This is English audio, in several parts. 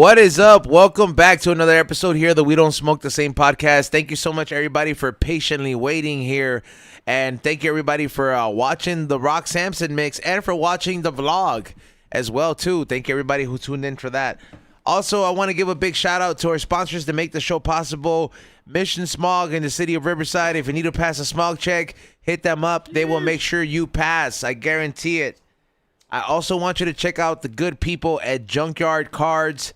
What is up? Welcome back to another episode here of the We Don't Smoke the Same podcast. Thank you so much, everybody, for patiently waiting here. And thank you, everybody, for watching the Rock Sampson mix and for watching the vlog as well, too. Thank you, everybody, who tuned in for that. Also, I want to give a big shout out to our sponsors to make the show possible. Mission Smog in the city of Riverside. If you need to pass a smog check, hit them up. They will make sure you pass. I guarantee it. I also want you to check out the good people at Junkyard Cards,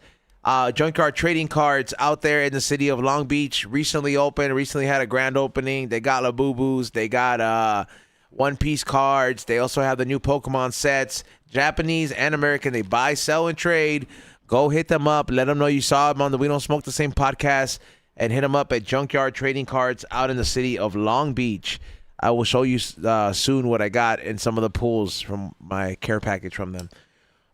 Junkyard Trading Cards out there in the city of Long Beach. Recently had a grand opening. They got Labubus. They got One Piece cards. They also have the new Pokemon sets, Japanese and American. They buy, sell, and trade. Go hit them up. Let them know you saw them on the We Don't Smoke the Same podcast, and hit them up at Junkyard Trading Cards out in the city of Long Beach. I will show you soon what I got in some of the pools from my care package from them.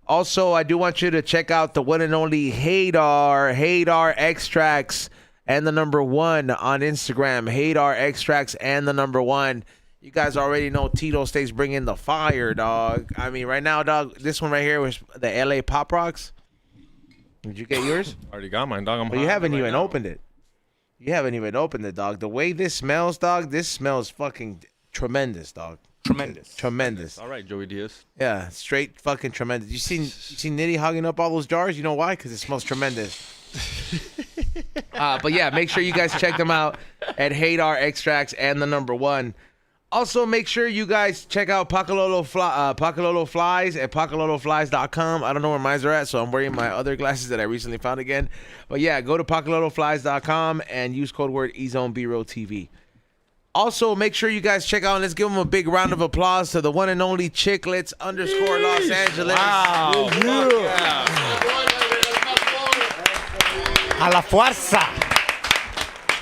Also, I do want you to check out the one and only Hadar Extracts and the number 1 on Instagram. Hadar Extracts and the number 1. You guys already know Tito stays bringing the fire, dog. I mean, right now, dog, this one right here was the LA Pop Rocks. Did you get yours? Already got mine, dog. But you haven't even opened it. You haven't even opened it, dog. The way this smells, dog, this smells fucking tremendous, dog. Tremendous. All right, Joey Diaz. Yeah, straight fucking tremendous. You seen Nitty hogging up all those jars? You know why? Because it smells tremendous. But yeah, make sure you guys check them out at Hadar Extracts and the number 1. Also, make sure you guys check out Pacololo Flies at pacololoflies.com. I don't know where mine are at, so I'm wearing my other glasses that I recently found again. But yeah, go to pacololoflies.com and use code word EZONEBROTV. Also, make sure you guys check out, and let's give them a big round of applause to the one and only Chiclets _ Los Angeles. Wow. Yeah. A la fuerza.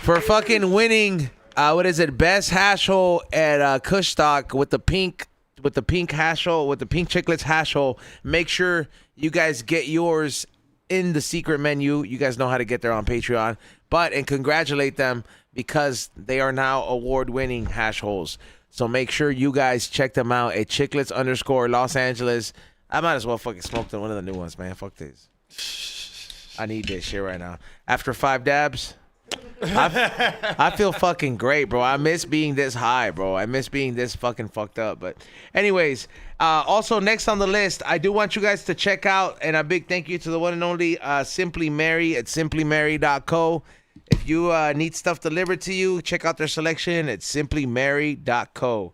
For fucking winning... best hash hole at Kush Stock with the pink hash hole, with the pink Chiclets hash hole. Make sure you guys get yours in the secret menu. You guys know how to get there on Patreon. And congratulate them because they are now award-winning hash holes. So make sure you guys check them out at Chiclets _ Los Angeles. I might as well fucking smoke one of the new ones, man. Fuck this. I need this shit right now. After 5 dabs... I feel fucking great, bro. I miss being this high, bro. I miss being this fucking fucked up. But anyways, also next on the list, I do want you guys to check out, and a big thank you to the one and only Simply Mary at simplymary.co. If you need stuff delivered to you, check out their selection at simplymary.co.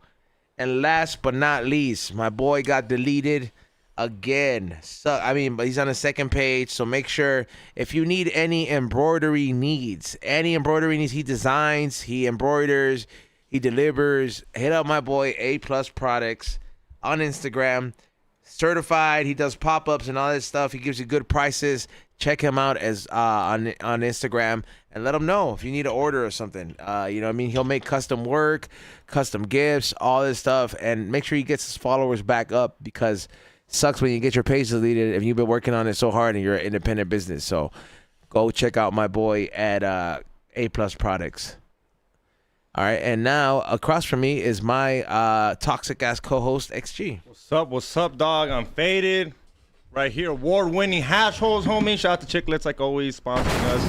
And last but not least, my boy got deleted again. So but he's on the second page, so make sure if you need any embroidery needs, he designs, he embroiders, he delivers, hit up my boy A+ Products on Instagram. Certified, he does pop-ups and all that stuff. He gives you good prices. Check him out as on Instagram and let him know if you need an order or something. You know what I mean? He'll make custom work, custom gifts, all this stuff, and make sure he gets his followers back up, because sucks when you get your page deleted if you've been working on it so hard and you're an independent business. So go check out my boy at A+ Products. All right, and now across from me is my toxic ass co-host XG. What's up, dog? I'm faded. Right here, award-winning hash holes, homie. Shout out to Chiclets, like always, sponsoring us.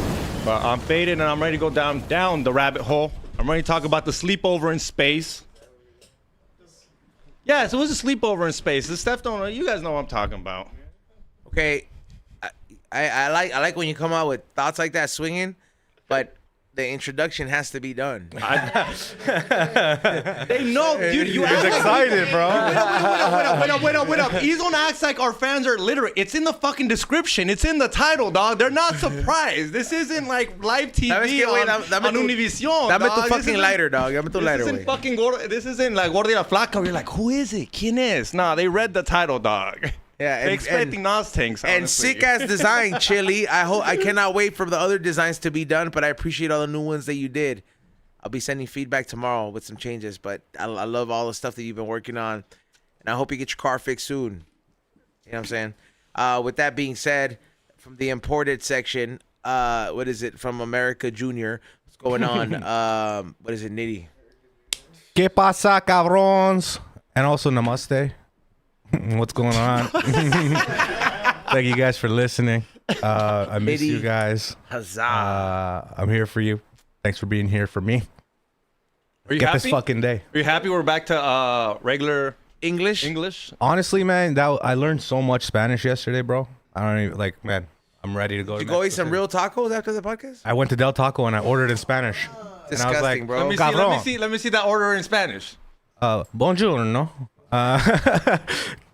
But I'm faded, and I'm ready to go down the rabbit hole. I'm ready to talk about the sleepover in space. Yeah, so it was a sleepover in space. The stuff you guys know what I'm talking about. Okay, I like when you come out with thoughts like that swinging, but the introduction has to be done. They know, dude. You He's excited, bro. Wait up. Ezone acts like our fans are literate. It's in the fucking description. It's in the title, dog. They're not surprised. This isn't like live TV on Univision. Dame tu fucking lighter, dog. Dame tu lighter, güey. This isn't like Gorda y la Flaca. You're like, who is it? ¿Quién es? Nah, they read the title, dog. Yeah, they're expecting Nas tanks, honestly. And sick ass design, Chili. I cannot wait for the other designs to be done, but I appreciate all the new ones that you did. I'll be sending feedback tomorrow with some changes, but I love all the stuff that you've been working on, and I hope you get your car fixed soon. You know what I'm saying? With that being said, from the imported section, what is it, from America Junior? What's going on? What is it, Nitty? ¿Qué pasa, cabrons? And also namaste. What's going on? Thank you guys for listening. I miss Nitty. you guys. Huzzah. I'm here for you. Thanks for being here for me. Are you Get happy? this fucking day. Are you happy we're back to regular English? English? Honestly, man, I learned so much Spanish yesterday, bro. I don't even like, man. I'm ready to go. You to go eat Mexico some City. real tacos after the podcast? I went to Del Taco and I ordered in Spanish. And I was Disgusting, like, bro. Let me see that order in Spanish. Bonjour, no?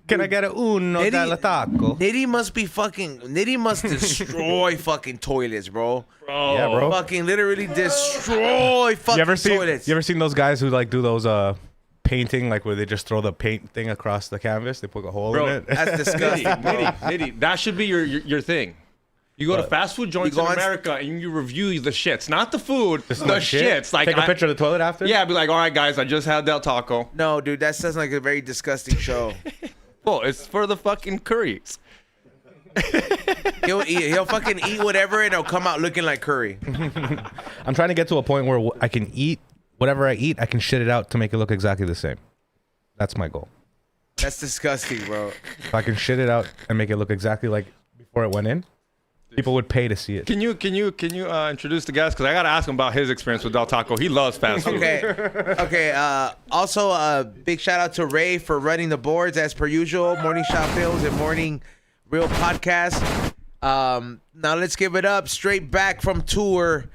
Can I get a uno Nitty- del taco? Nitty must destroy fucking toilets, bro. Yeah, bro. Fucking literally destroy fucking You ever toilets. seen those guys who like do those painting, like where they just throw the paint thing across the canvas? They poke a hole Bro, in it. That's disgusting, bro. Nitty, that should be your thing. You go to fast food joints You in go on- America and you review the shits, not the food, the Shit. shits. Like Take a picture of the toilet after? Yeah, be like, all right, guys, I just had Del Taco. No, dude, that sounds like a very disgusting show. Well, it's for the fucking curries. He'll fucking eat whatever and it'll come out looking like curry. I'm trying to get to a point where I can eat whatever I eat, I can shit it out to make it look exactly the same. That's my goal. That's disgusting, bro. If I can shit it out and make it look exactly like before it went in, people would pay to see it. Can you introduce the guest? Because I gotta ask him about his experience with Del Taco. He loves fast food. Okay. Also, a big shout out to Ray for running the boards as per usual. Morning Shot Films and Morning Real Podcast. Now let's give it up. Straight back from tour.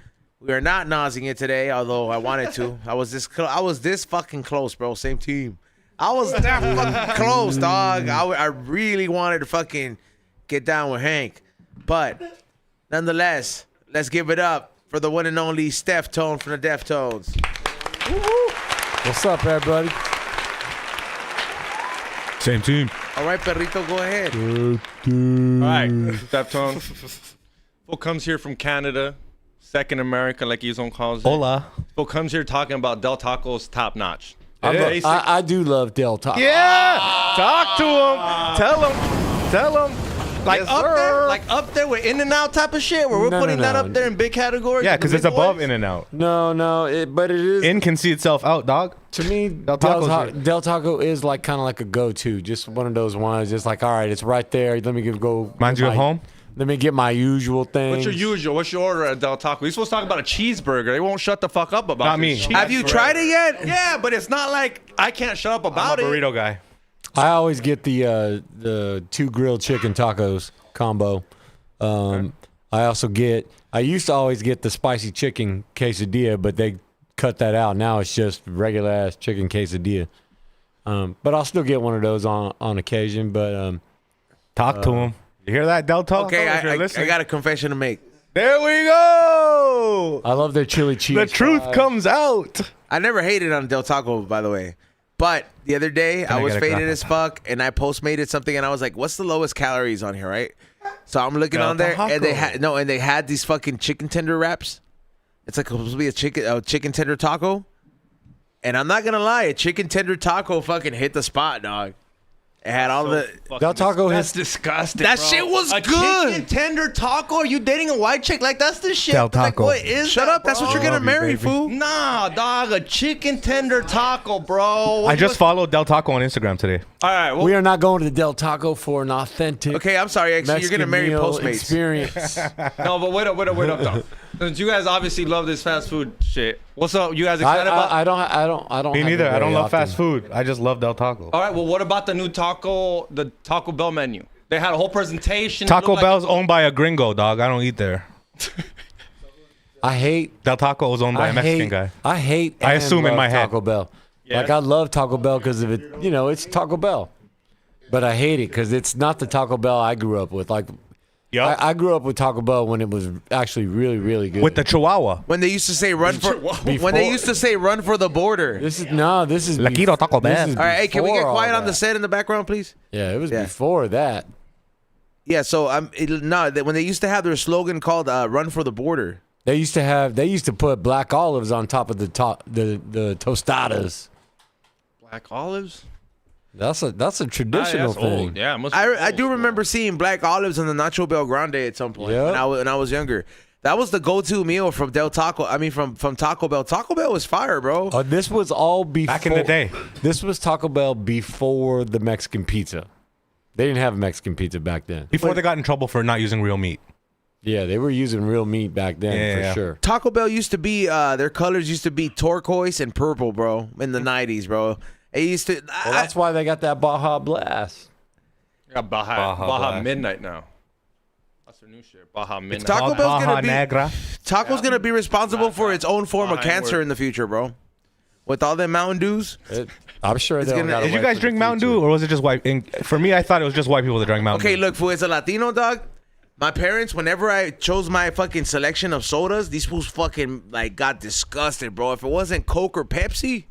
We are not nosing it today, although I wanted to. I was this fucking close, bro. Same team. I was that fucking close, dog. I really wanted to fucking get down with Hank. But nonetheless, let's give it up for the one and only Deftone from the Deftones. What's up, everybody? Same team. All right, Perrito, go ahead. All right, Deftone. Fool comes here from Canada, second America, like his own calls it. Hola. Fool comes here talking about Del Taco's top notch. I do love Del Taco. Yeah. Talk to him. Tell him. Like Up there with In-N-Out type of shit, where we're No, putting no, that no. up there in big categories. Yeah, with the because it's big above boys. In-N-Out. No, but it is. In can see itself out, dog. To me, Taco's Del Taco is like kind of like a go-to. Just one of those ones. Just like, all right, it's right there. Let me go. Reminds you of home? Let me get my usual thing. What's your usual? What's your order at Del Taco? You're supposed to talk about a cheeseburger. They won't shut the fuck up about Not this me. Have you tried it yet? Yeah, but it's not like I can't shut up I'm about a it. burrito guy. I always get the 2 grilled chicken tacos combo. I used to always get the spicy chicken quesadilla, but they cut that out. Now it's just regular ass chicken quesadilla. But I'll still get one of those on occasion. But Talk to him. You hear that, Del Taco? Okay, If you're I listening. got a confession to make. There we go. I love their chili cheese. The truth fries. comes out. I never hated on Del Taco, by the way. But the other day, I I was get a faded grappa? as fuck, and I postmated something, and I was like, "What's the lowest calories on here?" Right? So I'm looking Del on there, and Taco. they had these fucking chicken tender wraps. It's like supposed to be a chicken tender taco, and I'm not gonna lie, a chicken tender taco fucking hit the spot, dog. It had all the. Del Taco That's has disgusting. That bro. shit was a good. Chicken tender taco? Are you dating a white chick? Like that's the shit. Del Like, Taco. what is Shut that, up! That's what bro? you're gonna Love you, marry, baby. fool. Nah, dog, a chicken tender taco, bro. I just followed Del Taco on Instagram today. All right, well, We are not going to Del Taco for an authentic Okay, I'm sorry. Actually, you're Mexican gonna marry meal Postmates. experience. no, but wait up, though. Since you guys obviously love this fast food shit, what's up? You guys excited about? I don't. Me have it neither. I very don't love often. fast food. I just love Del Taco. All right, well, what about the new the Taco Bell menu? They had a whole presentation. It Taco looked like- Bell's owned by a gringo, dog. I don't eat there. I hate. Del Taco is owned by a Mexican guy. I hate. I and assume in love my head. Taco Bell. Yeah. Like I love Taco Bell because of it. You know, it's Taco Bell. But I hate it because it's not the Taco Bell I grew up with. Like Yup. I grew up with Taco Bell when it was actually really, really good. With the Chihuahua. When they used to say run for when they used to say run for the border. This is La quiero Taco this Bell. is All right, hey, can we get before quiet all on the that. set in the background, please? Yeah, it was Yeah. before that. Yeah, so when they used to have their slogan called "Run for the Border." They used to put black olives on top of the tostadas. Black olives. That's a traditional that's thing. old. Yeah, it must be I old do school. remember seeing black olives on the Nacho Bel Grande at some point Yep. when I was younger. That was the go-to meal from Del Taco. I mean, from Taco Bell. Taco Bell was fire, bro. This was all before. Back in the day. This was Taco Bell before the Mexican pizza. They didn't have Mexican pizza back then. Before they got in trouble for not using real meat. Yeah, they were using real meat back then for sure. Taco Bell used to be their colors used to be turquoise and purple, bro, in the 90s, bro. It used to. Well, that's why they got that Baja Blast. Got Baja Midnight now. That's their new shit. Baja Midnight. Taco Bell's gonna be Negra. Taco's gonna be responsible for its own form of cancer in the future, bro. With all them Mountain Dews. I'm sure they're gonna. Did you guys drink Mountain Dew, or was it just white? For me, I thought it was just white people that drank Mountain Dew. Okay, look, for as a Latino dog, my parents, whenever I chose my fucking selection of sodas, these fools fucking like got disgusted, bro. If it wasn't Coke or Pepsi,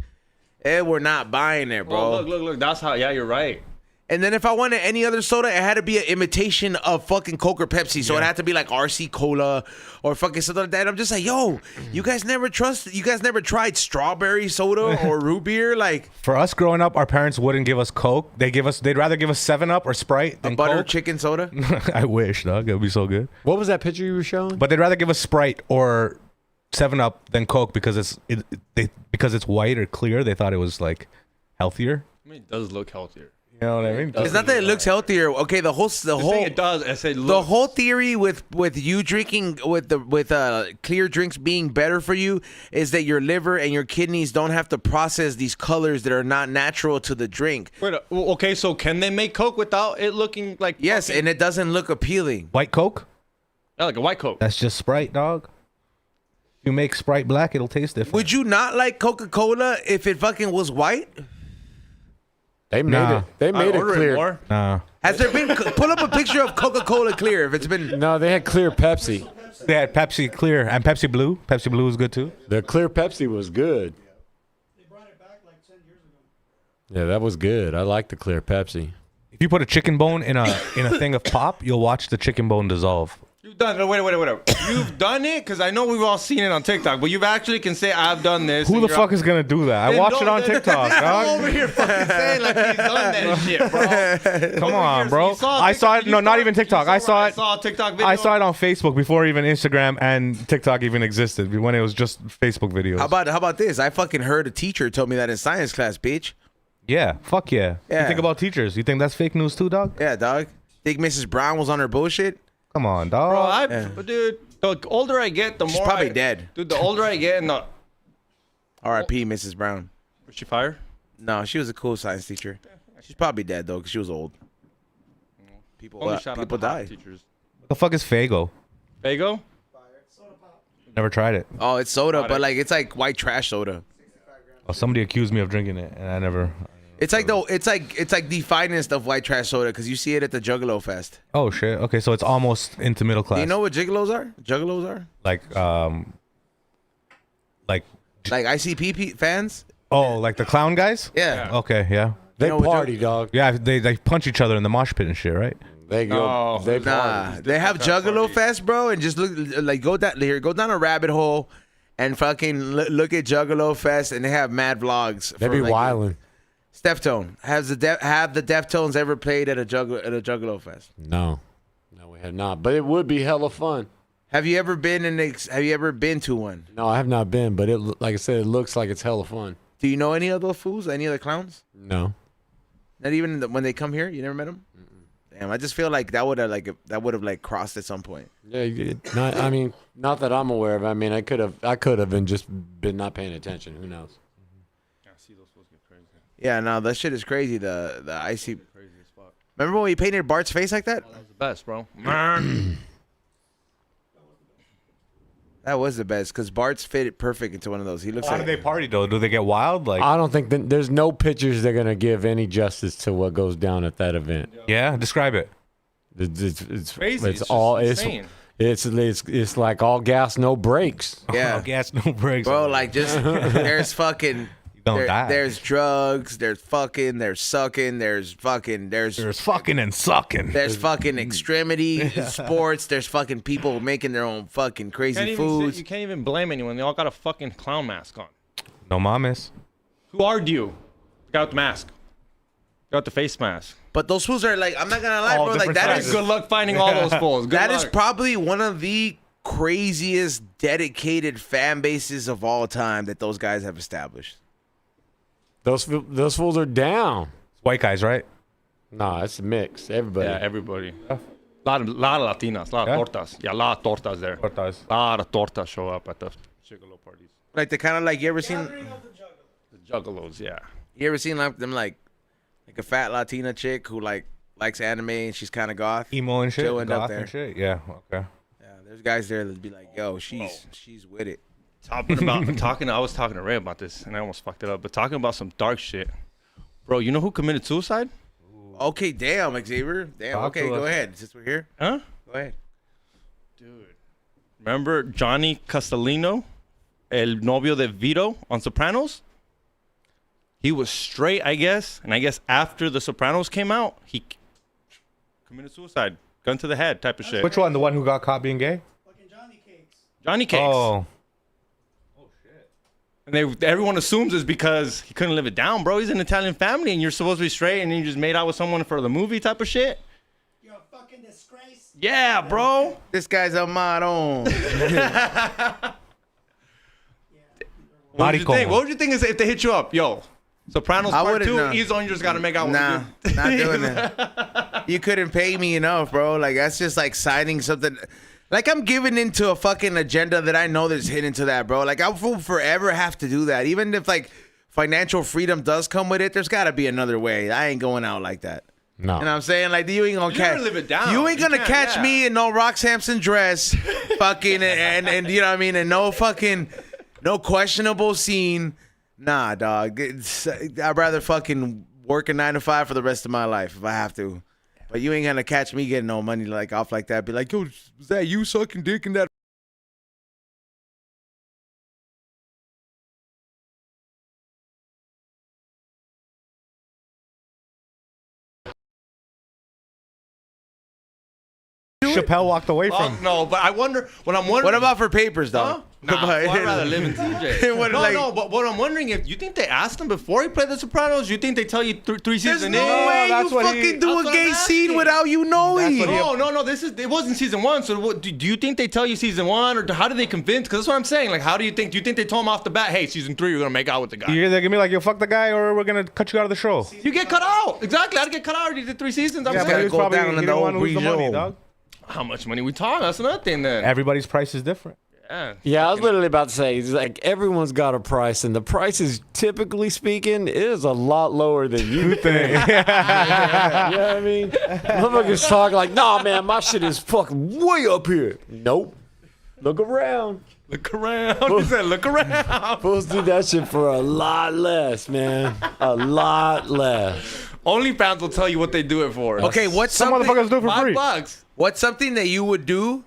we're not buying it, bro. Oh, look. That's how. Yeah, you're right. And then if I wanted any other soda, it had to be an imitation of fucking Coke or Pepsi. So it had to be like RC Cola or fucking something like that. I'm just like, yo, you guys never tried strawberry soda or root beer? Like, for us growing up, our parents wouldn't give us Coke. They'd rather give us 7-Up or Sprite than butter Coke. chicken soda? I wish, dog. It would be so good. What was that picture you were showing? But they'd rather give us Sprite or 7-Up than Coke because it's white or clear. They thought it was like healthier. I mean, it does look healthier. You know what I mean? It's not that it looks healthier. Okay, the whole It does. I said the whole theory with you drinking with clear drinks being better for you is that your liver and your kidneys don't have to process these colors that are not natural to the drink. Wait, okay, so can they make Coke without it looking like? Yes, and it doesn't look appealing. White Coke? Yeah, like a white Coke. That's just Sprite, dog. If you make Sprite black, it'll taste different. Would you not like Coca-Cola if it fucking was white? They made it. They made it clear. More. Nah. Has there been pull up a picture of Coca-Cola clear if it's been? No, they had clear Pepsi. They had Pepsi Clear and Pepsi Blue. Pepsi Blue was good too. The clear Pepsi was good. They brought it back like 10 years ago. Yeah, that was good. I like the clear Pepsi. If you put a chicken bone in a thing of pop, you'll watch the chicken bone dissolve. You've done it. Wait. You've done it? Because I know we've all seen it on TikTok, but you've actually can say, I've done this. Who the fuck is gonna do that? I watched it on TikTok, I'm dog. over here fucking saying like he's done that shit, bro. Come on, bro. I saw it. No, not even TikTok. I saw it. I saw a TikTok video. I saw it on Facebook before even Instagram and TikTok even existed. When it was just Facebook videos. How about this? I fucking heard a teacher told me that in science class, bitch. Yeah, fuck yeah. Yeah. You think about teachers? You think that's fake news too, dog? Yeah, dog. Think Mrs. Brown was on her bullshit? Come on, dog. Dude, the older I get, the more She's probably dead. Dude, the older I get, and the R.I.P. Mrs. Brown. was she fired? No, she was a cool science teacher. She's probably dead though, because she was old. People Only shout out people to hot died. Teachers. What the fuck is Fago? Fago? Never tried it. Oh, it's soda, but like it's like white trash soda. Oh, somebody accused me of drinking it, and I never. It's like the finest of white trash soda because you see it at the Juggalo Fest. Oh shit. Okay, so it's almost into middle class. Do you know what Gigolos are? Juggalos are like like ICP fans. like the clown guys. Yeah. Okay, yeah, They You know what, party, dog. yeah. They punch each other in the mosh pit and shit, right? They go. No. They Nah, party. they have Juggalo Fest, bro, and just go down a rabbit hole, and fucking look at Juggalo Fest, and they have mad vlogs. They be wildin'. Deftone have the Deftones ever played at a Juggalo Fest? No, we have not. But it would be hella fun. Have you ever been to one? No, I have not been. But like I said, it looks like it's hella fun. Do you know any of those fools? Any of the clowns? No. Not even when they come here. You never met them. Damn, I just feel like that would have crossed at some point. Yeah, not that I'm aware of. I mean, I could have been just been not paying attention. Who knows? Yeah, no, that shit is crazy. The icy. Remember when we painted Bart's face like that? That was the best, bro. That was the best because Bart's fit perfect into one of those. He looks How like do they party though? Do they get wild? Like, I don't think there's no pictures they're gonna give any justice to what goes down at that event. yeah, describe it. It's crazy. It's It's all just insane. it's like all gas, no brakes. yeah, No gas, no brakes, bro. Like just there's fucking. don't die. There's drugs. There's fucking. There's sucking. There's fucking. There's fucking and sucking. There's fucking extremity sports. There's fucking people making their own fucking crazy foods. You can't even blame anyone. They all got a fucking clown mask on. No mames. Who are you? Got the mask. Got the face mask. But those fools are like, I'm not gonna lie, All bro. Like different that sizes. is Good luck finding all those fools. Good that luck. is probably one of the craziest dedicated fan bases of all time that those guys have established. Those fools are down. White guys, right? Nah, it's a mix. Everybody. Yeah, everybody. Lot of Latinas, lot of Yeah? tortas. Yeah, a lot of tortas there. Tortas. A lot of tortas show up at the Gigolo parties. Like the kind of like you ever seen Gathering of the Juggalos. The Juggalos, yeah. you ever seen like them like a fat Latina chick who like likes anime and she's kind of goth. Emo and shit. She'll end up Goth there. and shit. Yeah. Okay. Yeah, there's guys there that'd be like, yo, she's with it. I was talking to Ray about this, and I almost fucked it up. But talking about some dark shit, bro. You know who committed suicide? Okay, damn, Xavier. Damn. Talk Okay, to go us. ahead. Since we're here, Huh? go ahead. Dude, remember Johnny Castellino, el novio de Vito on Sopranos? He was straight, I guess, and I guess after the Sopranos came out, he committed suicide, gun to the head type of shit. Which one? The one who got caught being gay? Fucking Johnny Cakes. Johnny Cakes. Oh. And everyone assumes it's because he couldn't live it down, bro. He's an Italian family, and you're supposed to be straight, and you just made out with someone for the movie type of shit. You're a fucking disgrace. Yeah, bro. This guy's a model. What would you Maricomo. think? What would you think if they hit you up? Yo, Sopranos I Part wouldn't 2, know. he's on, you just got to make out Nah, with not doing that. You couldn't pay me enough, bro. Like that's just like signing something. Like I'm giving into a fucking agenda that I know there's hidden to that, bro. Like I will forever have to do that. Even if like financial freedom does come with it, there's got to be another way. I ain't going out like that. No. You know what I'm saying? Like you ain't gonna You gotta catch. live it down. You ain't You gonna can't, catch yeah. me in no Rock Sampson dress, fucking and you know what I mean, and no fucking no questionable scene. Nah, dog. I'd rather fucking work a 9 to 5 for the rest of my life if I have to. But you ain't gonna catch me getting no money like off like that. Be like, yo, was that you sucking dick in that? Chappelle walked away Oh, from. no, but I wonder, what I'm wondering. What about for papers, Huh? dog? Nah, well, I'd rather live in TJ. What, no, like- no, but what I'm wondering, if you think they asked him before he played The Sopranos, you think they tell you three There's seasons no in? way that's you what he- fucking do that's a what gay I'm scene asking. without you knowing. That's what he- No, it wasn't season 1. So what, do you think they tell you season 1, or how do they convince? Because that's what I'm saying. Like, how do you think they told him off the bat, hey, season 3, you're gonna make out with the guy? You're either gonna be like, yo, fuck the guy, or we're gonna cut you out of the show. You get cut out. Exactly. I'd get cut out. You did 3 seasons. I'm Yeah, saying. but he was go probably down in he the didn't want to old lose the money, Rio. dog. How much money we talking? That's another thing then. Everybody's price is different. Yeah, I was literally about to say, it's like everyone's got a price, and the price is typically speaking is a lot lower than you think. You know what I mean? Motherfuckers talk like, nah, man, my shit is fucking way up here. Nope. Look around. Look around. He said, look around. Fools do that shit for a lot less, man. A lot less. OnlyFans will tell you what they do it for. Okay, what's Some something? motherfuckers do it for free. $5. What's something that you would do,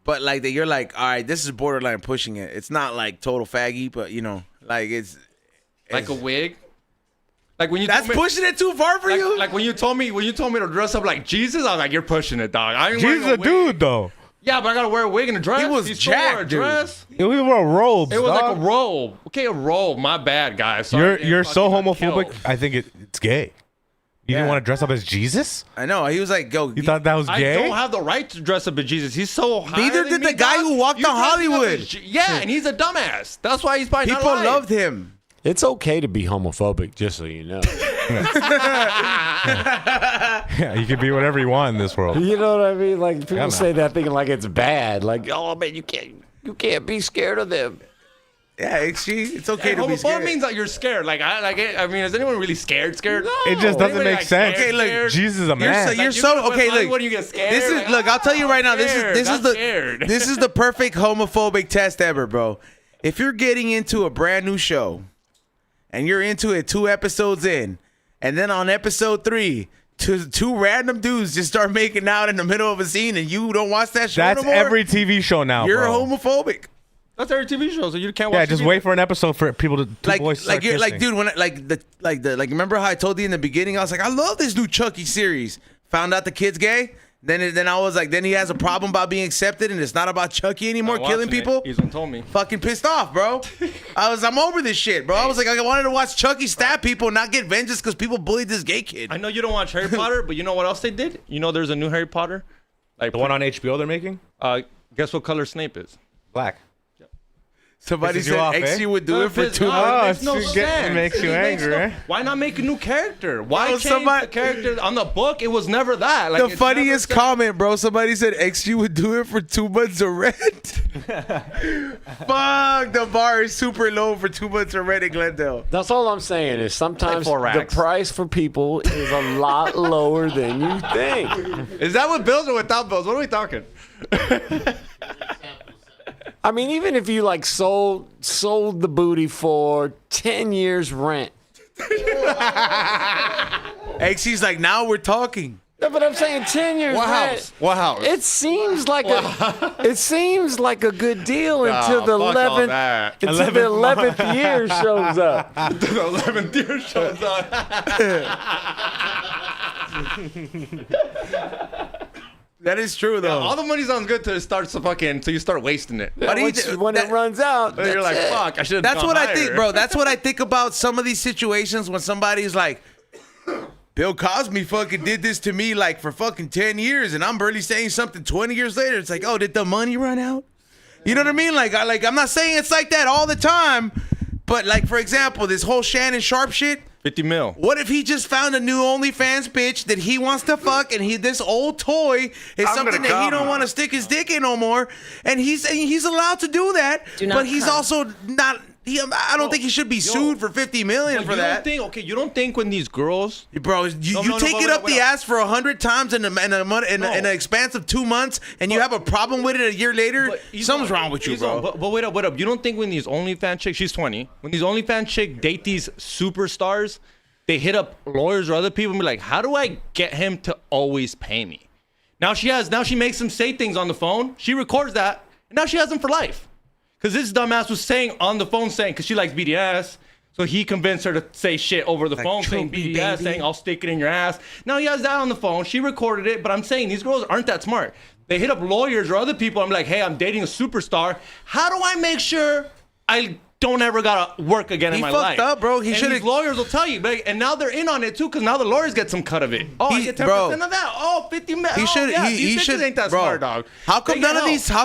but like that you're like, all right, this is borderline pushing it. It's not like total faggy, but you know, like it's Like a wig. Like when you that's told me, pushing it too far for you. like when you told me to dress up like Jesus, I was like, you're pushing it, dog. I ain't Jesus wearing a dude, though. Yeah, but I gotta wear a wig and a dress. He was still wore a jacked, dude. dress. He wore robes. It was like dog. a robe. Okay, a robe. My bad, guys. Sorry, You're so fucking got homophobic. killed. I think it's gay. You didn't Yeah. want to dress up as Jesus? I know. He was like, go. You thought that was I gay? don't have the right to dress up as Jesus. He's so high. Neither did the guy who walked on Hollywood. Yeah, and he's a dumbass. That's why he's probably people not alive. loved him. It's okay to be homophobic, just so you know. Yeah, you can be whatever you want in this world. You know what I mean? Like people man. say that thinking like it's bad. Like, oh man, you can't be scared of them. Yeah, it's okay to be Homophobe scared. means that you're scared. I mean, is anyone really scared? Scared? It just doesn't Anybody, make like, sense. Okay, look, scared? Jesus is a man. you're Like, so you go to okay. Hollywood Look, and you get scared, this is like, look. I'll tell you right now. This is I'm the scared. this is the perfect homophobic test ever, bro. If you're getting into a brand new show, and you're into it 2 episodes in, and then on episode 3, two random dudes just start making out in the middle of a scene, and you don't watch that show That's no more, every TV show now, you're bro. Oh, homophobic. That's every TV show, so you can't watch Yeah, just TV. wait for an episode for people to Like, boys start you're like, kissing. dude, when remember how I told you in the beginning? I was like, I love this new Chucky series. Found out the kid's gay. Then I was like, then he has a problem about being accepted, and it's not about Chucky anymore, Not killing watching it. people. He's one told me. Fucking pissed off, bro. I'm over this shit, bro. I was like, I wanted to watch Chucky stab people and not get vengeance because people bullied this gay kid. I know you don't watch Harry Potter, but you know what else they did? You know, there's a new Harry Potter. Like The one on HBO they're making? guess what color Snape is? Black. Somebody Pisses you said off, XG eh? would do it for 2 No, months. it makes no it sense. makes you angry, eh? Why not make a new character? Why Bro, change the character on the book? It was never that. Like, The it's funniest never said- comment, bro. Somebody said XG would do it for 2 months of rent. Fuck, the bar is super low for 2 months of rent in Glendale. That's all I'm saying is sometimes Like 4 the racks. price for people is a lot lower than you think. Is that with bills or without bills? What are we talking? I mean, even if you like sold the booty for 10 years rent. XG's like, now we're talking. No, but I'm saying 10 years What rent. house? What house? It seems like a good deal until the fuck all 11th that. until the 11th year shows up. The 11th year shows up. That is true, though. All the money sounds good till it starts to fucking, till you start wasting it. But he Once- did- when that- it runs out, You're like, that's it. fuck, I should have That's what I think, bro. That's what I think about some of these situations when somebody's like, Bill Cosby fucking did this to me like for fucking 10 years and I'm barely saying something 20 years later. It's like, oh, did the money run out? You know what I mean? Like, I'm not saying it's like that all the time, but like, for example, this whole Shannon Sharp shit. 50 mil. What if he just found a new OnlyFans bitch that he wants to fuck, and this old toy is something that he don't want to stick his dick in no more, and he's allowed to do that, but he's also not. I don't think he should be sued for $50 million for that. You don't think when these girls, Bro, you take it up the ass for 100 times in an expanse of 2 months, and you have a problem with it a year later. Something's wrong with you, bro. But wait up. You don't think when these OnlyFans chicks, she's 20, when these OnlyFans chicks date these superstars, they hit up lawyers or other people and be like, how do I get him to always pay me? Now she makes him say things on the phone. She records that, and now she has him for life. Because this dumbass was saying on the phone, because she likes BDS, so he convinced her to say shit over the phone, saying BDS, saying I'll stick it in your ass. Now he has that on the phone. She recorded it, but I'm saying these girls aren't that smart. They hit up lawyers or other people. I'm like, hey, I'm dating a superstar. How do I make sure I don't ever gotta work again in my life? He fucked up, bro. He and should have. these lawyers will tell you, and now they're in on it too, because now the lawyers get some cut of it. Oh, I get 10% bro, of that. Oh, 50 million. He should. He should. Ain't that bro, smart, dog? How come They none get of these? help.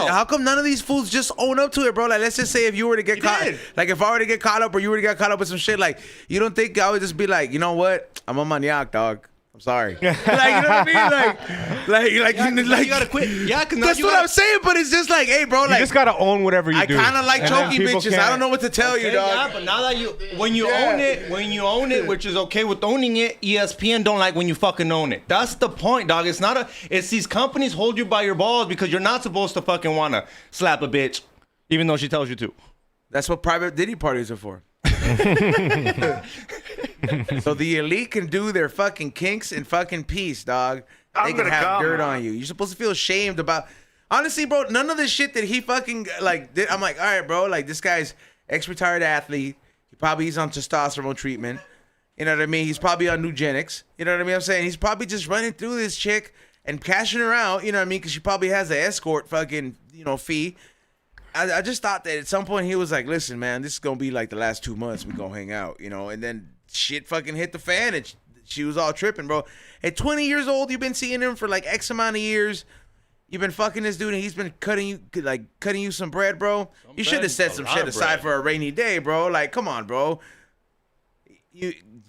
How come none of these fools just own up to it, bro? Like, let's just say if you were to get caught, did. like if I were to get caught up or you were to get caught up with some shit, like you don't think I would just be like, you know what? I'm a maniac, dog. I'm sorry. Like, you know what I mean? Like, You gotta quit. Yeah, because that's what I'm saying. But it's just like, hey, bro, You like just gotta own whatever you I do. kind of like And then choking people bitches. I can't- don't know what to tell you, dog. Yeah, but now that when you own it, which is okay with owning it, ESPN don't like when you fucking own it. That's the point, dog. It's these companies hold you by your balls because you're not supposed to fucking want to slap a bitch, even though she tells you to. That's what private Diddy parties are for. So the elite can do their fucking kinks in fucking peace, dog. They can have dirt on you. You're supposed to feel ashamed about. Honestly, bro, none of the shit that he fucking like did. I'm like, all right, bro. Like, this guy's ex-retired athlete. He's on testosterone treatment. You know what I mean? He's probably on Nugenics. You know what I mean? I'm saying he's probably just running through this chick and cashing her out. You know what I mean? Because she probably has an escort fucking fee. I just thought that at some point he was like, listen, man, this is going to be like the last 2 months we going to hang out, and then shit fucking hit the fan and she was all tripping, bro. At 20 years old, you've been seeing him for like X amount of years. You've been fucking this dude and he's been cutting you some bread, bro. You should have set some shit aside for a rainy day, bro. Like, come on, bro.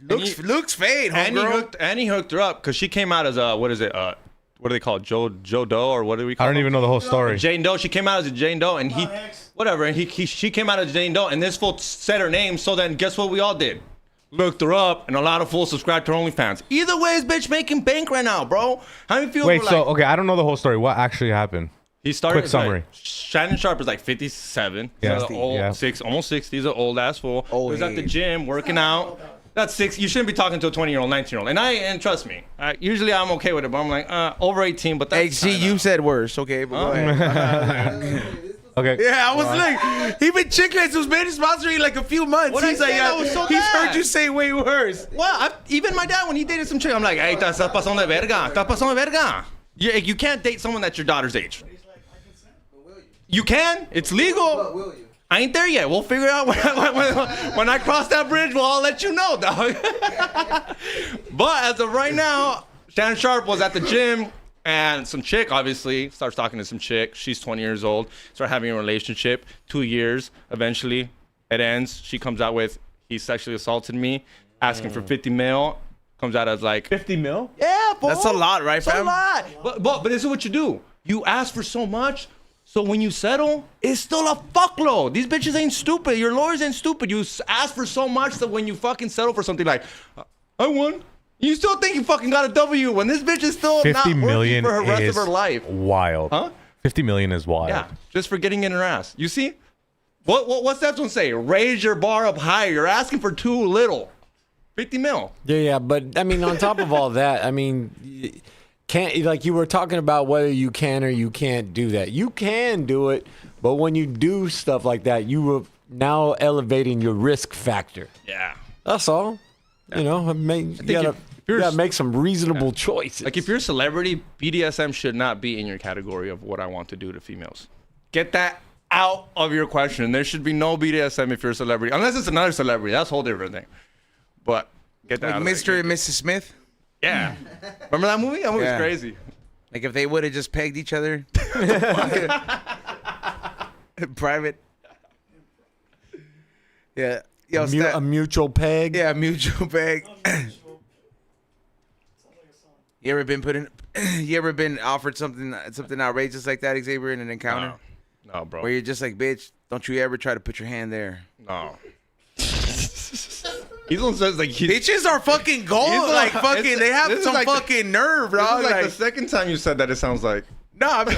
Looks fade, homegirl. And he hooked her up because she came out as what is it? What do they call it? Joe Doe or what do we call it? I don't even know the whole story. Jane Doe. She came out as a Jane Doe, and she came out as Jane Doe, and this fool said her name. So then, guess what we all did? Looked her up, and a lot of fools subscribed to her OnlyFans. Either way, this bitch making bank right now, bro. How many feel? Wait, okay, I don't know the whole story. What actually happened? He started. Quick summary. Shannon Sharp is like 57. Yeah. He's old, Yeah. almost 60. He's an old ass fool. Old He was at the age. gym working out. That's 6. You shouldn't be talking to a 20-year-old, 19-year-old. And trust me, usually I'm okay with it, but I'm like, over 18, but that's Hey, see, you said worse. Okay, but go ahead. Okay. Yeah, I was like, even Chicklets was been sponsoring like a few months. What He's I like, said, that was so he's bad. heard you say way worse. Well, even my dad, when he dated some chick, I'm like, hey, estás pasando de verga. Estás pasando de verga. You can't date someone that's your daughter's age. You can. It's legal. I ain't there yet. We'll figure it out when I cross that bridge. I'll let you know, dog. But as of right now, Shannon Sharp was at the gym And some chick obviously starts talking to some chick. She's 20 years old. Start having a relationship. 2 years. Eventually, it ends. She comes out with, he sexually assaulted me, asking for 50 mil. Comes out as like 50 mil? yeah, fool. That's a lot, right, It's a fam? lot. But this is what you do. You ask for so much, so when you settle, it's still a fuckload. These bitches ain't stupid. Your lawyers ain't stupid. You ask for so much that when you fucking settle for something like, I won, you still think you fucking got a W when this bitch is still 50 not working million for her rest of is her life. wild. Huh? 50 million is wild. Yeah, just for getting in her ass. You see? What's that one say? Raise your bar up higher. You're asking for too little. 50 mil. Yeah, but I mean, on top of all that, I mean, can't like you were talking about whether you can or you can't do that. You can do it, but when you do stuff like that, you are now elevating your risk factor. Yeah. That's all. You know, you gotta make some reasonable choices. Like if you're a celebrity, BDSM should not be in your category of what I want to do to females. Get that out of your question. There should be no BDSM if you're a celebrity, unless it's another celebrity. That's a whole different thing. But get that Like out of Mr. and Mrs. Smith. Yeah. Remember that movie? That movie's Yeah. crazy. Like if they would have just pegged each other. Private. Yeah. Yo, a mutual peg. yeah, mutual peg. You ever been put in? You ever been offered something outrageous like that, Xavier, in an encounter? No, bro. Where you're just like, bitch, don't you ever try to put your hand there. No. He's one says like Bitches are fucking gold. He's Like like- fucking, it's- they have this is some like the- fucking nerve, This dog. is like Like, the second time you said that. It sounds like no, I mean,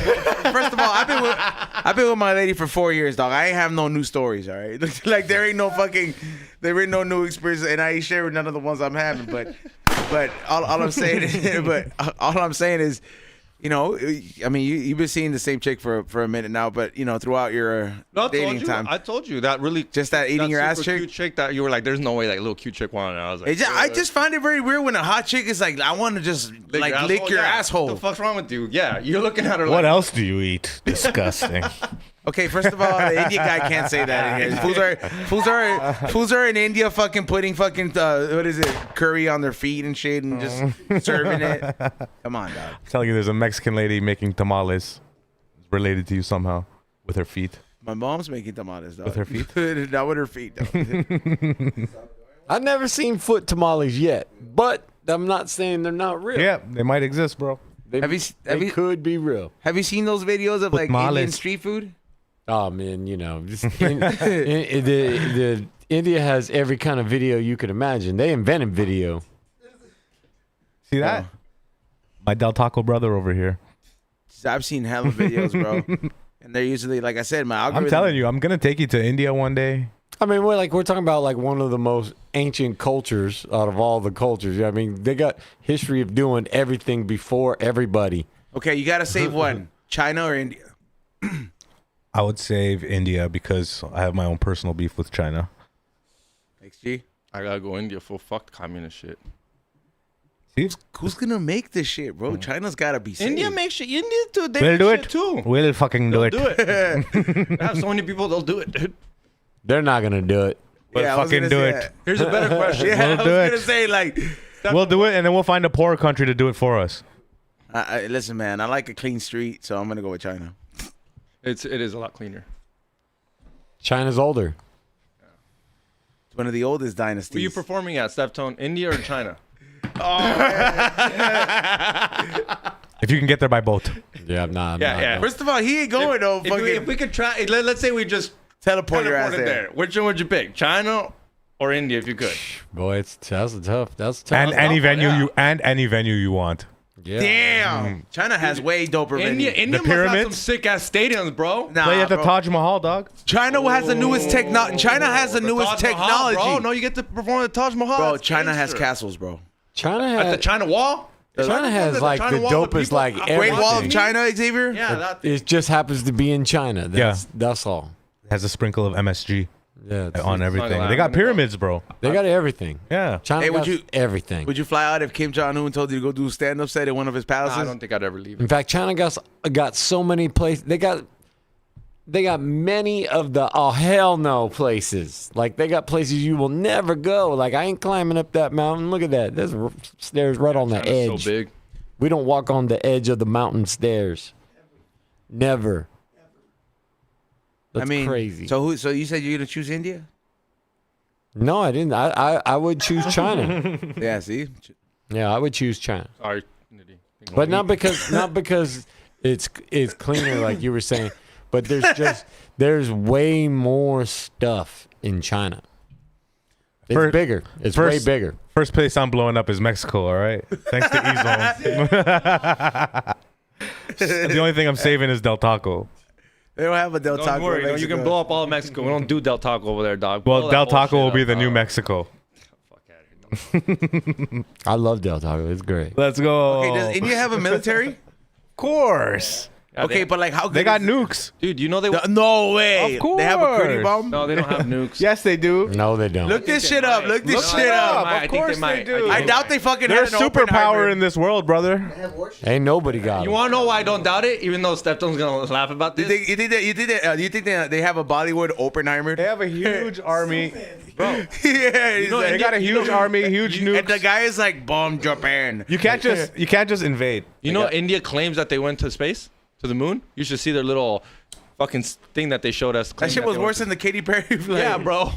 first of all, I've been with my lady for 4 years, dog. I ain't have no new stories, all right? Like there ain't no new experience, and I ain't sharing none of the ones I'm having. But all I'm saying is, you know, I mean, you've been seeing the same chick for a minute now, but you know, throughout your dating time, I told you that really just that eating your ass super chick. cute chick that you were like, there's no way like little cute chick wanted. I was like, I just find it very weird when a hot chick is like, I want to just lick your asshole. What the fuck's wrong with you? Yeah, you're looking at her. What like, else do you eat? Disgusting. Okay, first of all, the Indian guy can't say that in here. Fools are in India fucking putting fucking what is it, curry on their feet and shit and just serving it. Come on, dog. I'm telling you, there's a Mexican lady making tamales related to you somehow with her feet. My mom's making tamales, dog. With her feet? Not with her feet, dog. I've never seen foot tamales yet, but I'm not saying they're not real. Yeah, they might exist, bro. They, Have you- they could be real. Have you seen those videos of like tamales. Indian street food? Oh man, you know, India has every kind of video you could imagine. They invented video. See that? Oh. My Del Taco brother over here. I've seen hella videos, bro. And they're usually, like I said, my algorithm. I'm telling you, I'm gonna take you to India one day. I mean, we're talking about like one of the most ancient cultures out of all the cultures. I mean, they got history of doing everything before everybody. Okay, you got to save one. China or India? I would save India because I have my own personal beef with China. XG? I gotta go India for fuck communist shit. See? Who's going to make this shit, bro? China's got to be saved. India makes shit. India too. They We'll make do shit it. too. We'll fucking do They'll it. do it. I have so many people. They'll do it, dude. They're not gonna do it. We'll I was fucking gonna do say it. that. Here's a better question. Yeah, We'll I do was it. going to say, like, We'll do it, and then we'll find a poor country to do it for us. listen, man, I like a clean street, so I'm going to go with China. It is a lot cleaner. China's older. It's one of the oldest dynasties. Were you performing at Deftone, India or China? If you can get there by boat. Yeah, I'm not. Yeah. First of all, he ain't going, though. If we could try, let's say we just Teleport your ass teleported there. Which one would you pick, China or India, if you could? Boy, that's tough. That's tough. And any venue yeah. you want. yeah. Damn. China has way doper India venues. must have some pyramids? sick ass stadiums, bro. Nah, Play at the bro. Taj Mahal, dog. China has the newest technology. China has the newest Taj Mahal, technology. bro. No, you get to perform at the Taj Mahal. Bro, That's China has gangster. castles, bro. China At the has China Wall. China has like the dopest like Great everything. Wall of China, Xavier? Yeah, that. It just happens to be in China. That's all. It has a sprinkle of MSG Yeah, on everything. allowed. They got pyramids, bro. they got everything. Yeah. China Hey, would got you- everything. Would you fly out if Kim Jong-un told you to go do a stand-up set at one of his palaces? I don't think I'd ever leave. In fact, China got so many places. They got many of the oh hell no places. Like they got places you will never go. Like I ain't climbing up that mountain. Look at that. There's stairs right on the China's edge. so big. We don't walk on the edge of the mountain stairs. Never. That's crazy. So you said you're gonna choose India? No, I didn't. I would choose China. Yeah. See. Yeah, I would choose China. Sorry, Nitty. But not because it's cleaner like you were saying, but there's way more stuff in China. It's bigger. It's way bigger. First place I'm blowing up is Mexico, all right? Thanks to E-Zone. The only thing I'm saving is Del Taco. They don't have a Del Taco. Don't worry, in no, you can Mexico. blow up all of Mexico. We don't do Del Taco over there, dog. Well, Blow that Del Taco will bullshit be up, the new dog. Mexico. Fuck outta here. I love Del Taco. It's great. Let's go. Okay, does India have a military? Of course. Yeah, Okay, but like how good They got is- nukes. Dude, you know they. No way. Of course. They have a pretty bomb. No, they don't have nukes. Yes, they do. No, they don't. Look this shit up. Look this Look shit it up. up. Of course they do. I doubt they fucking They're had a an superpower Oppenheimer. in this world, brother. Ain't nobody got You it. want to know why I don't doubt it? Even though Deftones gonna laugh about You this. think they have a Bollywood Oppenheimer? They have a huge army. yeah, he's know, like, They got a huge army, huge and nukes. the guy is like bomb Japan. You can't just invade. You know, India claims that they went to space, to the moon. You should see their little fucking thing that they showed us. That shit was worse than the Katy Perry flight. Yeah, bro.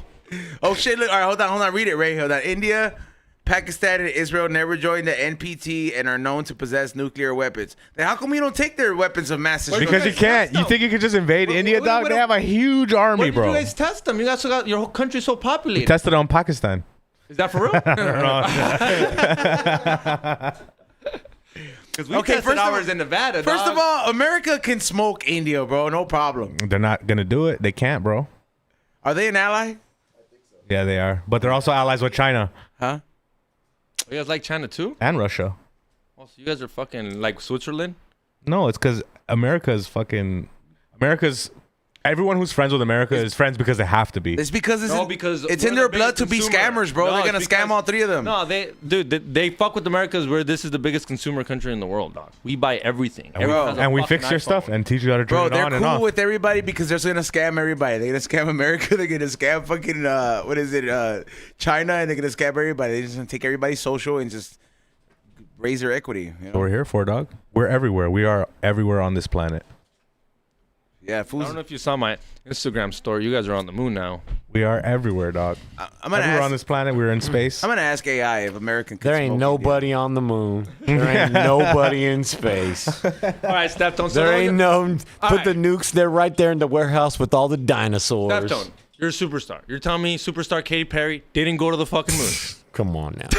Oh shit! Look, all right, hold on. Read it, Ray. Hold on. India, Pakistan, and Israel never joined the NPT and are known to possess nuclear weapons. Then how come you don't take their weapons of mass destruction? Because you can't. You think you could just invade India, dog? They have a huge army, Where did bro. you guys test them? You guys got your whole country so populated. Tested on Pakistan. Is that for real? Because we Okay, tested first of ours all- in Nevada. First dog. of all, America can smoke India, bro. No problem. They're not gonna do it. They can't, bro. Are they an ally? Yeah, they are. But they're also allies with China Huh? you guys like China too? and Russia. Oh, so you guys are fucking like Switzerland? No, it's because America's. Everyone who's friends with America is friends because they have to be. It's because it's, No, because it's we're in the their blood biggest to be consumer. scammers, bro. No, They're it's gonna scam because- all three of them. No, they fuck with America's where this is the biggest consumer country in the world, dog. We buy everything. Everyone has a And we fucking fix your iPhone. stuff and teach you how to turn Bro, it they're on and cool off. with everybody because they're gonna scam everybody. They're gonna scam America. They're gonna scam fucking China, and they're gonna scam everybody. They're just gonna take everybody's social and just raise their equity. You know? We're here for, dog. We're everywhere. We are everywhere on this planet. Yeah, I fools. don't know if you saw my Instagram story. You guys are on the moon now. We are everywhere, dog. I'm gonna Everywhere on ask. this planet. We're in space. I'm gonna ask AI if American. Could There smoke ain't India. nobody on the moon. There ain't nobody in space. All right, Deftones. There ain't no. Put right. the nukes there right there in the warehouse with all the dinosaurs. Deftone, you're a superstar. You're telling me superstar Katy Perry didn't go to the fucking moon? Come on now.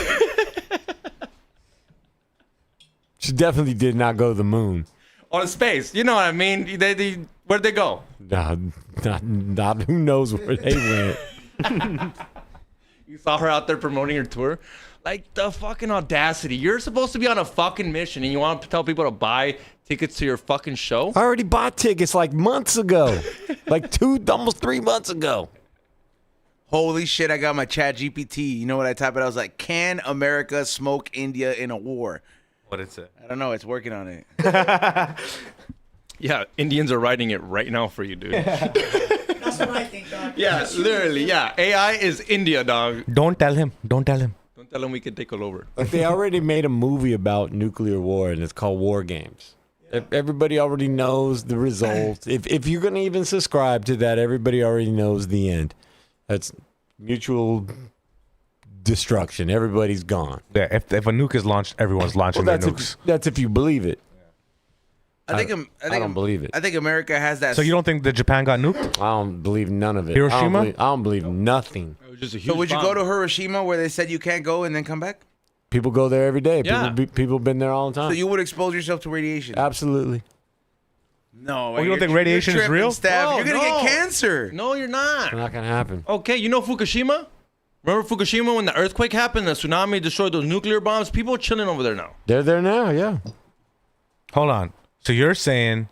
She definitely did not go to the moon. On space. You know what I mean? Where'd they go? Not who knows where they went. You saw her out there promoting her tour? Like, the fucking audacity. You're supposed to be on a fucking mission and you want to tell people to buy tickets to your fucking show? I already bought tickets like months ago. Like almost 3 months ago. Holy shit! I got my Chat GPT. You know what I typed? I was like, "Can America smoke India in a war?" What is it? I don't know. It's working on it. Yeah, Indians are writing it right now for you, dude. That's what I think, dog. Yeah, literally, yeah. AI is India, dog. Don't tell him. Don't tell him. Don't tell them we can take it over. Like they already made a movie about nuclear war, and it's called War Games. Everybody already knows the results. If you're gonna even subscribe to that, everybody already knows the end. That's mutual destruction. Everybody's gone. Yeah, if a nuke is launched, everyone's launching their nukes. That's if you believe it. I don't believe it. I think America has that. So you don't think that Japan got nuked? I don't believe none of it. Hiroshima? I don't believe nothing. It was just a huge So would you bomb. go to Hiroshima where they said you can't go and then come back? People go there every day. Yeah. People been there all the time. So you would expose yourself to radiation? Absolutely. No. you don't think radiation is real? Steph. No, You're gonna no. get cancer. No, you're not. It's not gonna happen. Okay, you know Fukushima? Remember Fukushima when the earthquake happened, the tsunami destroyed those nuclear bombs? People are chilling over there now. They're there now. Yeah. Hold on. So you're saying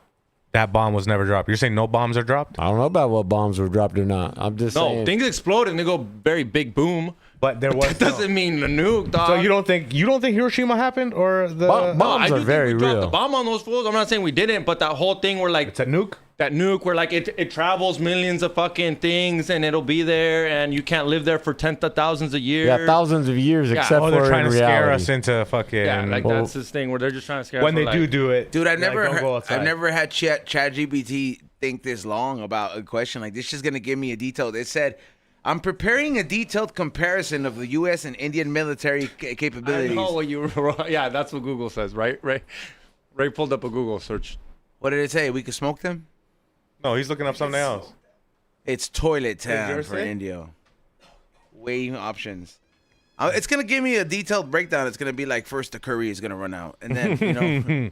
that bomb was never dropped? You're saying no bombs are dropped? I don't know about what bombs were dropped or not. I'm just No, saying. things explode and they go very big boom. But there was. That doesn't mean the nuke, dog. So you don't think Hiroshima happened or the? Bombs I do are think very we dropped real. the bomb on those fools. I'm not saying we didn't, but that whole thing where like It's a nuke. that nuke where like it travels millions of fucking things and it'll be there and you can't live there for tens of thousands of years. Yeah, thousands of years, Yeah. except Oh, for they're trying in to scare reality. us into fucking. Yeah, like that's this thing where they're just trying to scare when us. they like, do it, Dude, I've like, never don't go heard, outside. I've never had ChatGPT think this long about a question like this. Just gonna give me a detailed. It said, "I'm preparing a detailed comparison of the U.S. and Indian military I capabilities." know what you were. Yeah, that's what Google says, right? Ray pulled up a Google search. What did it say? We could smoke them. No, he's looking up something else. It's toilet time yours for say? India. Weighing options. It's gonna give me a detailed breakdown. It's gonna be like first the curry is gonna run out, and then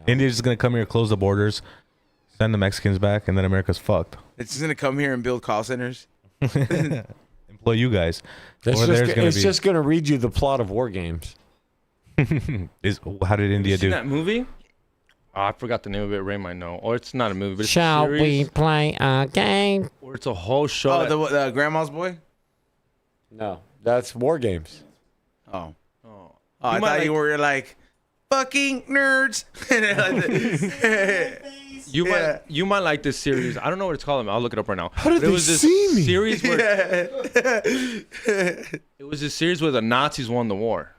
India's just gonna come here, close the borders, send the Mexicans back, and then America's fucked. it's just gonna come here and build call centers. Employ you guys. It's, Over there's gonna be. just going to read you the plot of War Games. How did India You seen do? that movie? Oh, I forgot the name of it. Ray might know. Or it's not a movie, but it's Shall a series. we play a game? Or it's a whole show. Oh, that- the grandma's boy. No, that's War Games. Oh, oh. I might thought you like- were like fucking nerds. You might like this series. I don't know what it's called. I'll look it up right now. How did But it they was this see me? Series where it was this series where the Nazis won the war.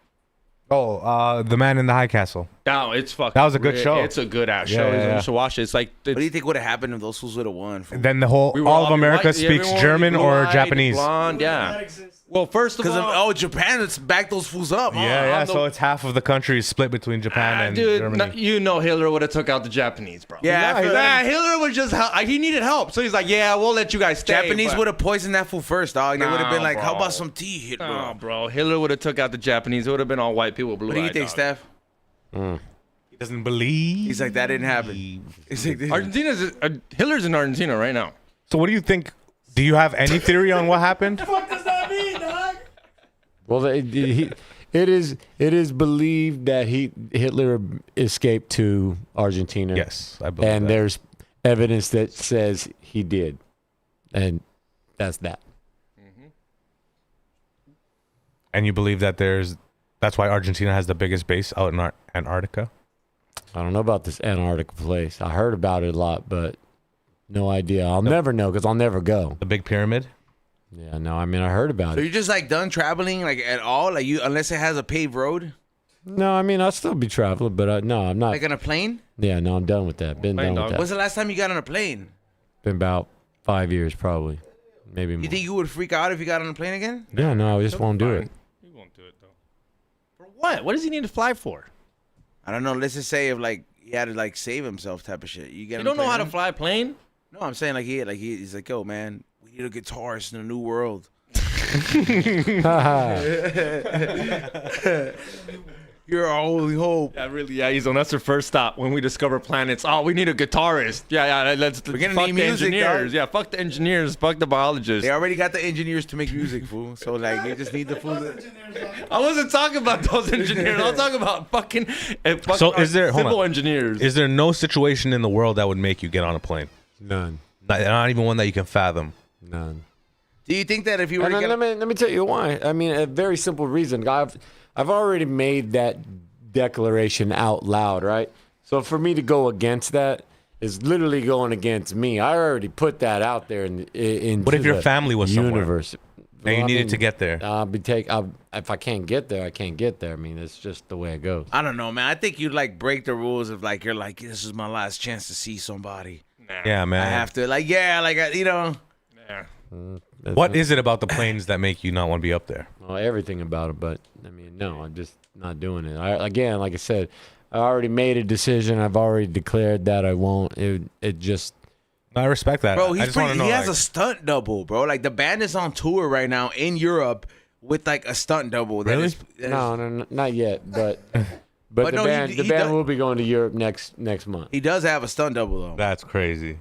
Oh, the man in the high castle. No, it's fucking. That was a good show. It's a good ass Yeah, show. yeah, yeah. You should watch it. It's like What do you think would have happened if those fools would have won? Then the whole we were all of all America white- speaks everyone German or blue-eyed, Japanese. Blonde, yeah. That exists. Well, first of Because all, Japan, let's back those fools up. Yeah. on the- So it's half of the country is split between Japan and dude, Germany. you know Hitler would have took out the Japanese, bro. Yeah, I feel like Hitler was just he needed help, so he's like, yeah, we'll let you guys stay. Japanese but- would have poisoned that fool first, dog. They would have been Nah, like, "How bro. about some tea, Hitler?" No, bro. Hitler would have took out the Japanese. It would have been all white people, blue. What do you think, Steph? He doesn't believe. He's like, that didn't happen. He's like, Hitler's in Argentina right now. So what do you think? Do you have any theory on what happened? What does that mean, dog? Well, it is believed that Hitler escaped to Argentina. Yes, I believe and that. there's evidence that says he did, and that's that. And you believe that that's why Argentina has the biggest base out in Antarctica? I don't know about this Antarctica place. I heard about it a lot, but no idea. I'll never know because I'll never go. The big pyramid? Yeah, no. I mean, I heard about so it. you're just like done traveling, like at all, like you, unless it has a paved road, No, I mean, I'll still be traveling, but no, I'm not. like on a plane. Yeah, no, I'm done with that. Been Plane done dog. with that. When's the last time you got on a plane? Been about 5 years, probably, maybe more. You think you would freak out if you got on a plane again? Yeah, no, I just won't do it. He won't do it though. For what? What does he need to fly for? I don't know. Let's just say if like he had to like save himself, type of shit. You get. You on don't a know how to plane? fly a plane? No, I'm saying he's like, yo, man, we need a guitarist in a new world. You're our only hope. Yeah, really. Yeah, that's their first stop when we discover planets. Oh, we need a guitarist. Yeah. Let's We're gonna fuck need the music, engineers. dog. Yeah, fuck the engineers. Fuck the biologists. They already got the engineers to make music, fool. So like, you just need the fool. I wasn't talking about those engineers. I was talking about fucking So is there- hold civil on. engineers. Is there no situation in the world that would make you get on a plane? None. Not even one that you can fathom. None. Do you think that if you were And to then get, let me tell you why. I mean, a very simple reason. I've already made that declaration out loud, right? So for me to go against that is literally going against me. I already put that out there in What if your family was somewhere? universe? And you I needed mean, to get there. If I can't get there, I can't get there. I mean, it's just the way it goes. I don't know, man. I think you'd like break the rules of like you're like, this is my last chance to see somebody. Yeah, man. I have to like, you know. Yeah. What is it about the planes that make you not want to be up there? Well, everything about it, but I mean, no, I'm just not doing it. Again, like I said, I already made a decision. I've already declared that I won't. It just. I respect that. Bro, I he's just want to know. he has like, a stunt double, bro. Like the band is on tour right now in Europe with like a stunt double. Really? No, not yet, but But the no, band he the band does- will be going to Europe next month. He does have a stunt double though. That's crazy.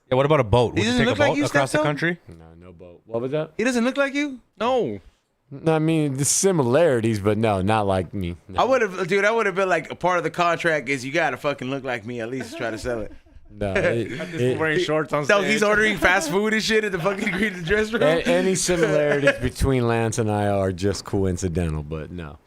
Yeah, what about a boat? Would you doesn't take a look like boat you, across the Steph, though? country? No boat. What was that? He doesn't look like you. No. No, I mean the similarities, but no, not like me. No. I would have, dude. I would have been like a part of the contract is you gotta fucking look like me at least to try to sell it. No, Wearing shorts on No, stage. he's ordering fast food and shit at the fucking green dress room. any similarities between Lance and I are just coincidental, but no.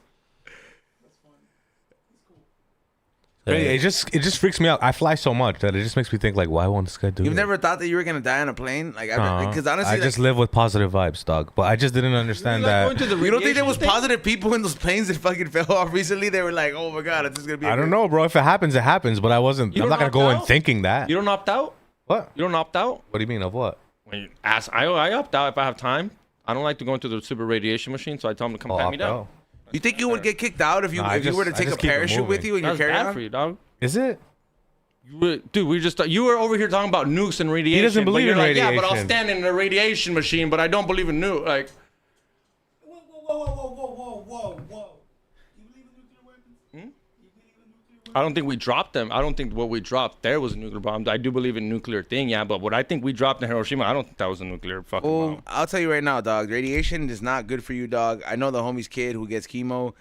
It just freaks me out. I fly so much that it just makes me think like, why won't this guy do it? You've never thought that you were gonna die on a plane, like because honestly, I just live with positive vibes, dog. But I just didn't understand that. you don't think there was positive people in those planes that fucking fell off recently? They were like, oh my god, it's gonna be. I don't know, bro. If it happens, it happens. But I wasn't. I'm not gonna go in thinking that. You don't opt out? What? You don't opt out? What do you mean of what? When you ask, I opt out if I have time. I don't like to go into the super radiation machine, so I tell them to come pat me down. You think you would get kicked out if you were to take a parachute with you and you carry bad on? for you, dog. Is it? Dude, you were over here talking about nukes and radiation. He doesn't believe in radiation. Yeah, but I'll stand in a radiation machine, but I don't believe in nuke. Like, Whoa. You believe in nuclear weapons? You believe in nuclear weapons? I don't think we dropped them. I don't think what we dropped there was a nuclear bomb. I do believe in nuclear thing, yeah, but what I think we dropped in Hiroshima, I don't think that was a nuclear fucking bomb. I'll tell you right now, dog. Radiation is not good for you, dog. I know the homie's kid who gets chemo,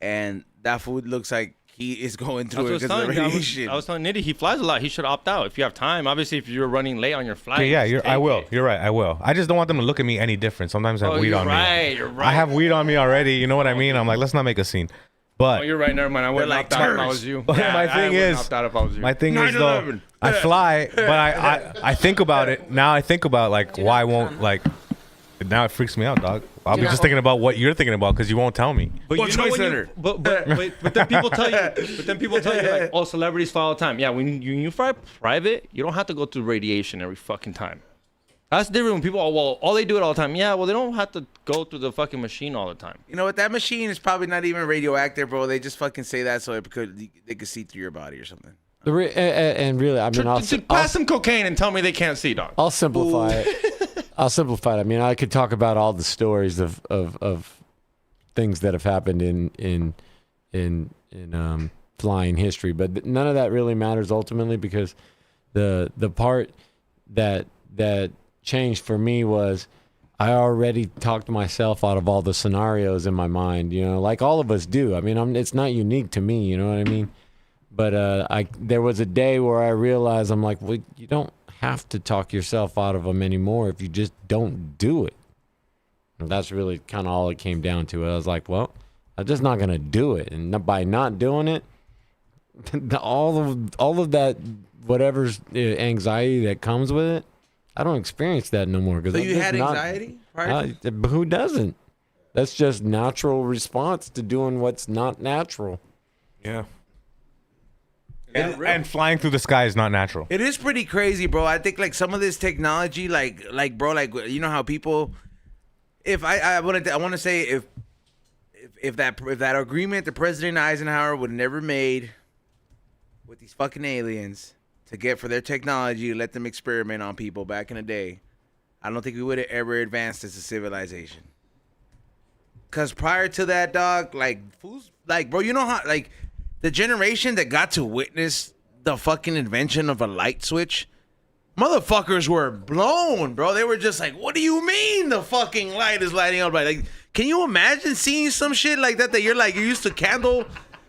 and that food looks like he is going through it because of the radiation. I was telling Nitty, he flies a lot. He should opt out if you have time. Obviously, if you're running late on your flight. Yeah, I will. You're right. I will. I just don't want them to look at me any different. Sometimes I have weed on me. You're right. I have weed on me already. You know what I mean? I'm like, let's not make a scene. But you're right. Never mind. I wouldn't opt out if I was you. My thing is though, I fly, but I think about it. Now I think about like why won't like. Now it freaks me out, dog. I'll be just thinking about what you're thinking about because you won't tell me. But you know when but then people tell you, like, oh, celebrities fly all the time. Yeah, when you fly private, you don't have to go through radiation every fucking time. That's different when people, they do it all the time. Yeah, well, they don't have to go through the fucking machine all the time. You know what? That machine is probably not even radioactive, bro. They just fucking say that so they could see through your body or something. And really, I mean, pass some cocaine and tell me they can't see, dog. I'll simplify it. I'll simplify it. I mean, I could talk about all the stories of things that have happened in flying history, but none of that really matters ultimately because the part that changed for me was I already talked myself out of all the scenarios in my mind, you know, like all of us do. I mean, it's not unique to me, you know what I mean? But there was a day where I realized I'm like, well, you don't have to talk yourself out of them anymore if you just don't do it. And that's really kind of all it came down to. I was like, well, I'm just not gonna do it, and by not doing it, all of that whatever's anxiety that comes with it, I don't experience that no more. So you had anxiety? Who doesn't? That's just natural response to doing what's not natural. Yeah. And flying through the sky is not natural. It is pretty crazy, bro. I think like some of this technology, like bro, like you know how people, if I want to say if that agreement the President Eisenhower would have never made with these fucking aliens to get for their technology to let them experiment on people back in the day, I don't think we would have ever advanced as a civilization. Cause prior to that, dog, like fools, like bro, you know how like. The generation that got to witness the fucking invention of a light switch, motherfuckers were blown, bro. They were just like, what do you mean the fucking light is lighting up? Like, can you imagine seeing some shit like that you're used to candle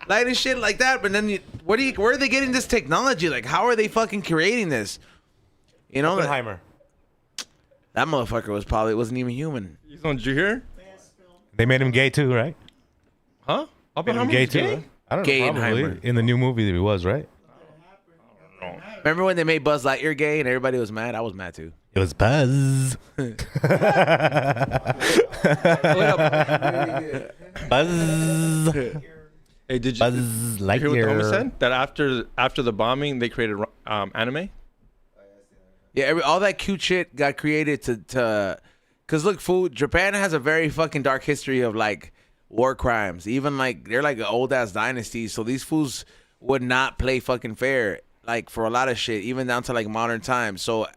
light and shit like that? But then where are they getting this technology? Like, how are they fucking creating this? You know? Oppenheimer. That motherfucker wasn't even human. Did you hear? They made him gay too, right? Huh? Oppenheimer gay too, right? I don't know, probably. In the new movie that he was, right? I don't know. Remember when they made Buzz Lightyear gay and everybody was mad? I was mad too. It was Buzz. Buzz. Hey, did you Buzz hear what the homie Lightyear. said? That after the bombing, they created anime? Yeah, all that cute shit got created to cause look, fool, Japan has a very fucking dark history of like war crimes. Even like they're like an old ass dynasty, so these fools would not play fucking fair, like for a lot of shit, even down to like modern times. So a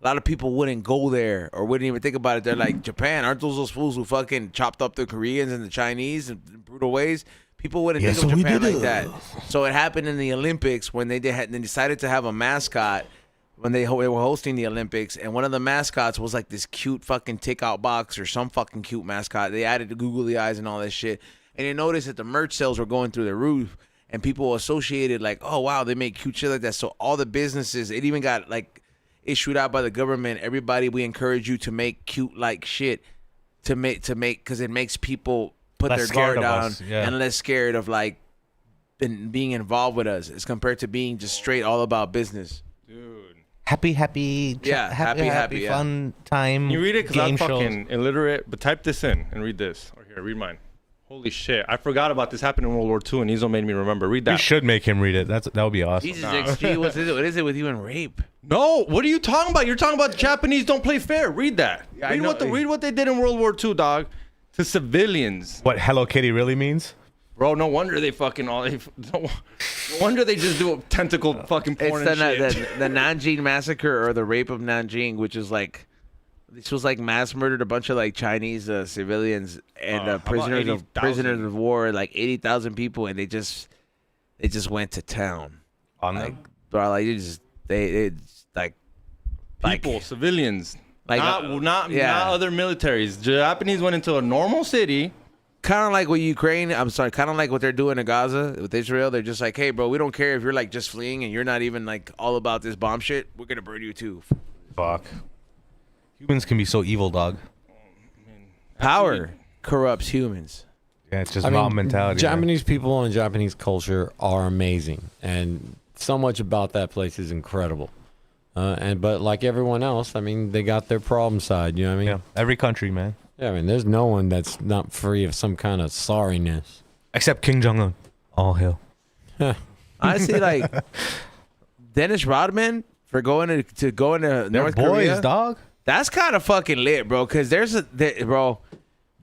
lot of people wouldn't go there or wouldn't even think about it. They're like, Japan, aren't those fools who fucking chopped up the Koreans and the Chinese in brutal ways? People wouldn't think of Japan like that. So it happened in the Olympics when they decided to have a mascot when they were hosting the Olympics, and one of the mascots was like this cute fucking takeout box or some fucking cute mascot. They added the googly eyes and all that shit. And you noticed that the merch sales were going through the roof, and people associated like, oh wow, they make cute shit like that. So all the businesses, it even got like issued out by the government. Everybody, we encourage you to make cute like shit to make because it makes people put Less their guard scared of down us, yeah. and less scared of like and being involved with us as compared to being just straight all about business. Dude. Happy, Yeah, happy, yeah. fun time. Can you read it? Because I'm game shows. fucking illiterate. But type this in and read this. Or here, read mine. Holy shit. I forgot about this happened in World War II, and Izo made me remember. Read that. We should make him read it. That would be awesome. Jesus, XG, what is it with you and rape? No, what are you talking about? You're talking about the Japanese don't play fair. Read that. Yeah, I read, know. read what they did in World War II, dog. To civilians. What Hello Kitty really means? Bro, no wonder they fucking no wonder they just do a tentacle fucking porn It's and shit. the Nanjing massacre or the rape of Nanjing, which is like this was like mass murdered a bunch of like Chinese civilians and how about prisoners 80,000? of war, like 80,000 people, and they just went to town. On Like, them? bro, like it's like People, civilians. Like, not other militaries. Japanese went into a normal city. kind of like what Ukraine. I'm sorry, kind of like what they're doing in Gaza with Israel. They're just like, hey, bro, we don't care if you're like just fleeing and you're not even like all about this bomb shit. We're gonna burn you too. Fuck. Humans can be so evil, dog. Power corrupts humans. Yeah, it's just mob mentality. man. Japanese people and Japanese culture are amazing, and so much about that place is incredible. But like everyone else, I mean, they got their problem side. You know what I mean? Yeah, every country, man. Yeah, I mean, there's no one that's not free of some kind of sorriness. Except King Jong-un. All hail. Honestly, like Dennis Rodman for going to They're North boys, Korea. dog. That's kind of fucking lit, bro. Because bro,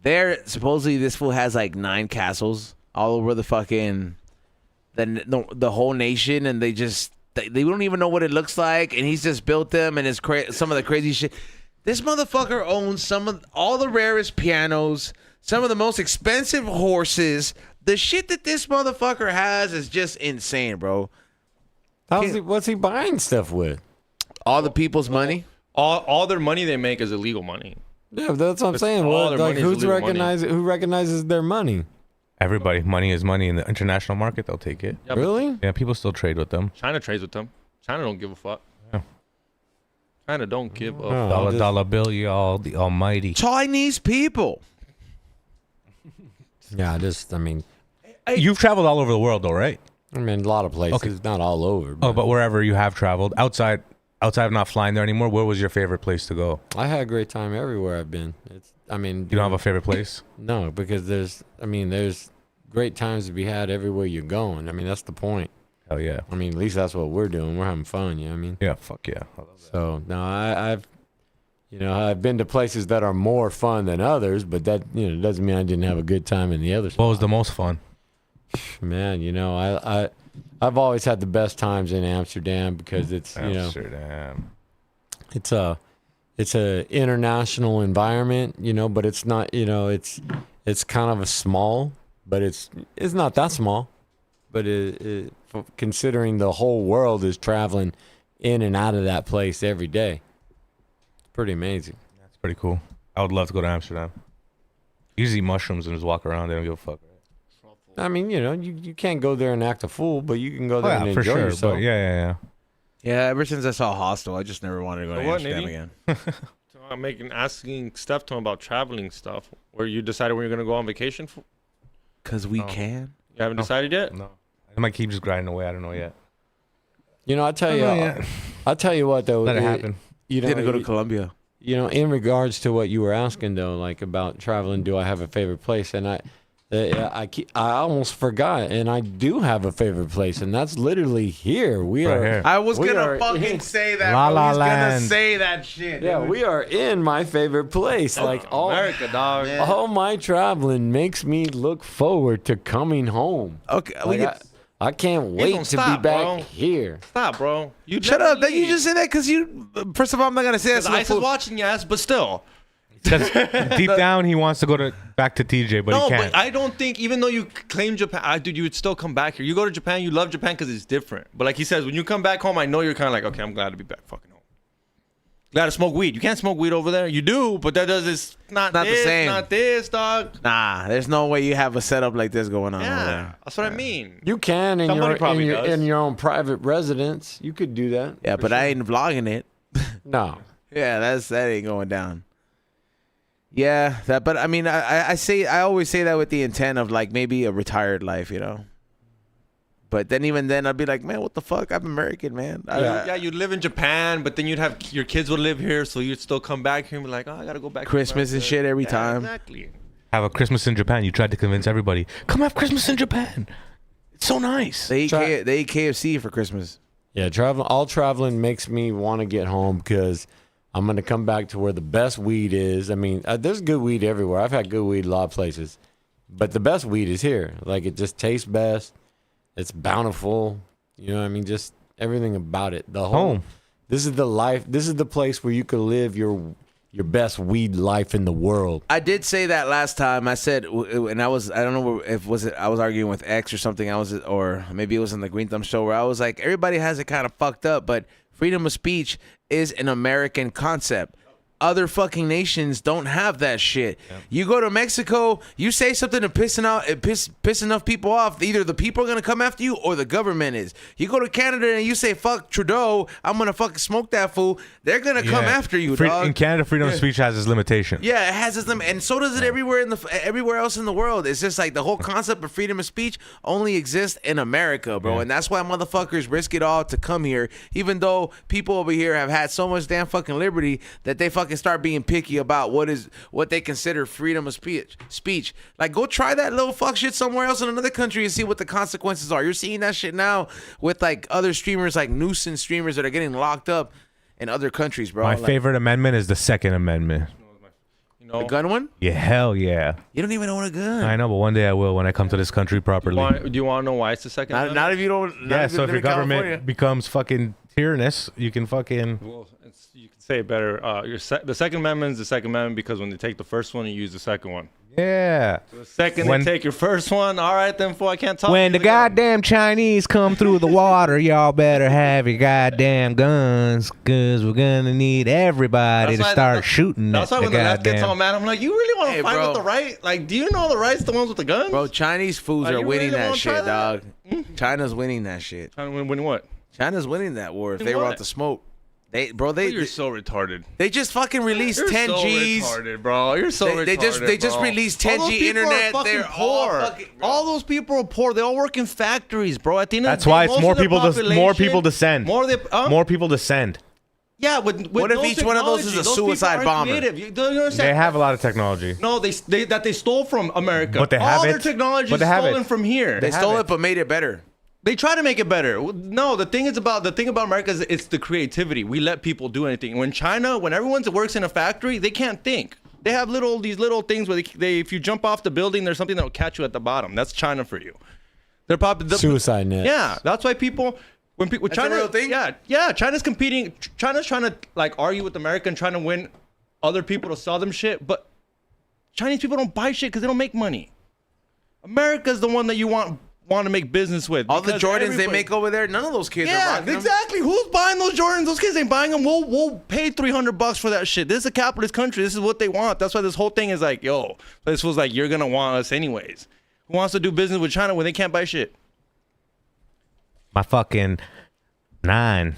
there supposedly this fool has like 9 castles all over the fucking the whole nation, and they don't even know what it looks like, and he's just built them, and it's some of the crazy shit. This motherfucker owns all the rarest pianos, some of the most expensive horses. The shit that this motherfucker has is just insane, bro. What's he buying stuff with? All the people's money. All their money they make is illegal money. Yeah, that's what I'm saying. all their money is illegal money. Who recognizes their money? Everybody. Money is money in the international market. They'll take it. Yeah, but Really? Yeah, people still trade with them. China trades with them. China don't give a fuck. Yeah. China don't give a Oh. fuck. Dollar bill, y'all, the almighty. Chinese people. Yeah, You've traveled all over the world, though, right? a lot of places, Okay. not all over. Oh, but wherever you have traveled, outside of not flying there anymore, where was your favorite place to go? I had a great time everywhere I've been. You don't have a favorite place? No, because there's great times to be had everywhere you're going. I mean, that's the point. Hell yeah. I mean, at least that's what we're doing. We're having fun. You know what I mean? Yeah, fuck yeah. I love that. So no, I've been to places that are more fun than others, but that doesn't mean I didn't have a good time in the other. What was the most fun? Man, I've always had the best times in Amsterdam because it's Amsterdam. it's a international environment, but it's not, it's kind of a small, but it's not that small, but considering the whole world is traveling in and out of that place every day, it's pretty amazing. That's pretty cool. I would love to go to Amsterdam. You just eat mushrooms and just walk around. They don't give a fuck. I mean, you can't go there and act a fool, but you can go there and for enjoy sure. yourself. But yeah. Yeah, ever since I saw Hostel, I just never wanted to go to What, Amsterdam Nitty? again. So I'm asking Steph to him about traveling stuff. Where you decided when you're gonna go on vacation? Because we can. You haven't decided yet? No. I might keep just grinding away. I don't know yet. I'll tell you. Yeah. I'll tell you what though. Let it happen. Didn't go to Colombia. In regards to what you were asking though, like about traveling, do I have a favorite place? And I almost forgot, and I do have a favorite place, and that's literally here. Right here. I was We gonna are fucking in- say that. La bro. La He's gonna Land. say that shit. Yeah, dude. we are in my favorite place. Like America, dog. all my traveling makes me look forward to coming home. Okay, Like, I can't wait gonna to stop, be back bro. here. Stop, bro. You shut never up. Then you leave. just say that because you. First of all, I'm not gonna say that. 'Cause Ice is watching, yes, but still. Because deep down, he wants to go back to TJ, but No, he can't. but I don't think, even though you claim Japan, dude, you would still come back here. You go to Japan, you love Japan because it's different. But like he says, when you come back home, I know you're kind of like, okay, I'm glad to be back fucking home. Glad to smoke weed. You can't smoke weed over there. You do, but that does it's not Not the this, same. not this, dog. Nah, there's no way you have a setup like this going on. over Yeah, there. that's what I mean. You can Somebody probably does. in your own private residence. You could do that. Yeah, but I ain't vlogging it. No. Yeah, that ain't going down. Yeah, but I mean, I always say that with the intent of like maybe a retired life, But then even then, I'd be like, man, what the fuck? I'm American, man. Yeah, you'd live in Japan, but then you'd have your kids would live here, so you'd still come back here and be like, oh, I gotta go back. Christmas to and shit every time. Exactly. Have a Christmas in Japan. You tried to convince everybody, come have Christmas in Japan. It's so nice. They eat KFC for Christmas. Yeah, all traveling makes me want to get home because I'm going to come back to where the best weed is. I mean, there's good weed everywhere. I've had good weed a lot of places. But the best weed is here. Like, it just tastes best. It's bountiful. You know what I mean? Just everything about it. The whole Home. This is the life. This is the place where you could live your best weed life in the world. I did say that last time. I said, and I don't know if I was arguing with X or something. Or maybe it was in the Green Thumb show where I was like, everybody has it kind of fucked up, but freedom of speech is an American concept. Other fucking nations don't have that shit. Yeah. You go to Mexico, you say something to piss enough people off. Either the people are gonna come after you or the government is. You go to Canada and you say fuck Trudeau, I'm gonna fucking smoke that fool. They're gonna come after you, dog. In Canada, freedom of speech has its limitation. Yeah, it has its limit, and so does it everywhere else in the world. It's just like the whole concept of freedom of speech only exists in America, bro. Yeah. And that's why motherfuckers risk it all to come here, even though people over here have had so much damn fucking liberty that they fucking start being picky about what they consider freedom of speech. Like, go try that little fuck shit somewhere else in another country and see what the consequences are. You're seeing that shit now with like other streamers, like nuisance streamers that are getting locked up in other countries, bro. My favorite amendment is the Second Amendment. The gun one? Yeah, hell yeah. You don't even own a gun. I know, but one day I will when I come to this country properly. Do you want to know why it's the Second Amendment? Not if you don't. Yeah, so if your government becomes fucking tyrannous, you can fucking... Well, you can say it better. The Second Amendment is the Second Amendment because when they take the first one, you use the second one. Yeah. So the second they take your first one, all right, then fool, I can't talk. When the goddamn Chinese come through the water, y'all better have your goddamn guns, because we're going to need everybody to start shooting. That's why when the left gets on, man, I'm like, you really want to fight with the right? Like, do you know the right's the ones with the guns? Bro, Chinese fools are winning that shit, dog. China's winning that shit. China winning what? China's winning that war if they were out to smoke. You're so retarded. They just fucking released 10 Gs. You're so retarded, bro. You're so retarded. They just released 10 G internet. They're poor. All those people are poor. They all work in factories, bro. At the end of the day, that's why it's more people descend. More people descend. Yeah, what if each one of those is a suicide bomber? They have a lot of technology. No, they stole from America. But they have all their technology is stolen from here. They stole it, but made it better. They try to make it better. No, the thing about America is it's the creativity. We let people do anything. When everyone works in a factory, they can't think. They have these little things where they if you jump off the building, there's something that'll catch you at the bottom. That's China for you. They're probably suicide net. Yeah, that's why people. When people China, a real thing? Yeah. China's competing. China's trying to like argue with America and trying to win other people to sell them shit. But Chinese people don't buy shit because they don't make money. America's the one that you want to make business with. All the Jordans they make over there, none of those kids are rocking them. Exactly. Who's buying those Jordans? Those kids ain't buying them. We'll pay $300 for that shit. This is a capitalist country. This is what they want. That's why this whole thing is like, yo, this was like, you're gonna want us anyways. Who wants to do business with China when they can't buy shit? My fucking 9.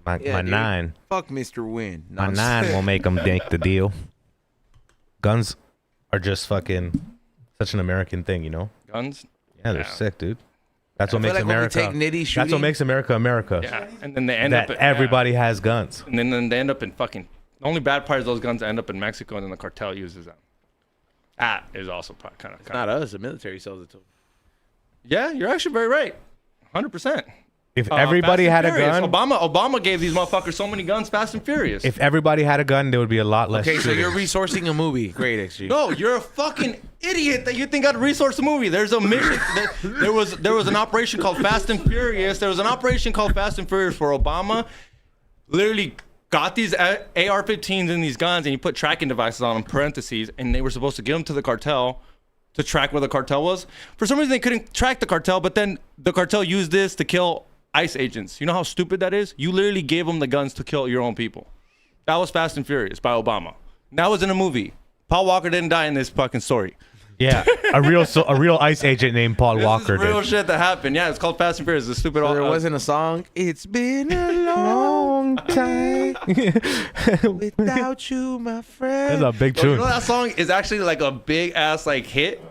My 9. Fuck Mr. Win. My 9 will make them make the deal. Guns are just fucking such an American thing, you know? Guns? Yeah, they're sick, dude. That's what makes America. That's what makes America America. Yeah, and then they end up. Everybody has guns. And then they end up in fucking. The only bad part is those guns end up in Mexico, and then the cartel uses them. That is also kind of. Not us. The military sells it to them. Yeah, you're actually very right. 100%. If everybody had a gun, Obama gave these motherfuckers so many guns, Fast and Furious. If everybody had a gun, there would be a lot less. Okay, so you're resourcing a movie. Great, XG. No, you're a fucking idiot that you think I'd resource a movie. There's a mission. There was an operation called Fast and Furious. There was an operation called Fast and Furious for Obama. Literally got these AR-15s and these guns, and he put tracking devices on them, parentheses, and they were supposed to give them to the cartel to track where the cartel was. For some reason, they couldn't track the cartel, but then the cartel used this to kill ICE agents. You know how stupid that is? You literally gave them the guns to kill your own people. That was Fast and Furious by Obama. That was in a movie. Paul Walker didn't die in this fucking story. Yeah, a real ICE agent named Paul Walker. This is real shit that happened. Yeah, it's called Fast and Furious. It's stupid. So there wasn't a song. It's been a long time without you, my friend. That's a big tune. You know that song is actually like a big ass like hit.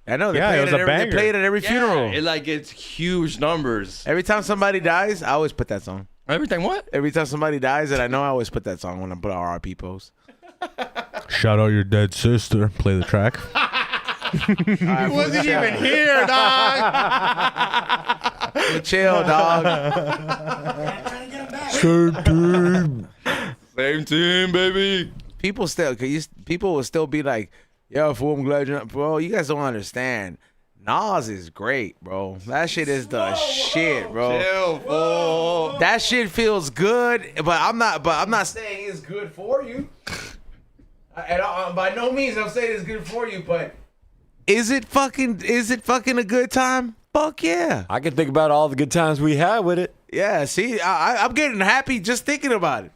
I know. They Yeah, play it was a They banger. play it at every funeral. It's huge numbers. Every time somebody dies, I always put that song. Everything what? Every time somebody dies that I know, I always put that song when I put RIP post. Shout out your dead sister. Play the track. He wasn't even here, dog. Chill, dog. Trying to get him back. Same team, baby. People will still be like, "Yo, fool, I'm glad you're not." Bro, you guys don't understand. Nas is great, bro. That shit is the shit, bro. Chill, fool. That shit feels good, but I'm not saying it's good for you. By no means I'm saying it's good for you, but is it fucking a good time? Fuck yeah. I can think about all the good times we had with it. Yeah, see, I'm getting happy just thinking about it.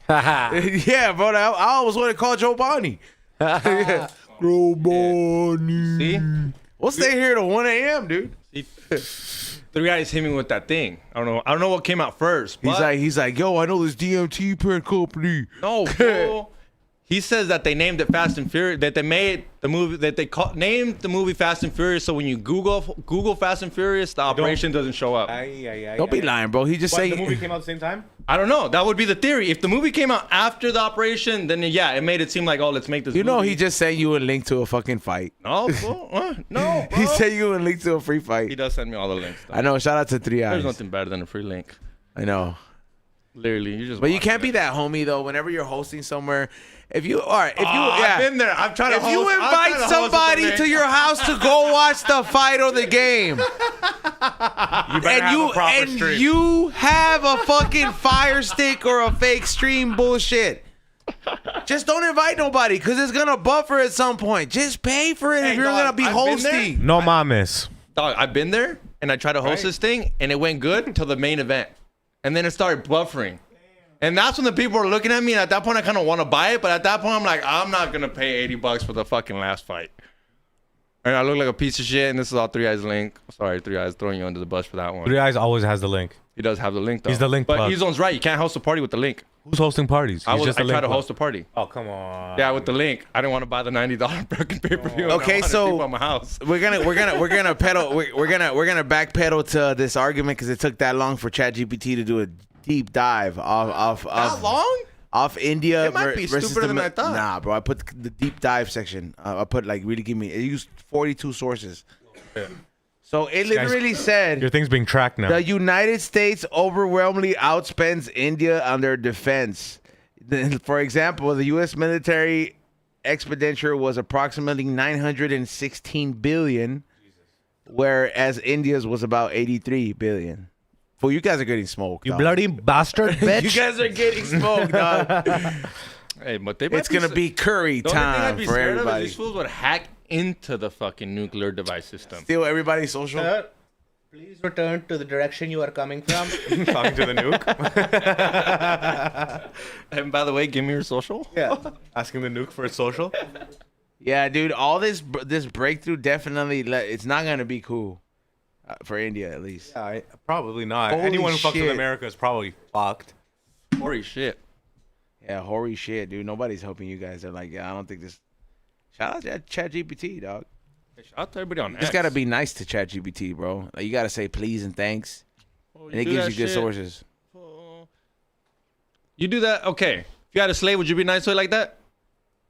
Yeah, bro. I always want to call Joe Bonnie. Joe Bonnie. See? We'll stay here till 1 a.m., dude. Three guys hit me with that thing. I don't know what came out first. He's like, yo, I know this DMT parent company. No, fool. He says that they named it Fast and Furious. That they made the movie. That they named the movie Fast and Furious. So when you Google Fast and Furious, the operation doesn't show up. Don't be lying, bro. He just say the movie came out at the same time? I don't know. That would be the theory. If the movie came out after the operation, then yeah, it made it seem like, oh, let's make this. You know, movie. he just sent you a link to a fucking fight. No, fool. No, bro. He sent you a link to a free He fight. does send me all the links. Though. I know. Shout out to Three Eyes. There's nothing better than a free link. I know. Literally, you just. But you watch can't it. be that homie though. Whenever you're hosting somewhere, if you I've been there. I'm trying to. If you invite somebody to your house to go watch the fight or the game, you have a fucking fire stick or a fake stream bullshit, just don't invite nobody because it's gonna buffer at some point. Just pay for it if you're gonna be hosting. No mames. Dog, I've been there and I tried to host this thing and it went good until the main event, and then it started buffering. And that's when the people were looking at me, and at that point, I kind of want to buy it. But at that point, I'm like, I'm not going to pay $80 for the fucking last fight. And I look like a piece of shit, and this is all Three Eyes link. Sorry, Three Eyes, throwing you under the bus for that one. Three Eyes always has the link. He does have the link, though. He's the link But plug. Ezone's right. You can't host a party with the link. Who's hosting parties? I He's just a link tried to plug. host a party. Oh, come on. Yeah, with the link. I didn't want to buy the $90 fucking pay-per-view. Okay, so at my house. we're gonna backpedal to this argument because it took that long for ChatGPT to do a deep dive off That long? off India. It might be versus stupider than I thought. Nah, bro. I put the deep dive section. I put like really give me. It used 42 sources. So it literally said Your thing's being tracked now. the United States overwhelmingly outspends India on their defense. For example, the U.S. military expenditure was approximately $916 billion, whereas India's was about $83 billion. Well, you guys are getting smoked. You dog. bloody bastard, bitch. You guys are getting smoked, dog. Hey, but they It's gonna be curry the only thing I'd time be for scared of is everybody. these fools would hack into the fucking nuclear device system. Steal everybody's social. Sir, please return to the direction you are coming from. Talking to the nuke. And by the way, give me your social. Yeah. Asking the nuke for a social. Yeah, dude. All this breakthrough definitely it's not gonna be cool for India at least. Probably not. Holy Anyone who fucks shit. with America is probably fucked. Holy shit. Yeah, hoary shit, dude. Nobody's helping you guys. They're like, yeah, I don't think this. Shout out to ChatGPT, dog. Shout out to everybody on You just gotta be nice to ChatGPT, bro. Like, you gotta say please and thanks, and it gives you good sources. You do that, okay. If you had a slave, would you be nice to it like that?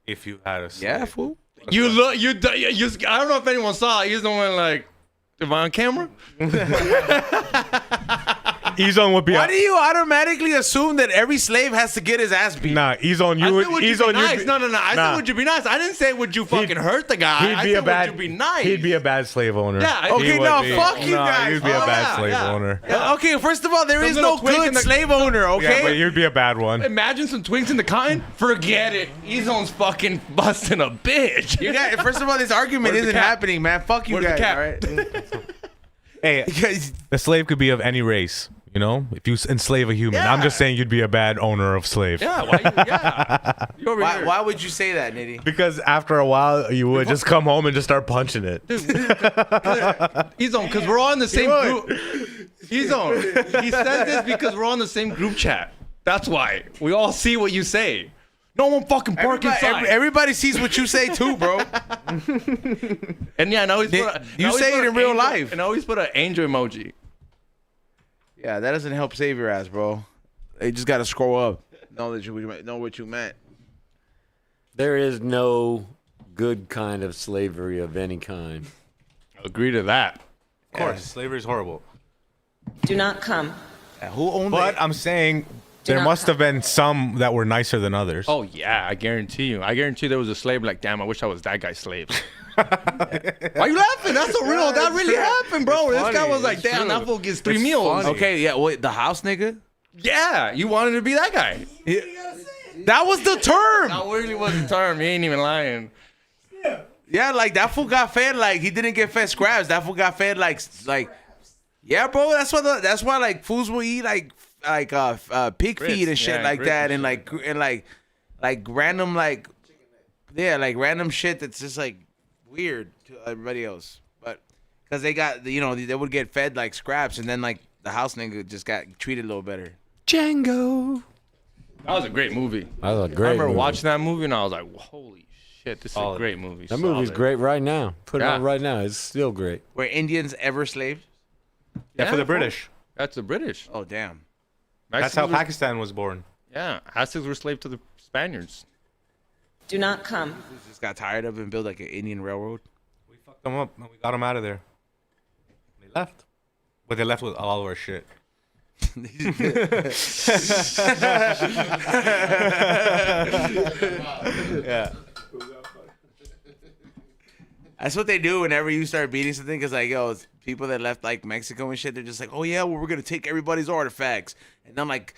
If you had a slave. Yeah, fool. You look, I don't know if anyone saw it. He's the one like, am I on camera? Ezone would be. Why do you automatically assume that every slave has to get his ass beat? Nah, Ezone, you I would. said, would you Ezone, be nice? you'd be, No. I said, would you be nice? I didn't say, would you fucking hurt the guy? He'd I be said, a bad. would you be nice? He'd be a bad slave owner. Yeah, He Okay, would no, be. fuck you No, guys. He'd be a Oh, bad yeah, slave yeah. owner. Okay, first of all, there is little no twink in good the- slave owner. Yeah, but Okay. you'd be a bad one. Imagine some twinks in the cotton. Forget it. Ezone's fucking busting a bitch. You guys, first of all, this argument Where's the isn't cat? happening, man. Fuck you Where's the guys. cat? All right. Hey, You guys- the slave could be of any race. You know, if you enslave a human, Yeah. I'm just saying you'd be a bad owner of slave. Yeah, You over here. why would you say that, Nitty? Because after a while, you would just come home and just start punching it. Ezone, because we're all in the same group. Ezone, he says this because we're all in the same group chat. That's why. We all see what you say. No one fucking park inside. Everybody sees what you say too, bro. And yeah, now he's You say it in real life. And I always put an angel emoji. Yeah, that doesn't help save your ass, bro. You just gotta scroll up. Know what you meant. There is no good kind of slavery of any kind. Agree to that. Of course, slavery is horrible. Do not come. Who owned But it? I'm saying there not must have been some that were nicer than others. Oh yeah, I guarantee you. I guarantee there was a slave like, damn, I wish I was that guy's slave. Why you laughing? That's a real. That really happened, bro. This guy was like, damn, that fool gets 3 meals. Okay, yeah. Wait, the house nigga. Yeah, you wanted to be that guy. That was the term. That really was the term. He ain't even lying. Yeah, like that fool got fed. Like he didn't get fed scraps. That fool got fed like. Yeah, bro. That's why like fools will eat like pig Grits, feet and shit yeah, like grits that, and and like random like random shit that's just like weird to everybody else. But because they got they would get fed like scraps, and then like the house nigga just got treated a little better. Django. That was a great movie. That was a I great remember movie. watching that movie and I was like, holy shit, this is a great movie. That movie's Solid. great right now. Put it Yeah. on right now. It's still great. Were Indians ever slaves? Yeah, for the British. That's the British. Oh damn. That's how Mexicans were- Pakistan was born. Yeah, Aztecs were slave to the Spaniards. Do not come. Just got tired of it and built like an Indian railroad. We fucked them up and we got them out of there. They left. But they left with all of our shit. Yeah. That's what they do whenever you start beating something. Because like, yo, it's people that left like Mexico and shit, they're just like, oh yeah, well we're gonna take everybody's artifacts. And then like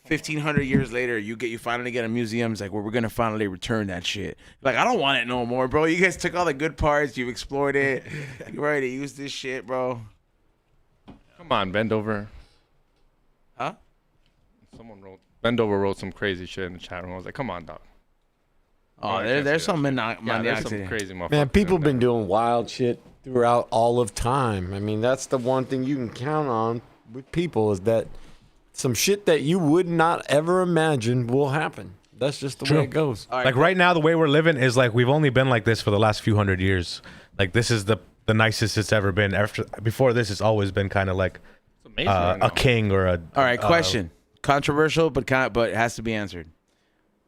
1,500 years later, you finally get a museum. It's like, well, we're gonna finally return that shit. Like, I don't want it no more, bro. You guys took all the good parts. You've explored it. You're ready to use this shit, bro. Come on, bend over. Huh? Bend over wrote some crazy shit in the chat room. I was like, come on, dog. Oh, I can't there's see some that shit. There's some maniacs. crazy motherfuckers. Man, people in there. been doing wild shit throughout all of time. I mean, that's the one thing you can count on with people is that some shit that you would not ever imagine will happen. That's just the way it goes. Like right now, the way we're living is like we've only been like this for the last few hundred years. Like this is the nicest it's ever been. Before this, it's always been kind of like It's amazing right now. a king or a. All right, question. Controversial, but it has to be answered.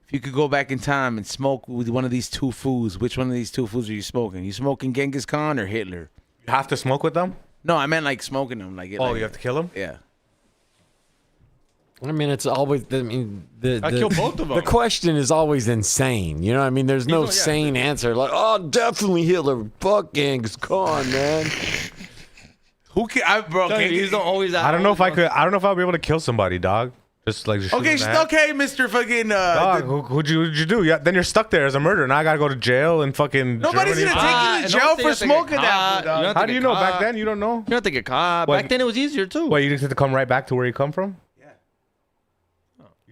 If you could go back in time and smoke with one of these two fools, which one of these two fools are you smoking? You smoking Genghis Khan or Hitler? You have to smoke with them. No, I meant like smoking them. Like, Oh, you have to kill them. Yeah. I mean, it's always. I mean, I kill both of them. The question is always insane. You know what I mean? There's no Yeah. sane answer. Like, oh, definitely Hitler. Fuck Genghis Khan, man. Who can bro? He's always out. I don't know if I could. I don't know if I'll be able to kill somebody, dog. Just like just shoot Okay, them in the head. okay, Mr. Fucking. Dog, who'd you do? Yeah, then you're stuck there as a murderer. Now I gotta go to jail and fucking. Nobody's Germany. gonna take you to jail for smoking that food, dog. How do you know? Back then, you don't know. You don't have to get caught. What? Back then, it was easier too. Well, you just have to come right back to where you come from.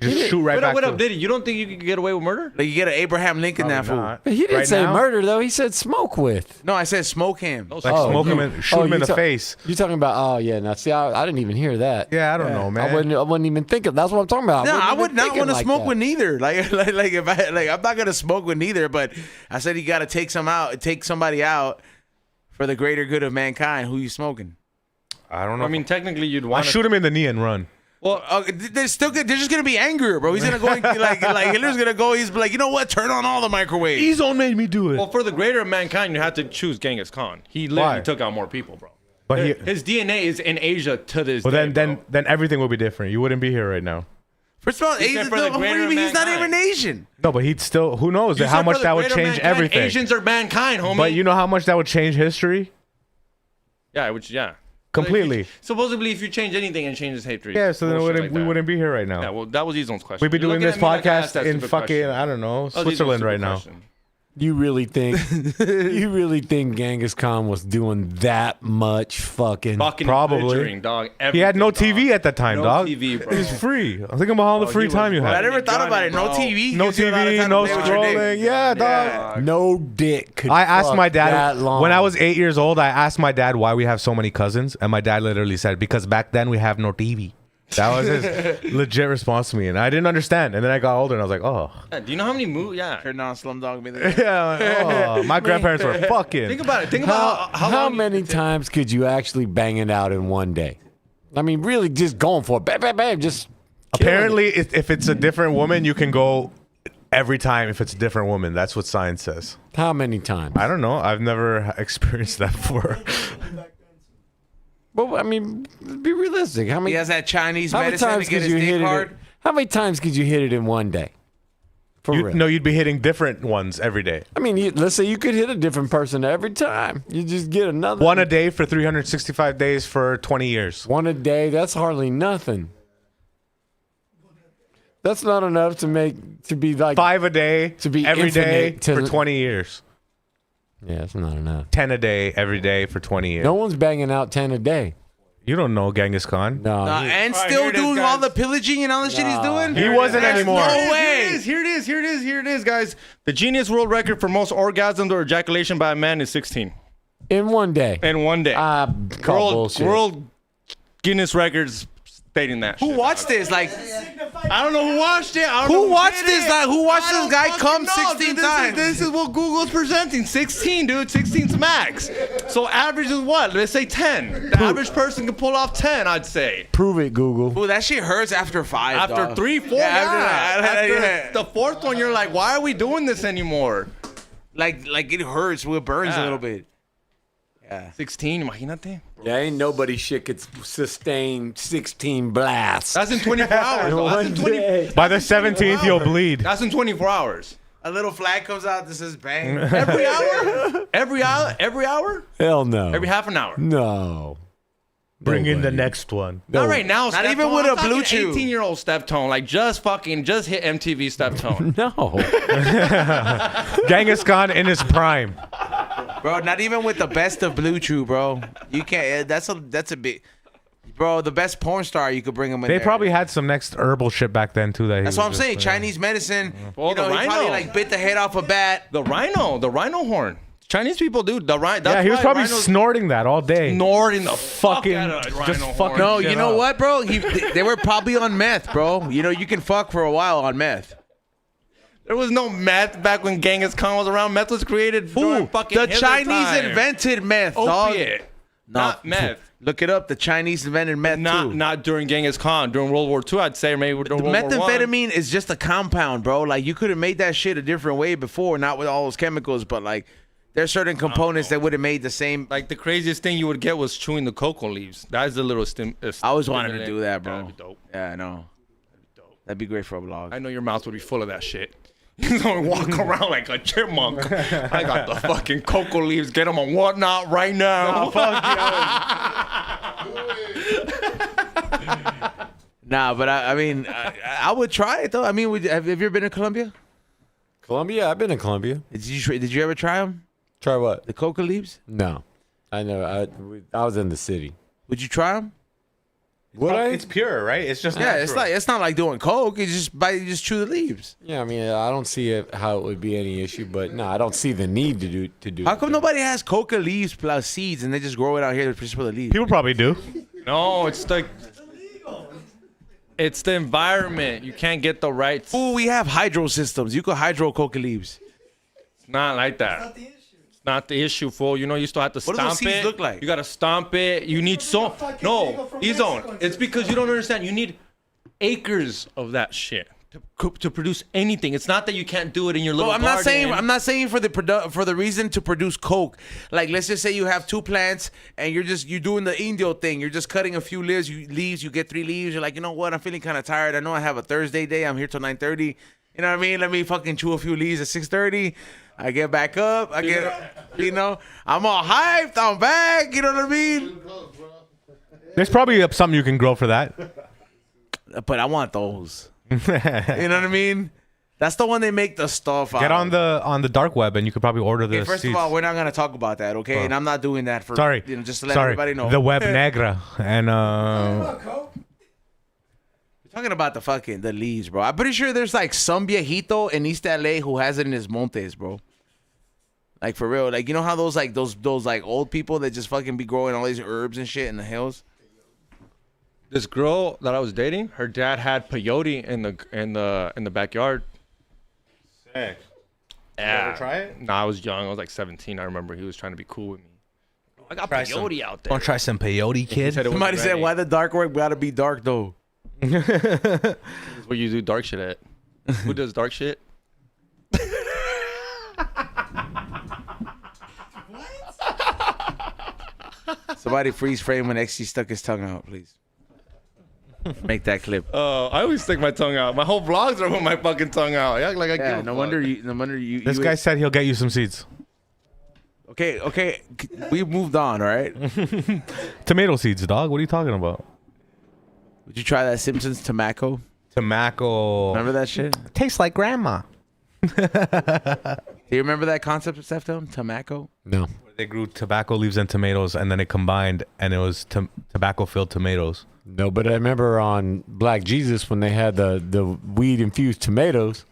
You just shoot right What back. up, Diddy? You don't think you could get away with murder? Like you get an Abraham Lincoln that fool. Not. But he didn't Right say now? murder though. He said smoke with. No, I said smoke him. No, Like smoke. smoke him and shoot him in you the face. You talking about? Oh yeah. Now see, I didn't even hear that. Yeah, I don't know, man. I wouldn't even think of. That's what I'm talking about. No, I wasn't would even not thinking want to like smoke that. with neither. Like if I'm not gonna smoke with neither. But I said you got to take somebody out for the greater good of mankind. Who you smoking? I don't know. I mean, technically, you'd I want shoot him in the knee and run. Well, they're just gonna be angrier, bro. He's gonna go like Hitler's gonna go. He's like, you know what? Turn on all the microwaves. Ezone made me do it. Well, for the greater of mankind, you have to choose Genghis Khan. He literally Why? took out more people, bro. But His DNA is in Asia to this well, day, then bro. everything would be different. You wouldn't be here right now. First of all, He said Asians, for the what do greater you mean? He's not mankind. even Asian. No, but he'd still. Who knows You how said much for the that would greater change mankind, everything. Asians are mankind, homie. But you know how much that would change history yeah, which yeah, completely. Supposedly, if you change anything, it changes history. Yeah, so then Bullshit like we that. wouldn't be here right now. Yeah, well, that was Ezone's question. We'd be You're doing looking this at me like I asked podcast that in stupid fucking question. I don't know That was Ezone's Switzerland stupid right now. question. You really think Genghis Khan was doing that much fucking? Fucking Probably. butchering, dog. He had no Everything, TV dog. at that time, No dog. TV, bro. He's free. I think about all the Oh, free he was time you I had. never thought about it. No Johnny, TV. No gives you a lot of TV, time to no play with your dick. scrolling. Yeah, dog. No dick could. I asked fuck my that dad long. when I was 8 years old. I asked my dad why we have so many cousins, and my dad literally said, "Because back then we have no TV." That was his legit response to me, and I didn't understand. And then I got older, and I was like, oh. Yeah, do you know how many movies? Yeah. Heard non Slumdog Millionaire. Yeah, oh, my grandparents were fucking. Think about it. Think about How long many times could you actually bang it out in one day? I mean, really just going for it. Bam, bam, bam. Just Apparently, if it's a different woman, you can go every time if it's a different woman. That's what science says. how many times? I don't know. I've never experienced that before. Well, I mean, be realistic. How many? He has that Chinese How many medicine to times get could his you dick hit hard. it? How many times could you hit it in one day? For real. No, you'd be hitting different ones every day. I mean, let's say you could hit a different person every time. You just get another One a day for 365 days for 20 years. One a day. That's hardly nothing. That's not enough to be like 5 a day To be every day infinite to- for 20 years. Yeah, that's not enough. 10 a day every day for 20 years. No one's banging out 10 a day. You don't know Genghis Khan. No. And All right, still here it is, doing guys. all the pillaging and all the shit he's doing. He wasn't anymore. No way. Here it is, guys. The Guinness World Record for most orgasms or ejaculation by a man is 16 in one day. in one day. Call bullshit. World Guinness Records stating that. Who shit. watched this? Like, I don't know who watched it. I don't know who watched did this? it. Like, who watched I this don't guy fucking come know, 16 dude. times? This is what Google's presenting. 16, dude. 16's max. So average is what? Let's say 10. The average person can pull off 10, I'd say. Prove it, Google. Ooh, that shit hurts after 5. After dog. 3, 4, Yeah, yeah. after that, After yeah. the 4th one, you're like, why are we doing this anymore? Like it hurts. It burns a Yeah. little bit. Yeah. 16, imagínate. Yeah, ain't nobody shit could sustain 16 blasts. That's in 24 hours. though. That's in 20 By the 17th, you'll bleed. That's in 24 hours. A little flag comes out that says bang. Every hour? Every hour? Every hour? Hell no. Every half an hour. No. Bring in the next one. Not right now. Not Steph even Tone. with I'm a talking blue chew. 18-year-old Steph Tone. Like, just hit MTV Steph Tone. No. Genghis Khan in his prime. Bro, not even with the best of Blue Chew, bro. You can't. That's a big. Bro, the best porn star, you could bring him in They there. probably had some next herbal shit back then too. That's what I'm saying. Chinese medicine. Well, You know, the he probably rhino. like bit the head off a bat. The rhino horn. Chinese people do the rhino. Yeah, he was probably snorting that all day. snorting the Fucking- fuck out of that just rhino fucking- horn. No, shit you know up. what, bro? They were probably on meth, bro. You know, you can fuck for a while on meth. There was no meth back when Genghis Khan was around. Meth was created during fucking The Hitler Chinese time. invented meth, dog. Opiate. No, Not meth. Look it up. The Chinese invented meth too. Not during Genghis Khan. During World War II, I'd say, or maybe during World War I. Methamphetamine is just a compound, bro. Like you could have made that shit a different way before, not with all those chemicals, but like there's certain components that would have made the same. Like the craziest thing you would get was chewing the cocoa leaves. That's a little I always wanted to do that, bro. That'd be dope. Yeah, I know. That'd be great for a vlog. I know your mouth would be full of that shit. You don't walk around like a chipmunk. I got the fucking cocoa leaves. Get them on whatnot right now. Nah, but I mean, I would try it though. I mean, have you ever been to Colombia? Columbia? I've been to Columbia. Did you ever try them? Try what? The coca leaves? No. I know. I was in the city. Would you try them? Would I? It's pure, right? It's just Yeah, natural. it's not like doing coke. It's just you just chew the leaves. Yeah, I mean, I don't see how it would be any issue, but no, I don't see the need to do. How come nobody has coca leaves plus seeds and they just grow it out here just for the leaves? People probably do. No, it's the environment. You can't get the right. Ooh, we have hydro systems. You could hydro coca leaves. It's not like that. It's not the issue, fool. You know, you still have to What do those stomp seeds it. look like? You gotta stomp it. You need so no. Ezone. It's because you don't understand. You need acres of that shit to produce anything. It's not that you can't do it in your little. Well, I'm not saying for the reason to produce coke. Like let's just say you have 2 plants and you're doing the Indio thing. You're just cutting a few leaves. You get 3 leaves. You're like, you know what? I'm feeling kind of tired. I know I have a Thursday day. I'm here till 9:30. You know what I mean? Let me fucking chew a few leaves at 6:30. I get back up. I'm all hyped. I'm back. You know what I mean? There's probably something you can grow for that. But I want those. You know what I mean? That's the one they make the stuff out Get on of. the dark web and you could probably order the Okay, first seeds. of all, we're not gonna talk about that, okay? And I'm not doing that for Sorry. just to let everybody know. The web negra and We're talking about the leaves, bro. I'm pretty sure there's like some viejito in East LA who has it in his montes, bro. Like for real. Like you know how those like old people that just fucking be growing all these herbs and shit in the hills? This girl that I was dating, her dad had peyote in the backyard. Sick. Yeah. ever try it? Nah, I was young. I was like 17. I remember he was trying to be cool with me. I got Try peyote out there. Want to try some peyote, kid? said it was Somebody said, ready. "Why the dark work gotta be dark though?" This is where you do dark shit at. Who does dark shit? Somebody freeze frame when XC stuck his tongue out, please. Make that clip. I always stick my tongue out. My whole vlogs are with my fucking tongue out. I act like I give Yeah, a no fuck. wonder you. No wonder you. This you guy said he'll get you some seeds. Okay. We moved on, all right? Tomato seeds, dog. What are you talking about? Would you try that Simpsons tobacco? Tobacco. Remember that shit? Tastes like grandma. Do you remember that concept of Deftones? Tobacco? No. They grew tobacco leaves and tomatoes, and then they combined, and it was tobacco-filled tomatoes. No, but I remember on Black Jesus when they had the weed-infused tomatoes,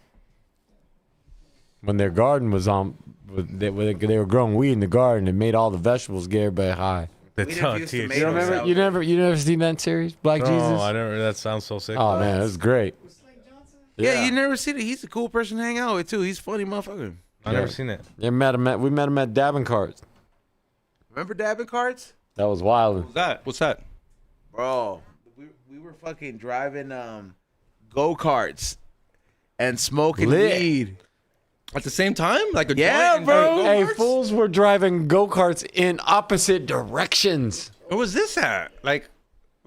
when their garden was on, they were growing weed in the garden, it made all the vegetables get everybody high. Weed-infused You tomatoes. remember? You never seen that series, Black Jesus? Oh, I never. That sounds so sick. Oh man, it was great. Yeah, you never seen it. He's a cool person to hang out with too. He's a funny motherfucker. I never seen it. We met him at Dabbing Carts. Remember dabbing carts? That was wild. What's that? What's that? Bro, we were fucking driving go-karts and smoking Lit. weed. At the same time? Like a Yeah, joint bro. and Hey, go-karts? fools were driving go-karts in opposite directions. Where was this at? Like,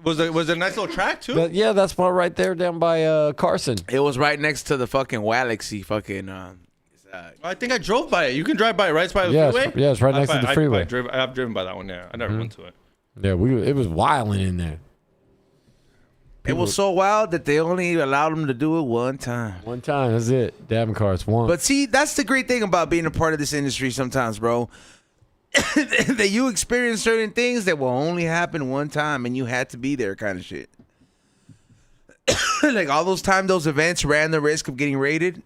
was it a nice little track too? But yeah, that's one right there down by Carson. It was right next to the fucking Walaxy fucking I think I drove by it. You can drive by it, right? It's by the Yeah, freeway? it's right next to the freeway. I've driven by that one, yeah. I never went to it. Yeah, it was wilding in there. It was so wild that they only allowed them to do it one time. One time, that's it. Dabbing Carts, one. But see, that's the great thing about being a part of this industry sometimes, bro. That you experience certain things that will only happen one time and you had to be there kind of shit. Like all those times those events ran the risk of getting raided.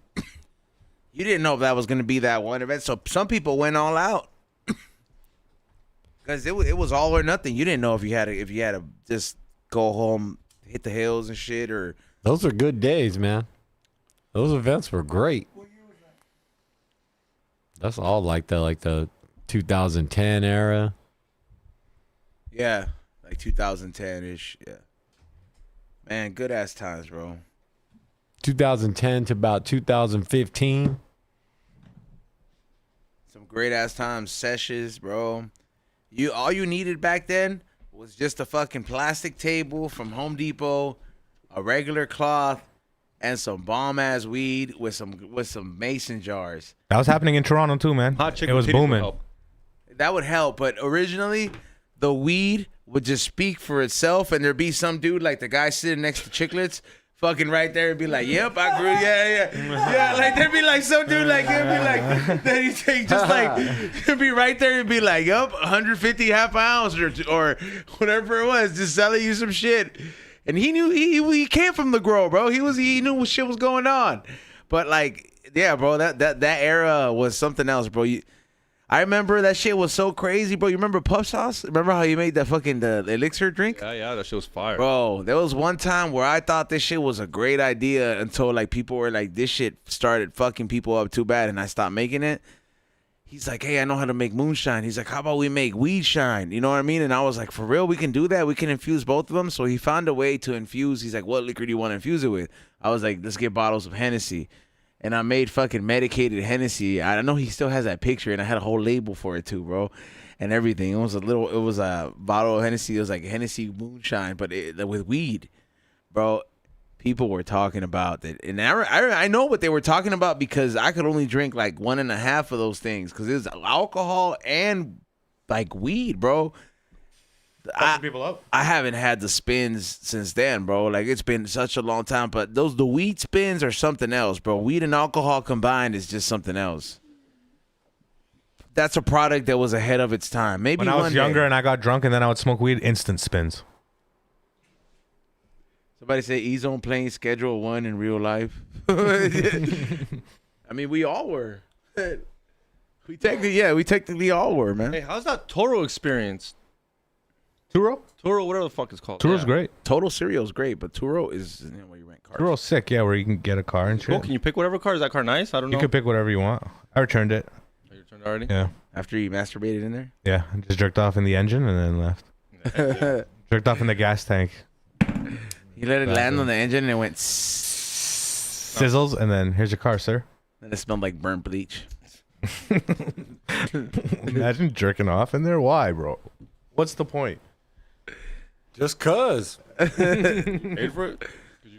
You didn't know if that was going to be that one event. So some people went all out. Because it was all or nothing. You didn't know if you had to just go home, hit the hills and shit, or Those were good days, man. Those events were great. That's all like the 2010 era. yeah, like 2010-ish. Yeah, man, good ass times, bro. 2010 to about 2015. Some great ass times, sessions, bro. All you needed back then was just a fucking plastic table from Home Depot, a regular cloth, and some bomb ass weed with some mason jars. That was happening in Toronto too, man. Hot chicken It was titties would booming. help. That would help, but originally the weed would just speak for itself, and there'd be some dude like the guy sitting next to Chiclets, fucking right there, and be like, "Yep, I grew, yeah." Like there'd be like some dude like he'd be like, then he'd take just like he'd be right there and be like, "Yup, 150 half ounce or whatever it was, just selling you some shit." And he knew he came from the grow, bro. He knew what shit was going on, but like, yeah, bro, that era was something else, bro. I remember that shit was so crazy, bro. You remember Puff Sauce? Remember how you made that fucking the elixir drink? Yeah, that shit was fire. Bro, there was one time where I thought this shit was a great idea until like people were like, this shit started fucking people up too bad, and I stopped making it. He's like, hey, I know how to make moonshine. He's like, how about we make weed shine? You know what I mean? And I was like, for real, we can do that? We can infuse both of them? So he found a way to infuse. He's like, what liquor do you want to infuse it with? I was like, let's get bottles of Hennessy. And I made fucking medicated Hennessy. I know he still has that picture, and I had a whole label for it too, bro, and everything. It was a bottle of Hennessy. It was like Hennessy moonshine, but with weed, bro. People were talking about that, and I know what they were talking about because I could only drink like 1.5 of those things because it was alcohol and like weed, bro. People up. I haven't had the spins since then, bro. Like it's been such a long time, but the weed spins are something else, bro. Weed and alcohol combined is just something else. That's a product that was ahead of its time. Maybe When I was younger and I got drunk and then I would smoke weed, instant spins. Somebody say he's on playing Schedule 1 in real life. I mean, we all were. We technically all were, man. Hey, how's that Toro experience? Turo? Turo, whatever the fuck it's called. Turo's Yeah. great. Total Cereal's great, but Turo is where you rent cars. Turo's sick, yeah, where you can get a car and shit. Cool. Can you pick whatever car? Is that car nice? I don't know. You can pick whatever you want. I returned it. Oh, you returned already? Yeah. After you masturbated in there? Yeah. I just jerked off in the engine and then left. Jerked off in the gas tank. You let it land on the engine and it went Sizzles, and then here's your car, sir. and it smelled like burnt bleach. Imagine jerking off in there. Why, bro? What's the point? Just cause. Paid for it?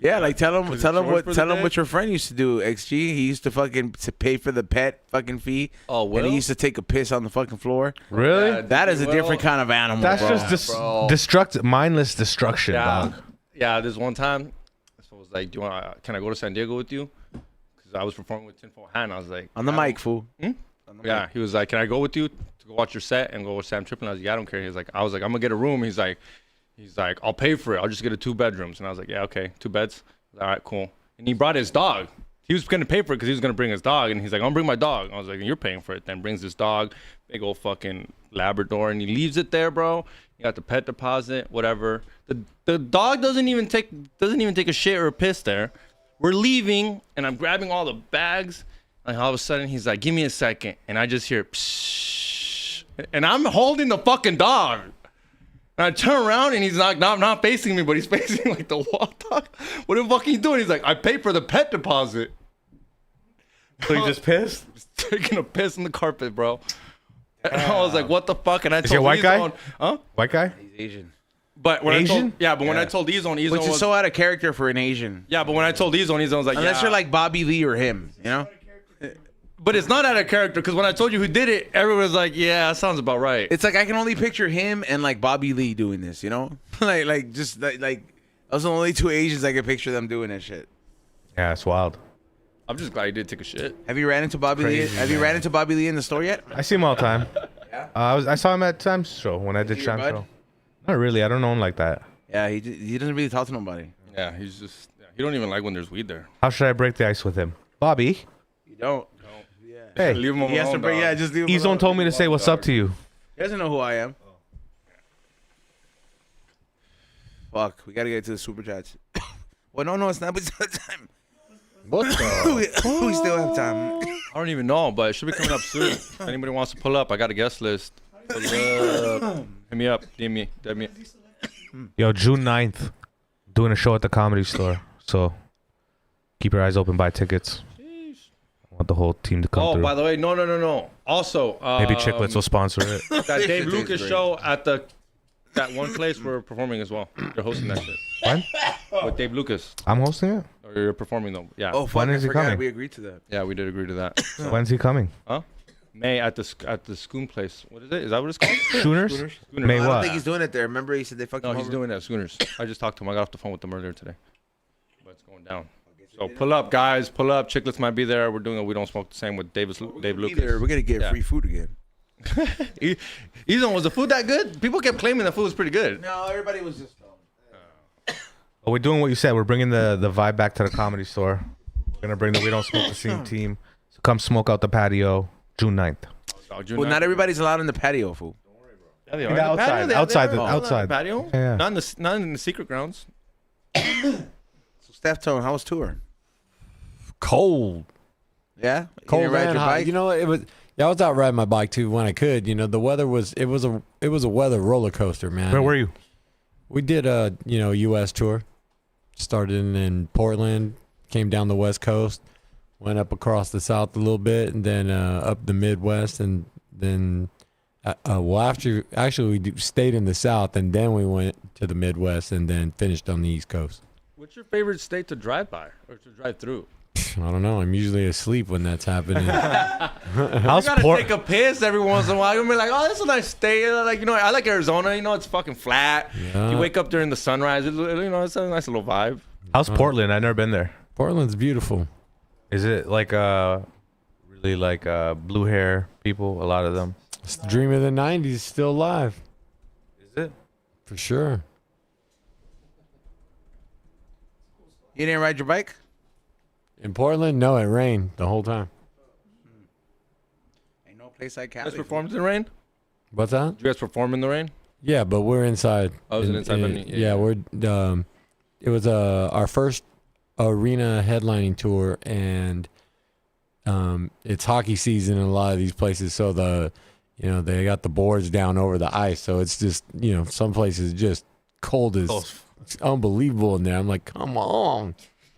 Yeah, like tell him day? what your friend used to do. XG, he used to fucking pay for the pet fucking fee. Oh, and Will? he used to take a piss on the fucking floor. Really? Yeah, That is a Will. different kind of animal. That's bro. just mindless destruction, dog. Yeah, this one time, so I was like, can I go to San Diego with you? Because I was performing with Tinfoil Hat, and I was like... on the mic, fool. Yeah, he was like, can I go with you to go watch your set and go with Sam Triplin? I was like, yeah, I don't care. I was like, I'm going to get a room. He's like, I'll pay for it. I'll just get a 2 bedrooms. And I was like, yeah, okay, 2 beds. All right, cool. And he brought his dog. He was going to pay for it because he was going to bring his dog. And he's like, I'm going to bring my dog. I was like, you're paying for it. Then brings his dog, big old fucking Labrador, and he leaves it there, bro. You got the pet deposit, whatever. The dog doesn't even take a shit or a piss there. We're leaving, and I'm grabbing all the bags. And all of a sudden, he's like, give me a second. And I just hear, pshh. And I'm holding the fucking dog. And I turn around, and he's not facing me, but he's facing like the wall, dog. What the fuck are you doing? He's like, I paid for the pet deposit. So you just pissed? Taking a piss in the carpet, bro. And I was like, what the fuck? And I told he a white guy? Ezone, huh? White guy? He's Asian. But when Asian? when I told Ezone Which is was, so out of character for an Asian. yeah, but when I told Ezone was like, Unless yeah. you're like Bobby Lee or him, you know? But it's not out of character because when I told you who did it, everyone was like, yeah, that sounds about right. It's like I can only picture him and like Bobby Lee doing this, you know? like those are the only 2 Asians I can picture them doing that shit. Yeah, it's wild. I'm just glad he did take a shit. Have you ran into Bobby Lee? Crazy, Have you ran into Bobby Lee in the store yet? I see him all the time. I saw him at Sam's show when I did he your Sam's bud? show. Not really. I don't know him like that. Yeah, he doesn't really talk to nobody. Yeah, he don't even like when there's weed there. How should I break the ice with him? Bobby? You don't. Hey, Leave him alone. He has to bring. dog. Yeah, just leave him alone. Ezone told me to say what's up to you. He doesn't know who I am. Fuck, we gotta get to the super chats. Well, no, it's not. But it's not time. What the? We still have time. I don't even know, but it should be coming up soon. If anybody wants to pull up, I got a guest list. Pull up. Hit me up. DM me. Yo, June 9th, doing a show at the Comedy Store. So keep your eyes open, buy tickets. I want the whole team to come Oh, through. by the way, no. Also, Maybe Chicklets will sponsor it. that Dave Lucas great. show at that one place we're performing as well. You're hosting that shit When? with Dave Lucas. I'm hosting it? Or you're performing though. Yeah. Oh, fuck, When I is he forgot. coming? We agreed to that. Yeah, we did agree to that. When's he coming? Huh? May at the Schoon place. What is it? Is that what it's called? Schooners? Schooners. May I don't what? think he's doing it there. Remember, he said they fucking. No, he's doing that. Schooners. I just talked to him. I got off the phone with him earlier today. But it's going down. So pull up, guys. Pull up. Chicklets might be there. We're doing a We Don't Smoke the Same with Dave Lucas. We're gonna get Yeah. free food again. Ezone, was the food that good? People kept claiming the food was pretty good. No, everybody was just. Oh, we're doing what you said. We're bringing the vibe back to the Comedy Store. We're going to bring the We Don't Smoke the Same team. So come smoke out the patio June 9th. Well, not everybody's allowed in the patio, fool. Yeah, they are. In the outside. Outside. Oh, Outside. patio. Yeah. Not in the secret grounds. So, Steph Tone, how was tour? Cold. Yeah, You Cold didn't ride and your hot. bike? You know, it was. Yeah, I was out riding my bike too when I could. You know, the weather was. It was a weather roller coaster, man. Where were you? We did a U.S. tour. Started in Portland, came down the West Coast, went up across the South a little bit, and then up the Midwest, and then actually we stayed in the South, and then we went to the Midwest, and then finished on the East Coast. What's your favorite state to drive by or to drive through? I don't know. I'm usually asleep when that's happening. How's You gotta Port? take a piss every once in a while. You're gonna be like, oh, this is a nice state. Like, I like Arizona. It's fucking flat. Yeah. You wake up during the sunrise. It's a nice little vibe. How's Portland? I've never been there. Portland's beautiful. Is it like really like blue hair people? A lot of them. It's the dream of the '90s, still alive Is it? for sure. You didn't ride your bike? In Portland, no, it rained the whole time. Ain't no place like You Cali. guys performed in the rain? What's that? Did you guys perform in the rain? Yeah, but we're inside. Oh, it was an inside venue? Yeah, we're. It was our first arena headlining tour, and it's hockey season in a lot of these places. So they got the boards down over the ice, so it's just some places just cold as it's unbelievable in there. I'm like, come on.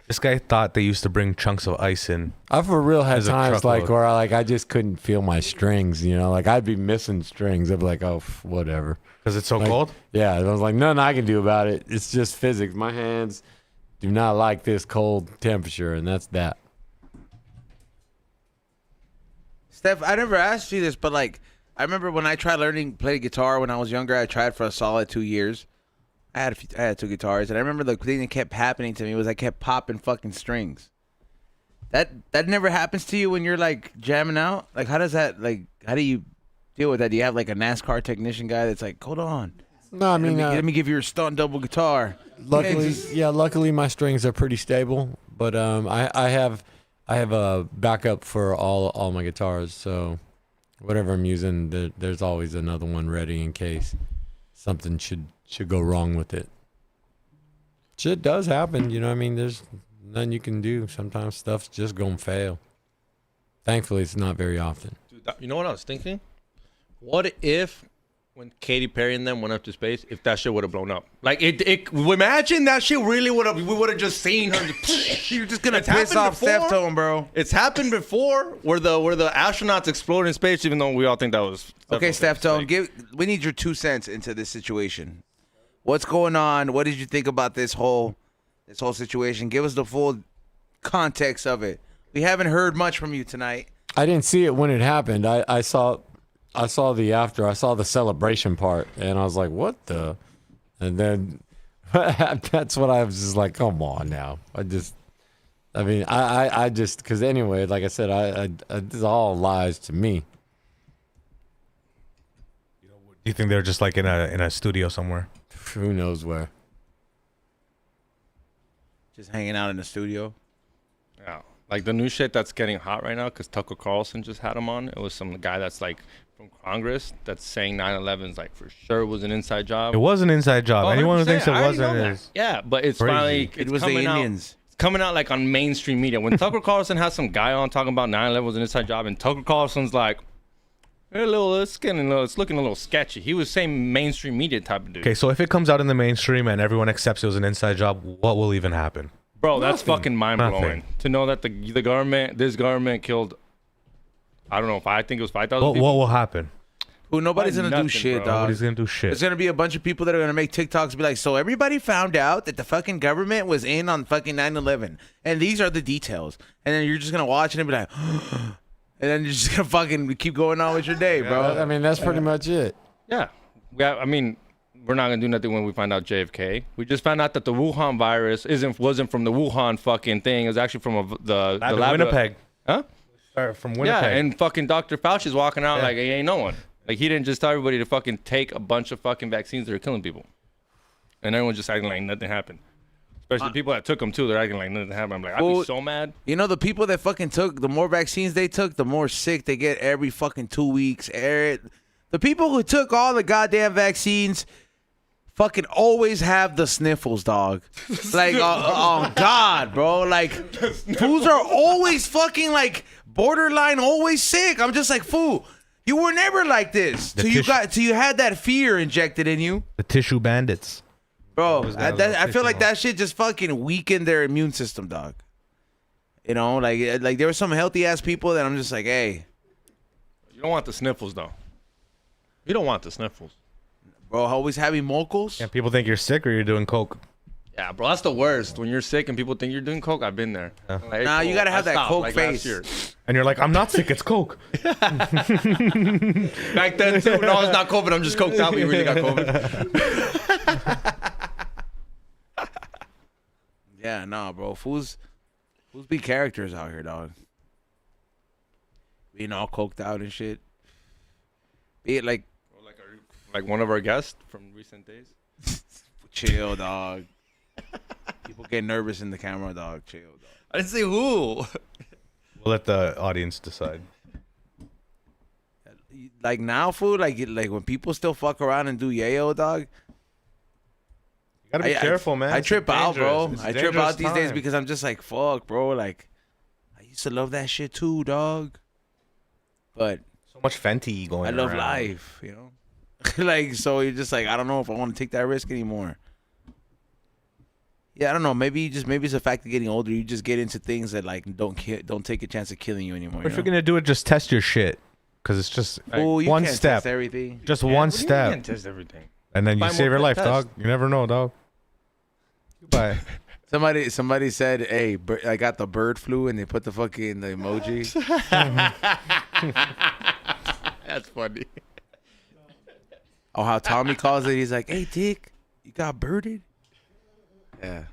This guy thought they used to bring chunks of ice in. I for real had As a times truckload. like where I just couldn't feel my strings. Like I'd be missing strings. I'd be like, oh, whatever. Because it's so Like, cold? Yeah, I was like, nothing I can do about it. It's just physics. My hands do not like this cold temperature, and that's that. Steph, I never asked you this, but like, I remember when I tried learning play guitar when I was younger. I tried for a solid 2 years. I had 2 guitars, and I remember the thing that kept happening to me was I kept popping fucking strings. That never happens to you when you're like jamming out. Like, how do you deal with that? Do you have like a NASCAR technician guy that's like, hold on, No, I mean, let me give you your stunt double guitar. luckily my strings are pretty stable, but I have a backup for all my guitars, so whatever I'm using, there's always another one ready in case something should go wrong with it. Shit does happen, I mean, there's nothing you can do. Sometimes stuff's just gonna fail. Thankfully, it's not very often. Dude, you know what I was thinking? What if when Katy Perry and them went up to space, if that shit would have blown up? Like, imagine that shit really would have, we would have just seen her. You're just gonna It's piss happened off before. Deftone, bro. It's happened before where the astronauts explode in space, even though we all think that was... Okay, Deftone, we need your 2 cents into this situation. What's going on? What did you think about this whole situation? Give us the full context of it. We haven't heard much from you tonight. I didn't see it when it happened. I saw the after. I saw the celebration part, and I was like, "What the?" And then that's what I was just like, "Come on now." I just because anyway, like I said, I it's all lies to me. Do you think they're just like in a studio somewhere? Who knows where? Just hanging out in the studio. Yeah. Like the new shit that's getting hot right now, because Tucker Carlson just had him on. It was some guy that's like from Congress that's saying 9/11's like for sure was an inside job. It was an inside job. Anyone who 100%, thinks it I already wasn't know that. is Yeah, but it's crazy. finally It was the Indians. It's coming out like on mainstream media. When Tucker Carlson has some guy on talking about 9/11 was an inside job, and Tucker Carlson's like, it's looking a little sketchy. He was saying mainstream media type of dude. Okay, so if it comes out in the mainstream and everyone accepts it was an inside job, what will even happen? Bro, that's fucking mind blowing Nothing. to know that this government killed. I don't know if I think it was 5,000 What people. will happen? Who nobody's gonna Nothing, do shit, bro. dog. Nobody's gonna do shit. There's gonna be a bunch of people that are gonna make TikToks and be like, so everybody found out that the fucking government was in on fucking 9/11, and these are the details. And then you're just gonna watch it and be like, and then you're just gonna fucking keep going on with your day, bro. I mean, that's pretty much it. Yeah. I mean, we're not gonna do nothing when we find out JFK. We just found out that the Wuhan virus wasn't from the Wuhan fucking thing. It was actually from the Lab in lab Winnipeg. Huh? Start from Winnipeg. Yeah, and fucking Dr. Fauci's walking out like he ain't no one. Like he didn't just tell everybody to fucking take a bunch of fucking vaccines that are killing people, and everyone's just acting like nothing happened. Especially the people that took them too. They're acting like nothing happened. I'm like, I'd be so mad. You know, the people that fucking took, the more vaccines they took, the more sick they get every fucking 2 weeks. The people who took all the goddamn vaccines fucking always have the sniffles, dog. Like, oh God, bro. Like, fools are always fucking like borderline always sick. I'm just like, fool, you were never like this. Till you had that fear injected in you. The tissue bandits. Bro, I feel like that shit just fucking weakened their immune system, dog. You know, like there were some healthy ass people that I'm just like, hey, You don't want the sniffles though. You don't want the sniffles. bro, always having mocals. Yeah, people think you're sick or you're doing coke. Yeah, bro, that's the worst. When you're sick and people think you're doing coke, I've been there. Yeah. Like, Nah, you gotta have I that stopped, coke like, face. last year. And you're like, I'm not sick, it's coke. Back then too. No, it's not COVID. I'm just coked out. But you really got COVID. Yeah, nah, bro. Fools be characters out here, dog. Being all coked out and shit. Be it like Like one of our guests from recent days. chill, dog. People get nervous in the camera, dog. Chill, dog. I didn't say who. We'll let the audience decide. like now, food, like when people still fuck around and do yayo, dog. You gotta be careful, man. I It's trip out, bro. dangerous. It's I trip dangerous out these days time. because I'm just like, fuck, bro. Like, I used to love that shit too, dog. But So much Fenty going I love around. life, you know. Like, so you're just like, I don't know if I want to take that risk anymore. Yeah, I don't know. Maybe it's the fact of getting older. You just get into things that like don't take a chance of killing you anymore. If you're gonna do it, just test your shit, because it's just you one can't step, test everything. just Yeah, one what do you mean step, you can't test everything. and then you Buy save more your life, test. dog. You never know, dog. Bye. Somebody said, "Hey, I got the bird flu," and they put the fucking the emoji. That's funny. Oh, how Tommy calls it? He's like, "Hey, Dick, you got birded?" Yeah,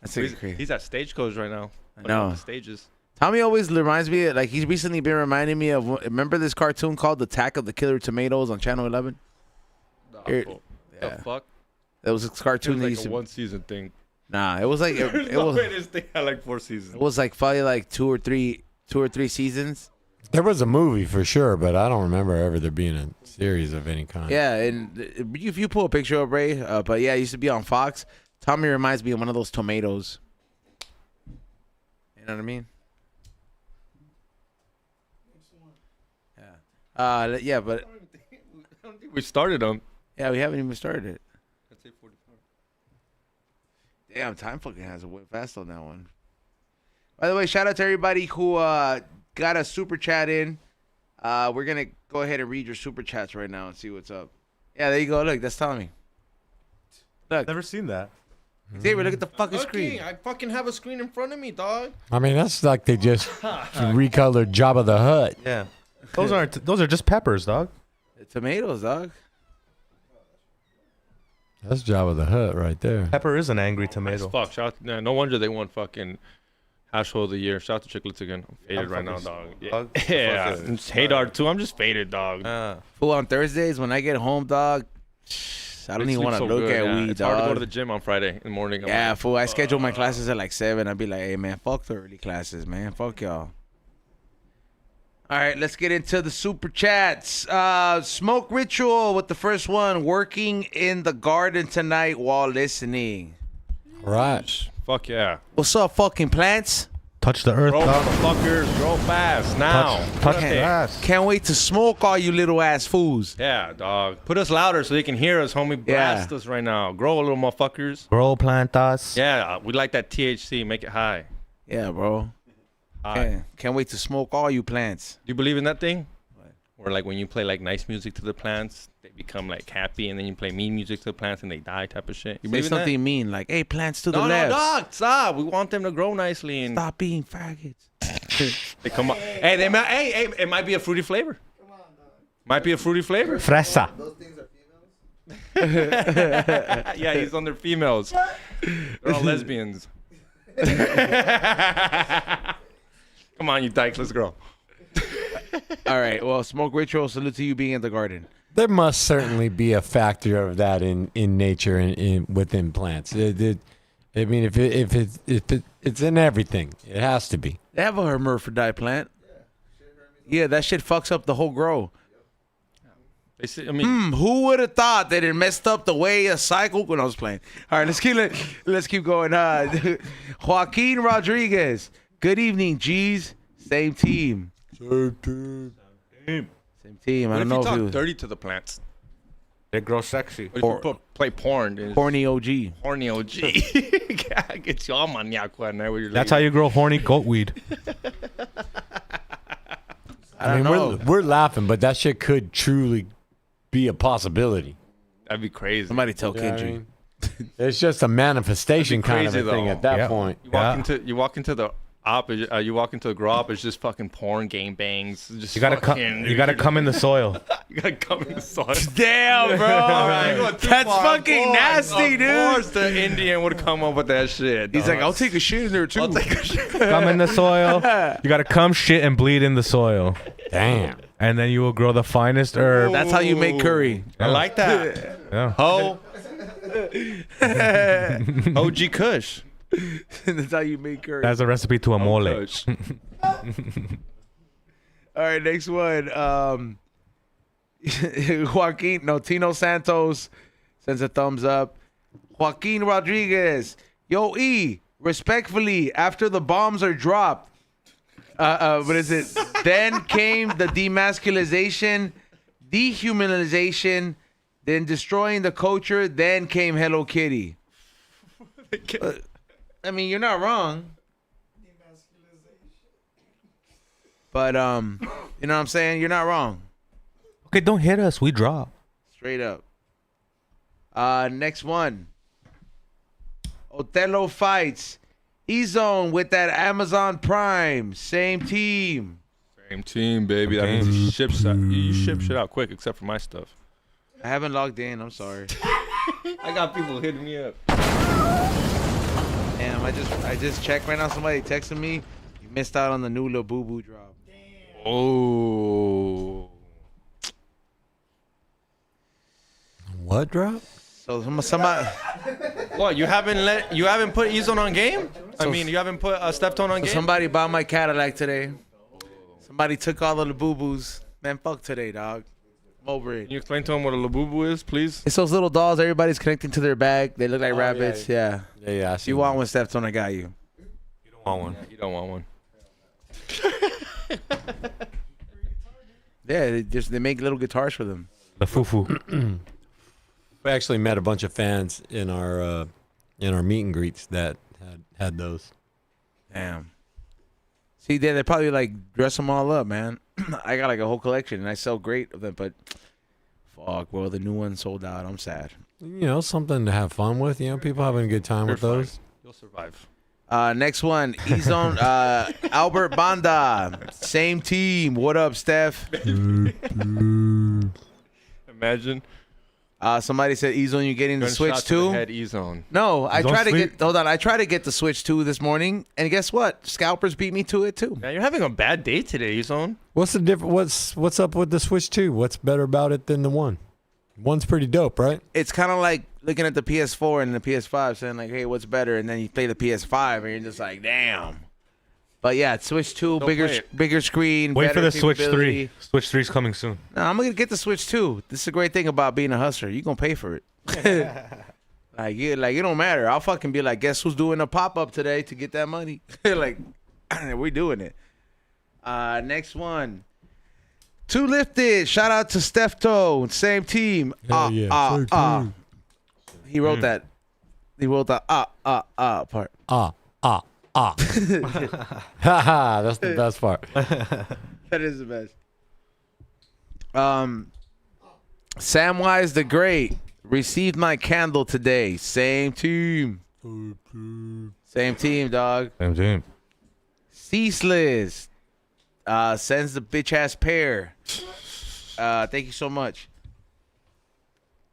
that's crazy. He's at Stagecoach right now. I know. The stages. Tommy always reminds me, like he's recently been reminding me of. Remember this cartoon called "The Attack of the Killer Tomatoes" on Channel 11? Yeah. The fuck? That was a It cartoon was that like used a to. one season thing. Nah, it was like There's it no was. way this thing had like 4 seasons. It was like probably like two or three seasons. There was a movie for sure, but I don't remember ever there being a series of any kind. Yeah, and if you pull a picture up, Ray, but yeah, it used to be on Fox. Tommy reminds me of one of those tomatoes. You know what I mean? Yeah. Yeah, but I don't think we started on. yeah, we haven't even started it. Let's say 45. Damn, time fucking has went fast on that one. By the way, shout out to everybody who got a super chat in. We're gonna go ahead and read your super chats right now and see what's up. Yeah, there you go. Look, that's Tommy. Look, Never seen that. Xavier, look at the fucking screen. I fucking have a screen in front of me, dog. I mean, that's like they just recolored Jabba the Hutt. Yeah. Those are just peppers, dog. The tomatoes, dog. That's Jabba the Hutt right there. Pepper is an angry As tomato. fuck. No wonder they won fucking Hash Hole of the Year. Shout out to Chicklets again. I'm faded right now, dog. Dog. Yeah. Fuck it. And Haydar too. I'm just faded, dog. Fool, on Thursdays when I get home, dog, I don't They even sleep want to so look good, at yeah. weed, It's hard to go to dog. the gym on Friday in the morning. I'm Yeah, like, fool. I schedule my classes at like 7. I'd be like, hey, man, fuck the early classes, man. Fuck y'all. All right, let's get into the super chats. Smoke Ritual with the first one. Working in the garden tonight while listening. Right. fuck yeah. What's up, fucking plants? Touch the earth, Grow, dog. motherfuckers. Grow fast now. Touch Okay. the grass. Can't wait to smoke all you little ass fools. Yeah, dog. Put us louder so they can hear us, homie. Blast us right now. Grow a little motherfuckers. Grow plantas. Yeah, we like that THC. Make it high. Yeah, bro. High. Can't wait to smoke all you plants. Do you believe in that thing? Where like when you play like nice music to the plants, they become like happy, and then you play mean music to the plants and they die, type of shit. You Say believe in that? something mean like, hey, plants to the No, left. dog, stop. We want them to grow nicely and Stop being faggots. they come up. Hey, hey, it might be a fruity flavor. Might be a fruity flavor. Fresa. Those things are females. Yeah, he's on their females. They're all lesbians. Come on, you dyke. Let's grow. All right. Well, Smoke Ritual, salute to you being in the garden. There must certainly be a factor of that in nature and within plants. I mean, if it's in everything, it has to be. They have a hermaphrodite plant. Yeah, that shit fucks up the whole grow. They say, I mean, Who would have thought that it messed up the way a cycle when I was playing? All right, let's keep going. Joaquin Rodriguez. Good evening, G's. Same team. Same team. I what don't if know you if talk you dirty to the plants? They grow sexy. What if you play porn? Dude? horny OG. Horny OG. Get you all maniaco in there with your That's how you grow horny goat weed. I don't know. We're laughing, but that shit could truly be a possibility. That'd be crazy. Somebody tell You know what I Kendrick. mean? It's just a manifestation kind of crazy, a thing though. at that Yeah. point. You walk into the op. You walk into the grow up. It's just fucking porn, game bangs. Just You gotta fucking, you gotta come in the soil. You gotta come in the soil. Damn, bro. That's fucking nasty, Of dude. course, the Indian would come up with that shit. He's dog. like, I'll take a shit in there too. I'll take a shit. Come in the soil. You gotta come, shit, and bleed in the soil, Damn. and then you will grow the finest herb. That's how you make curry. I like that. Yeah. Ho. OG Kush. That's how you make curry. That's a recipe to a mole. Kush. All right, next one. Tino Santos sends a thumbs up. Joaquin Rodriguez, yo E, respectfully, after the bombs are dropped, what is it? Then came the demasculization, dehumanization, then destroying the culture, then came Hello Kitty. I mean, you're not wrong. But, you know what I'm saying? You're not wrong. Okay, don't hit us. We drop. Straight up. Next one. Othello fights. E-Zone with that Amazon Prime. Same team. Same team, baby. That means you ship shit out quick, except for my stuff. I haven't logged in. I'm sorry. I got people hitting me up. Damn, I just checked right now. Somebody texted me. You missed out on the new Labubu drop. Oh. What drop? So somebody. What? You haven't put E-Zone on game? You haven't put Steftone on game? Somebody bought my Cadillac today. Somebody took all the Labubus. Man, fuck today, dog. I'm over it. Can you explain to them what a Labubu is, please? It's those little dolls everybody's connecting to their bag. They look like rabbits. Yeah. Yeah. I If you want one, Steftone, I got you. You don't want one. You don't want one. Yeah, they make little guitars for them. The fufu. We actually met a bunch of fans in our meet and greets that had those. Damn. See, they probably like dress them all up, man. I got like a whole collection, and I sell great of them. But fuck, well, the new one sold out. I'm sad. You know, something to have fun with. You know, people having a good time with those. You'll survive. Next one, E-Zone, Albert Banda, same team. What up, Steph? Imagine. Somebody said E-Zone, you getting the Gunshot Switch to the too? head, E-Zone. No, I Don't tried to sleep. get. Hold on, I tried to get the Switch 2 this morning, and guess what? Scalpers beat me to it too. Man, you're having a bad day today, E-Zone. What's the difference? What's up with the Switch 2? What's better about it than the one? One's pretty dope, right? It's kind of like looking at the PS4 and the PS5, saying like, "Hey, what's better?" And then you play the PS5, and you're just like, "Damn." But yeah, Switch 2, Don't play it. bigger screen. Wait better for the Switch capability. 3. Switch 3's coming soon. No, I'm gonna get the Switch 2. This is a great thing about being a hustler. You gonna pay for it. It don't matter. I'll fucking be like, guess who's doing a pop up today to get that money? Like, we doing it. Next one. Two Lifted. Shout out to Steftone. Same team. Same team. He wrote that. He wrote the part. Haha, that's the best part. That is the best. Samwise the Great received my candle today. Same team. Same team, dog. Same team. Ceaseless sends the bitch ass pair. Thank you so much.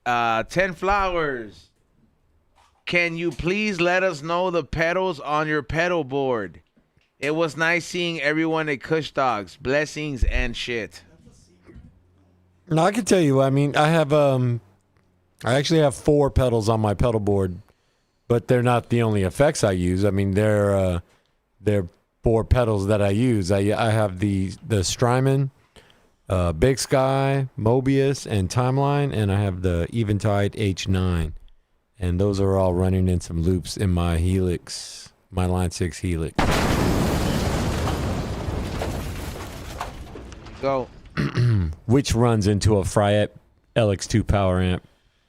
10 Flowers. Can you please let us know the pedals on your pedal board? It was nice seeing everyone at Kush Dogs. Blessings and shit. No, I can tell you. I mean, I actually have 4 pedals on my pedal board, but they're not the only effects I use. I mean, they're 4 pedals that I use. I have the Strymon, Big Sky, Mobius, and Timeline, and I have the Eventide H9, and those are all running in some loops in my Helix, my Line 6 Helix. Go. Which runs into a Fryette LX2 power amp,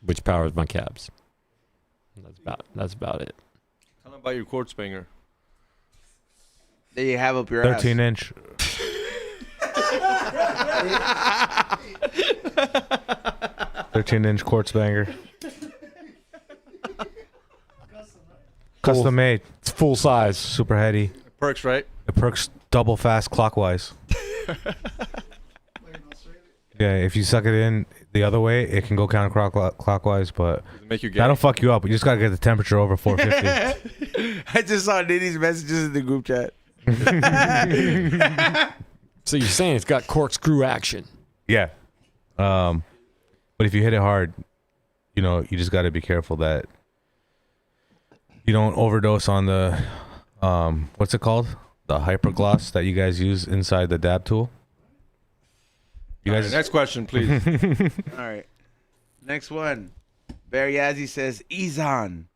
which powers my cabs. That's about it. Tell them about your chord spanger. There you have up your 13-inch. 13-inch quartz banger. Custom made. It's full size. Super heady. Perks, right? It perks double fast clockwise. Yeah, if you suck it in the other way, it can go counterclockwise, but Does it make you gay? that'll fuck you up. You just gotta get the temperature over 450. I just saw Nitty's messages in the group chat. So you're saying it's got corkscrew action? Yeah. But if you hit it hard, you just gotta be careful that you don't overdose on the what's it called? The hypergloss that you guys use inside the dab tool. You guys. Next question, please. All right. Next one. Barry Yazzie says, Izan,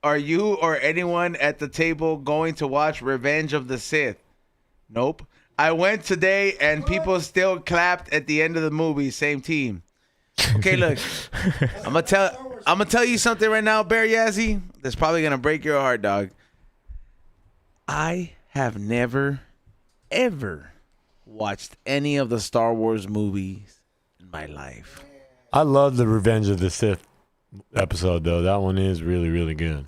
are you or anyone at the table going to watch Revenge of the Sith? Nope. I went today and people still clapped at the end of the movie. Same team. Okay, look. I'm gonna tell you something right now, Barry Yazzie. That's probably gonna break your heart, dog. I have never, ever watched any of the Star Wars movies in my life. I love the Revenge of the Sith episode, though. That one is really, really good.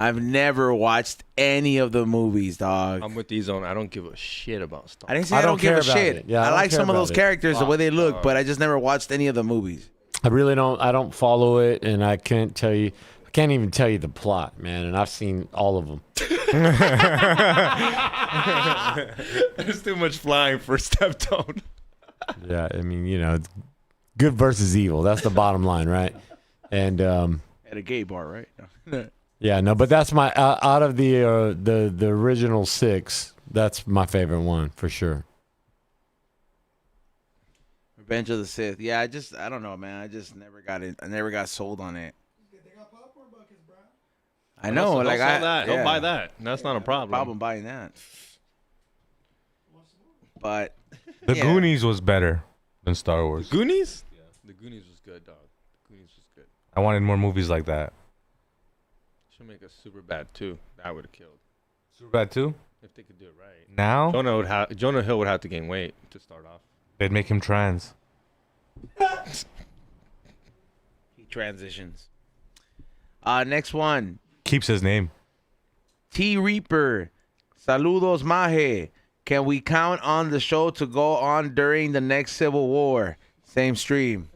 I've never watched any of the movies, dog. I'm with these on. I don't give a shit about Star I Wars. didn't say I don't give a shit. Yeah, I don't like care some of about those it. characters, the way they look, but I just never watched any of the movies. I really don't. I don't follow it, and I can't tell you. I can't even tell you the plot, man. And I've seen all of them. There's too much flying for Steptone. Yeah, I mean, it's good versus evil. That's the bottom line, right? And At a gay bar, right? yeah, no, but that's my out of the original 6. That's my favorite one for sure. Revenge of the Sith. Yeah, I don't know, man. I just never got it. I never got sold on it. They got popcorn buckets, bro. I know, He'll like sell that. yeah. He'll buy that. That's not a problem. Problem buying that. But The yeah. Goonies was better than Star Wars. Goonies? Yeah. The Goonies was good, dog. The Goonies was good. I wanted more movies like that. Should make a super bad too. That would have killed. Superbad too. If they could do it right. Now Jonah Hill would have to gain weight to start off. they'd make him trans. He transitions. Next one. Keeps his name. T Reaper. Saludos, Maje. Can we count on the show to go on during the next Civil War? Same stream.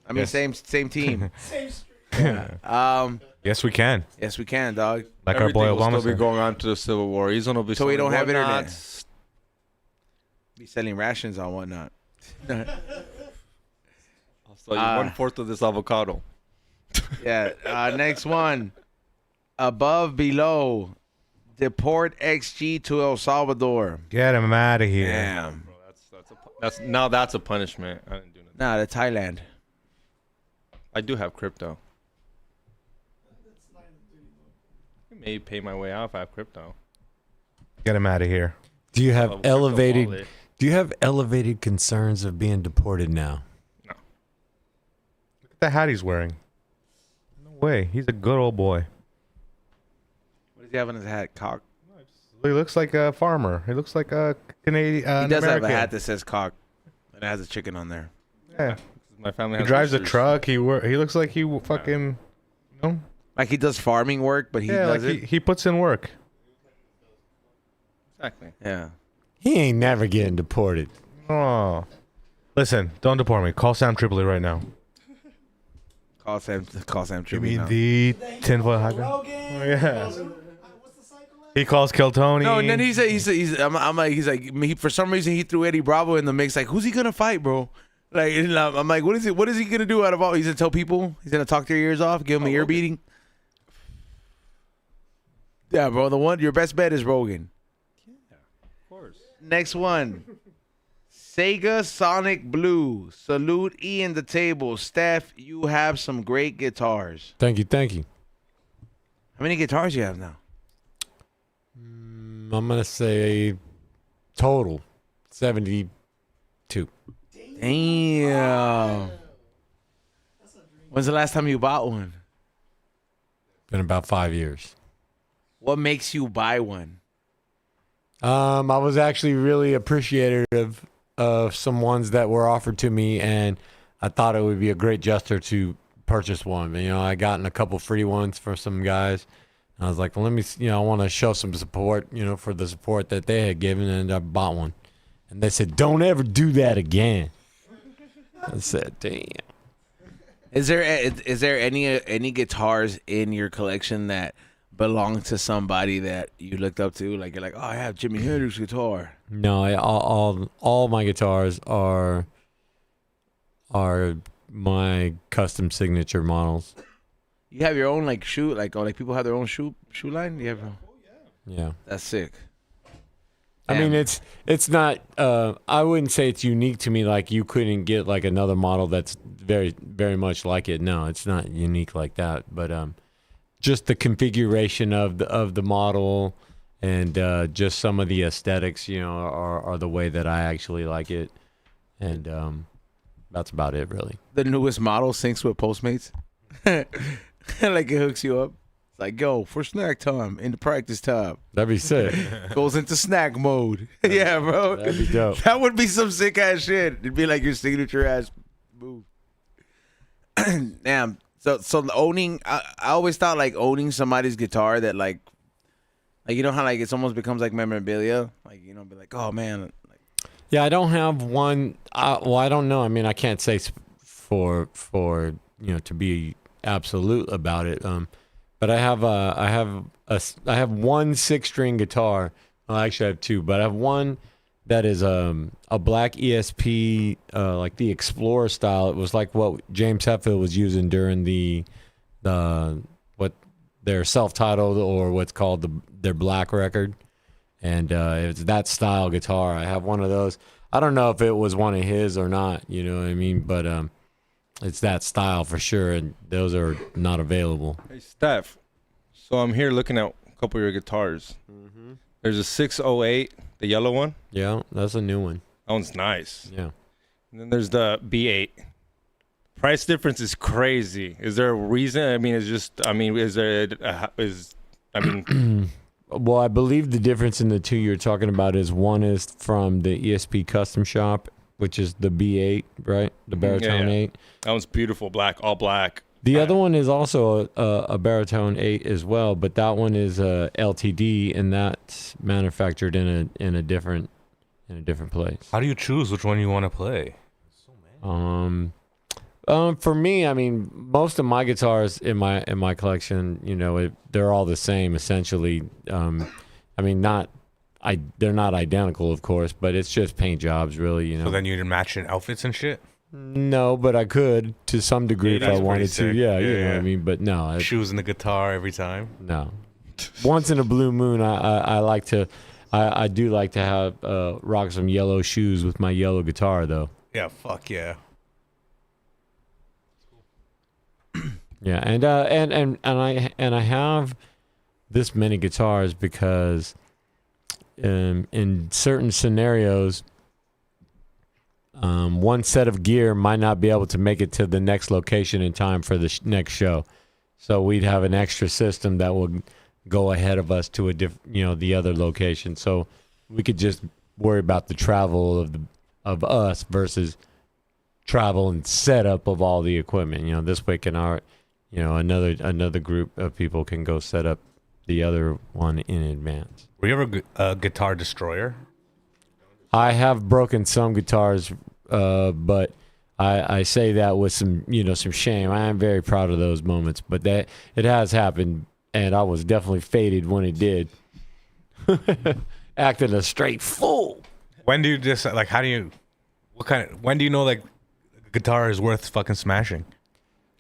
I mean, Yes. same team. Same street. Yes, we can. Yes, we can, dog. Like our boy Everything will Obama still be said. going on to the Civil War. He's gonna be So we don't have internet. whatnots. Be selling rations on whatnot. I'll sell you 1/4 of this avocado. Yeah. Next one. Above, below. Deport XG to El Salvador. Get him out of here. Damn. Bro, that's a punishment. I didn't do nothing. Nah, to Thailand. I do have crypto. I may pay my way out if I have crypto. Get him out of here. Do you have Crypto elevated? wallet. Do you have elevated concerns of being deported now? Look at the hat he's wearing. No way. He's a good old boy. What does he have on his hat? Cock. He looks like a farmer. He looks like a Canadian. He does American. have a hat that says cock. And it has a chicken on there. Yeah. My family He has drives a roosters. truck. He looks like he fucking. You know? Like he does farming work, but he Yeah, does like it. he puts in work. Exactly. Yeah. He ain't never getting deported. Oh. Listen, don't deport me. Call Sam Tripoli right now. Call Sam Give me Tribute now. the tinfoil hat. Rogan. yeah. What's the cycle like? He calls Keltoni. No, and then he's like, for some reason he threw Eddie Bravo in the mix. Like, who's he gonna fight, bro? Like, and I'm like, what is he gonna do out of all? He's gonna tell people. He's gonna talk their ears off, give them an ear beating. Yeah, bro. Your best bet is Rogan. Of course. Next one. Sega Sonic Blue. Salute Ian the table. Steph, you have some great guitars. Thank you, thank you. How many guitars you have now? I'm gonna say total 72. Damn. When's the last time you bought one? Been about 5 years. What makes you buy one? I was actually really appreciative of some ones that were offered to me, and I thought it would be a great gesture to purchase one. You know, I gotten a couple free ones for some guys. I was like, well, let me, I want to show some support, for the support that they had given, and I bought one. And they said, don't ever do that again. I said, damn. Is there any guitars in your collection that belong to somebody that you looked up to? Like, you're like, oh, I have Jimi Hendrix guitar. No, all my guitars are my custom signature models. You have your own shoe, like people have their own shoe line. You have, Yeah. that's sick. I mean, it's not. I wouldn't say it's unique to me. Like you couldn't get like another model that's very, very much like it. No, it's not unique like that. But just the configuration of the model and just some of the aesthetics, are the way that I actually like it. And that's about it, really. The newest model syncs with Postmates. Like it hooks you up. It's like, yo, for snack time, into practice time. That'd be sick. Goes into snack mode. Yeah, bro. That'd be dope. That would be some sick ass shit. It'd be like your signature ass move. Damn. So owning, I always thought like owning somebody's guitar that like you know how like it's almost becomes like memorabilia. Like, be like, oh man. Yeah, I don't have one. Well, I don't know. I mean, I can't say for to be absolute about it. But I have one 6-string guitar. Well, actually, I have two, but I have one that is a black ESP, like the Explorer style. It was like what James Hetfield was using during what their self-titled or what's called their Black record, and it's that style guitar. I have one of those. I don't know if it was one of his or not. You know what I mean? But it's that style for sure, and those are not available. Hey, Steph. So I'm here looking at a couple of your guitars. Mm-hmm. There's a 608, the yellow one. Yeah, that's a new one. That one's nice. Yeah. And then there's the B8. Price difference is crazy. Is there a reason? I mean, Well, I believe the difference in the two you're talking about is one is from the ESP Custom Shop, which is the B8, right? The Baritone 8. That one's beautiful, black, all black. The other one is also a Baritone 8 as well, but that one is LTD, and that's manufactured in a different place. How do you choose which one you want to play? For me, I mean, most of my guitars in my collection, they're all the same essentially. I mean, they're not identical, of course, but it's just paint jobs, really. So then you'd match in outfits and shit. No, but I could to some degree if I wanted to. Yeah, you know what I mean. But no, shoes and the guitar every time. No, once in a blue moon, I like to. I do like to have rock some yellow shoes with my yellow guitar, though. Yeah, fuck yeah. Yeah, and I have this many guitars because in certain scenarios, one set of gear might not be able to make it to the next location in time for the next show, so we'd have an extra system that will go ahead of us to the other location, so we could just worry about the travel of us versus travel and setup of all the equipment. This way another group of people can go set up the other one in advance. Were you ever a guitar destroyer? I have broken some guitars, but I say that with some shame. I am very proud of those moments, but that it has happened, and I was definitely faded when it did. Acting a straight fool. When do you when do you know like a guitar is worth fucking smashing?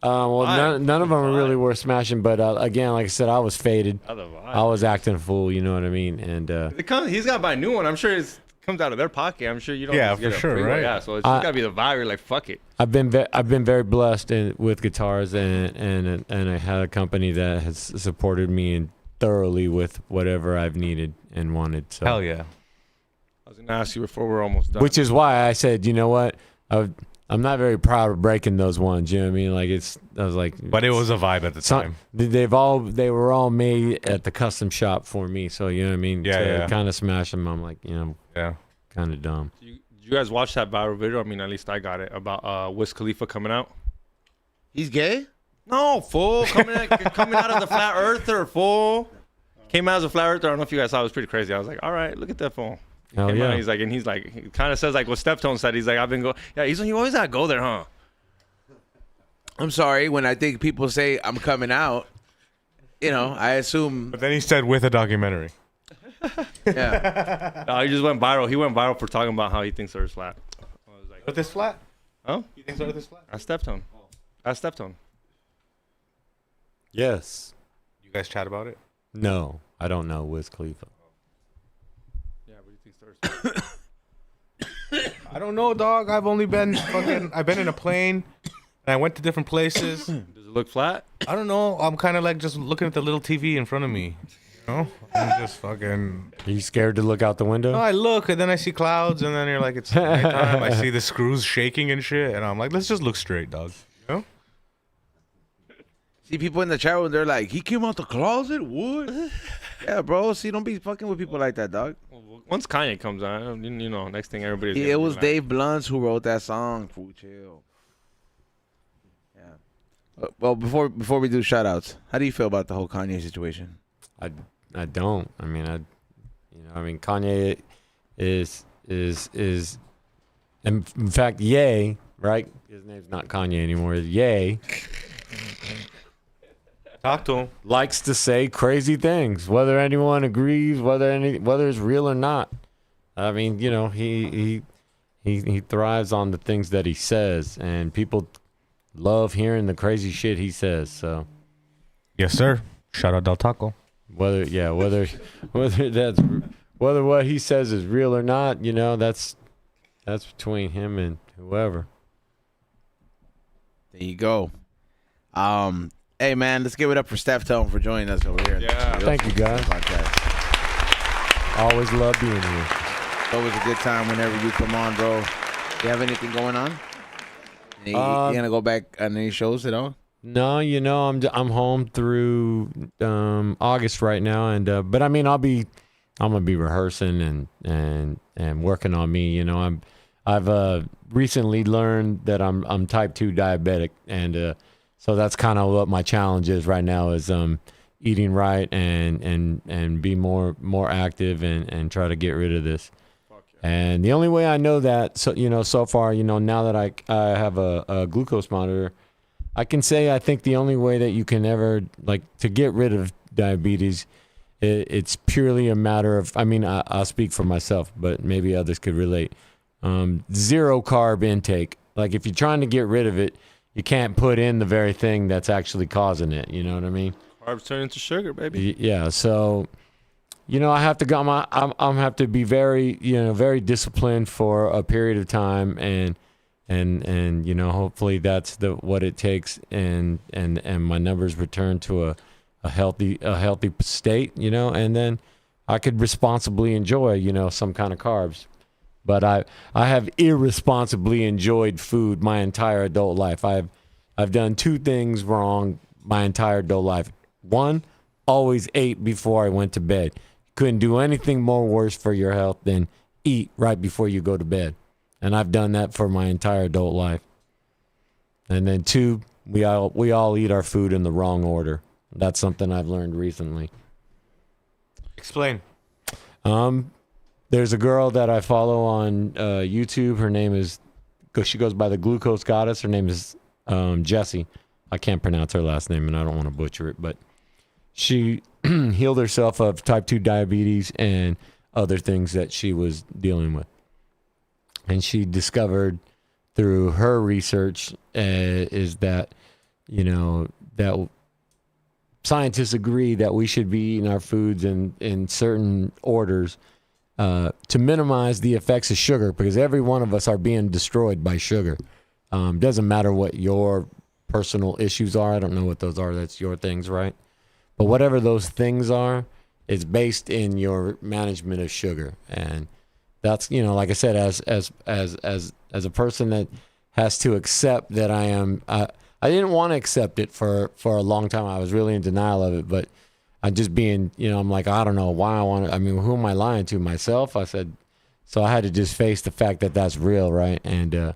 None of them are really worth smashing, but again, like I said, I was faded. I was acting a fool, you know what I mean? And he's got to buy a new one. I'm sure it comes out of their pocket. I'm sure you don't. Yeah, for sure, right? Yeah, so it's got to be the vibe. You're like, fuck it. I've been very blessed with guitars, and I had a company that has supported me thoroughly with whatever I've needed and wanted. So. Hell yeah. I was gonna ask you before we're almost done. Which is why I said, you know what? I'm not very proud of breaking those ones. You know what I mean? Like I was like, but it was a vibe at the time. They were all made at the custom shop for me. So you know what I mean? Yeah. Kind of smash them. I'm like, yeah, kind of dumb. Did you guys watch that viral video? I mean, at least I got it about Wiz Khalifa coming out. He's gay? No, fool. Coming out of the flat earther, fool. Came out as a flat earther. I don't know if you guys saw it. It was pretty crazy. I was like, all right, look at that fool. Oh, yeah. He's like, he kind of says like what Deftones said. He's like, I've been go. Yeah, you always gotta go there, huh? I'm sorry. When I think people say I'm coming out, I assume. But then he said with a documentary. Yeah. No, he just went viral. He went viral for talking about how he thinks Earth's flat. I was like, Earth is flat? huh? You think Earth is flat? That's Deftone. That's Deftone. Yes. You guys chat about it? No, I don't know Wiz Khalifa. Yeah, but he thinks I don't know, dog. I've only been I've been in a plane, and I went to different places. Does it look flat? I don't know. I'm kind of like just looking at the little TV in front of me. You know, I'm just fucking. Are you scared to look out the window? No, I look and then I see clouds, and then you're like, it's nighttime. I see the screws shaking and shit, and I'm like, let's just look straight, dog. You know? See people in the chat room, they're like, he came out the closet? What? Yeah, bro. See, don't be fucking with people like that, dog. Once Kanye comes on, you know, next thing everybody's. It was Dave Blunts who wrote that song. Fool, chill. Yeah. Well, before we do shout outs, how do you feel about the whole Kanye situation? I don't. I mean, Kanye is in fact, Ye, right? His name's not Kanye anymore. Ye Talk to him. likes to say crazy things, whether anyone agrees, whether it's real or not. I mean, you know, he thrives on the things that he says, and people love hearing the crazy shit he says. So, Yes, sir. Shout out Del Taco. whether what he says is real or not, you know, that's between him and whoever. There you go. Hey man, let's give it up for Deftone for joining us over here. Yeah. Thank you, guys. Podcast. Always love being here. It's always a good time whenever you come on, bro. You have anything going on? You gonna go back on any shows at all? No, you know, I'm home through August right now, and but I mean, I'm gonna be rehearsing and working on me. You know, I've recently learned that I'm type 2 diabetic, and so that's kind of what my challenge is right now is eating right and be more active and try to get rid of this. And the only way I know that, so far, you know, now that I have a glucose monitor, I can say I think the only way that you can ever, like, to get rid of diabetes, it's purely a matter of, I mean, I'll speak for myself, but maybe others could relate. 0 carb intake. Like, if you're trying to get rid of it, you can't put in the very thing that's actually causing it. You know what I mean? Carbs turn into sugar, baby. Yeah. So, you know, I have to go. I'm have to be very, you know, very disciplined for a period of time, and you know, hopefully that's what it takes, and my numbers return to a healthy state, you know, and then I could responsibly enjoy, you know, some kind of carbs. But I have irresponsibly enjoyed food my entire adult life. I've done 2 things wrong my entire adult life. One, always ate before I went to bed. Couldn't do anything more worse for your health than eat right before you go to bed. And I've done that for my entire adult life. And then 2, we all eat our food in the wrong order. That's something I've learned recently. Explain. There's a girl that I follow on YouTube. Her name is, she goes by the Glucose Goddess. Her name is Jessie. I can't pronounce her last name, and I don't want to butcher it. But she healed herself of type 2 diabetes and other things that she was dealing with. And she discovered through her research is that, you know, that scientists agree that we should be eating our foods in certain orders to minimize the effects of sugar, because every one of us are being destroyed by sugar. Doesn't matter what your personal issues are. I don't know what those are. That's your things, right? But whatever those things are, it's based in your management of sugar. And that's, you know, like I said, as a person that has to accept that I am, I didn't want to accept it for a long time. I was really in denial of it, but I'm just being, you know, I'm like, I don't know why I want to, I mean, who am I lying to? Myself? I said, so I had to just face the fact that that's real, right? And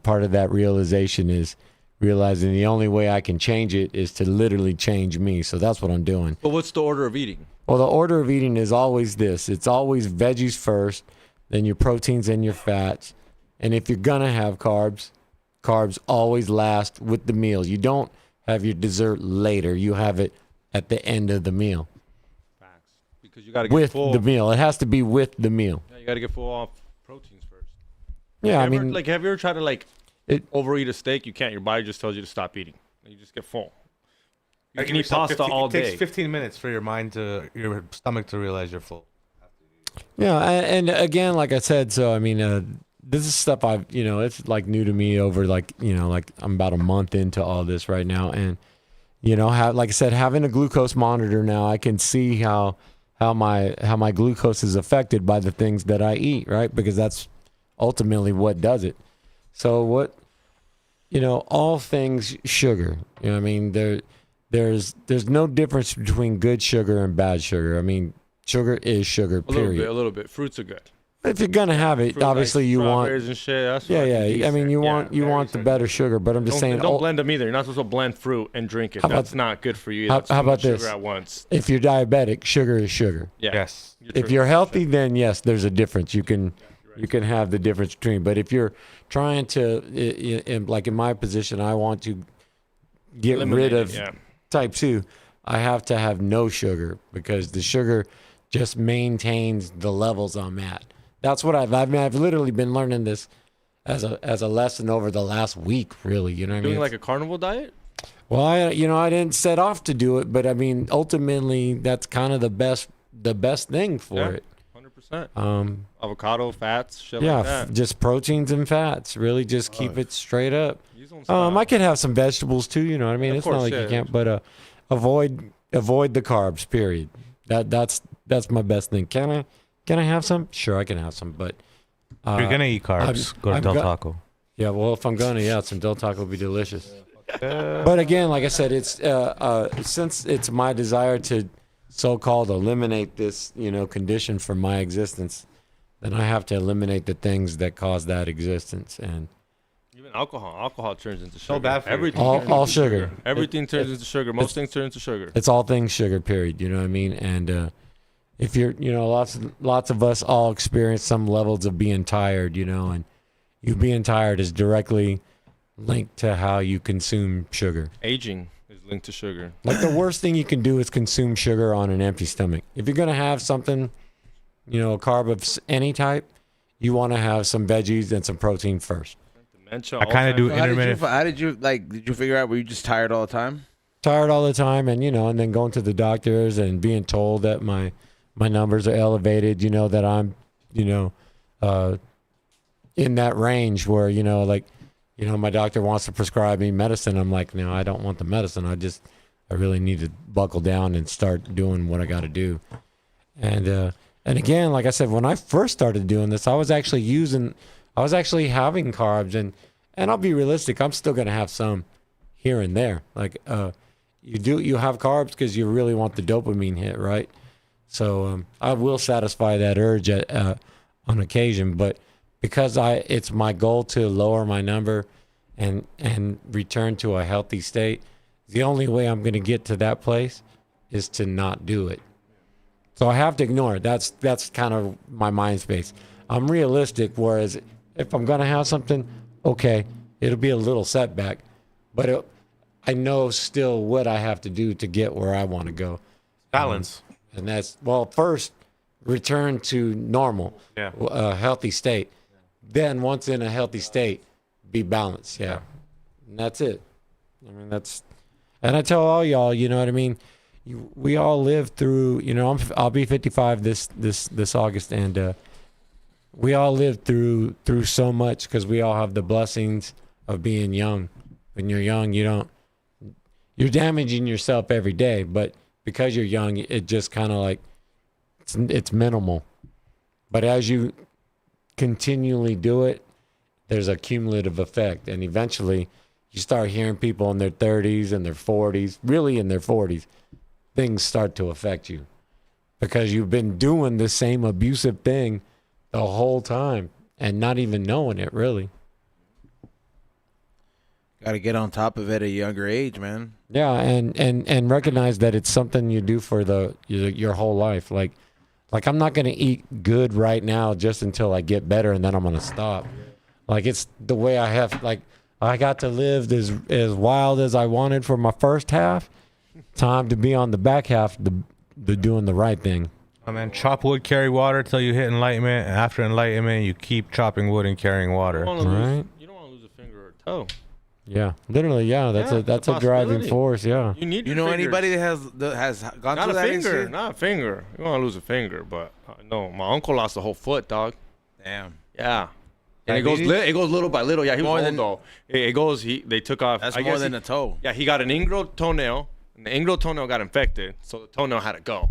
part of that realization is realizing the only way I can change it is to literally change me. So that's what I'm doing. But what's the order of eating? Well, the order of eating is always this. It's always veggies first, then your proteins and your fats. And if you're going to have carbs always last with the meal. You don't have your dessert later. You have it at the end of the meal. Facts. Because you got to get With full. the meal. It has to be with the meal. Yeah, you got to get full off proteins first. Yeah, Have you ever tried to It- overeat a steak? You can't. Your body just tells you to stop eating. You just get full. You Give can eat yourself pasta all It takes day. 15 minutes for your stomach to realize you're full. Yeah, and again, like I said, so I mean, this is stuff I've, it's like new to me over like I'm about a month into all this right now, and like I said, having a glucose monitor now, I can see how my glucose is affected by the things that I eat, right? Because that's ultimately what does it. So all things sugar. I mean, there's no difference between good sugar and bad sugar. I mean, sugar is sugar. Period. A little bit. Fruits are good. If you're gonna have it, Fruit, obviously like you want. strawberries and shit. That's Yeah. fucking I mean, you decent. want the better sugar, but I'm just saying. Don't blend them either. You're not supposed to blend fruit and drink it. That's not good for you. That's how too much about this? Sugar at once. If you're diabetic, sugar is sugar. Yeah. Yes. If you're healthy, then yes, there's a difference. You can have the difference between. But if you're trying to, like in my position, I want to get rid of type 2. I have to have no sugar because the sugar just maintains the levels I'm at. That's what I've literally been learning this as a lesson over the last week, really. You know what I mean? Doing like a carnivore diet? Well, I didn't set off to do it, but I mean, ultimately, that's kind of the best thing for it. 100%. Avocado, fats, shit like that. Just proteins and fats. Really, just keep it straight up. I could have some vegetables too. You know what I mean? It's not like you can't, but avoid the carbs. Period. That's my best thing. Can I have some? Sure, I can have some, but if you're gonna eat carbs, go to Del Taco. Yeah, well, if I'm gonna, some Del Taco would be delicious. But again, like I said, it's since it's my desire to so-called eliminate this, condition from my existence, then I have to eliminate the things that cause that existence. And even alcohol turns into sugar. So bad for everything. all sugar. Everything turns into sugar. Most things turn into sugar. It's all things sugar. Period. You know what I mean? And if you're, lots of us all experience some levels of being tired. And you being tired is directly linked to how you consume sugar. Aging is linked to sugar. Like the worst thing you can do is consume sugar on an empty stomach. If you're gonna have something, a carb of any type, you want to have some veggies and some protein first. Dementia, I kind of do intermittent. How did you figure out? Were you just tired all the time? Tired all the time, and and then going to the doctors and being told that my numbers are elevated. That I'm, in that range where my doctor wants to prescribe me medicine. I'm like, no, I don't want the medicine. I really need to buckle down and start doing what I got to do. And again, like I said, when I first started doing this, I was actually having carbs, and I'll be realistic. I'm still going to have some here and there. Like, you have carbs because you really want the dopamine hit, right? So, I will satisfy that urge on occasion, but because it's my goal to lower my number and return to a healthy state, the only way I'm going to get to that place is to not do it. So I have to ignore it. That's kind of my mind space. I'm realistic, whereas if I'm going to have something, okay, it'll be a little setback, but I know still what I have to do to get where I want to go. Balance. And that's, first, return to normal, a healthy state. Then once in a healthy state, be balanced. Yeah. And that's it. I mean, and I tell all y'all, you know what I mean? We all live through, I'll be 55 this August, and we all live through so much because we all have the blessings of being young. When you're young, you're damaging yourself every day, but because you're young, it just kind of like, it's minimal. But as you continually do it, there's a cumulative effect, and eventually you start hearing people in their 30s and their 40s, really in their 40s, things start to affect you because you've been doing the same abusive thing the whole time and not even knowing it, really. Got to get on top of it at a younger age, man. Yeah, and recognize that it's something you do for your whole life. Like I'm not going to eat good right now just until I get better, and then I'm going to stop. Like, it's the way I have, like, I got to live as wild as I wanted for my first half. Time to be on the back half, the doing the right thing. I mean, chop wood, carry water till you hit enlightenment. And after enlightenment, you keep chopping wood and carrying water. You don't want to lose a finger or a toe. Yeah, literally, yeah. That's it's a a driving possibility. force. Yeah. You need You your know fingers. anybody that has gone Not through a that finger, incident? not a finger. You don't want to lose a finger, but no, my uncle lost a whole foot, dog. Damn. Yeah. And it goes little by little. Yeah, he was old though. It goes. They took off. That's I more guess than a toe. Yeah, he got an ingrown toenail, and the ingrown toenail got infected, so the toenail had to go.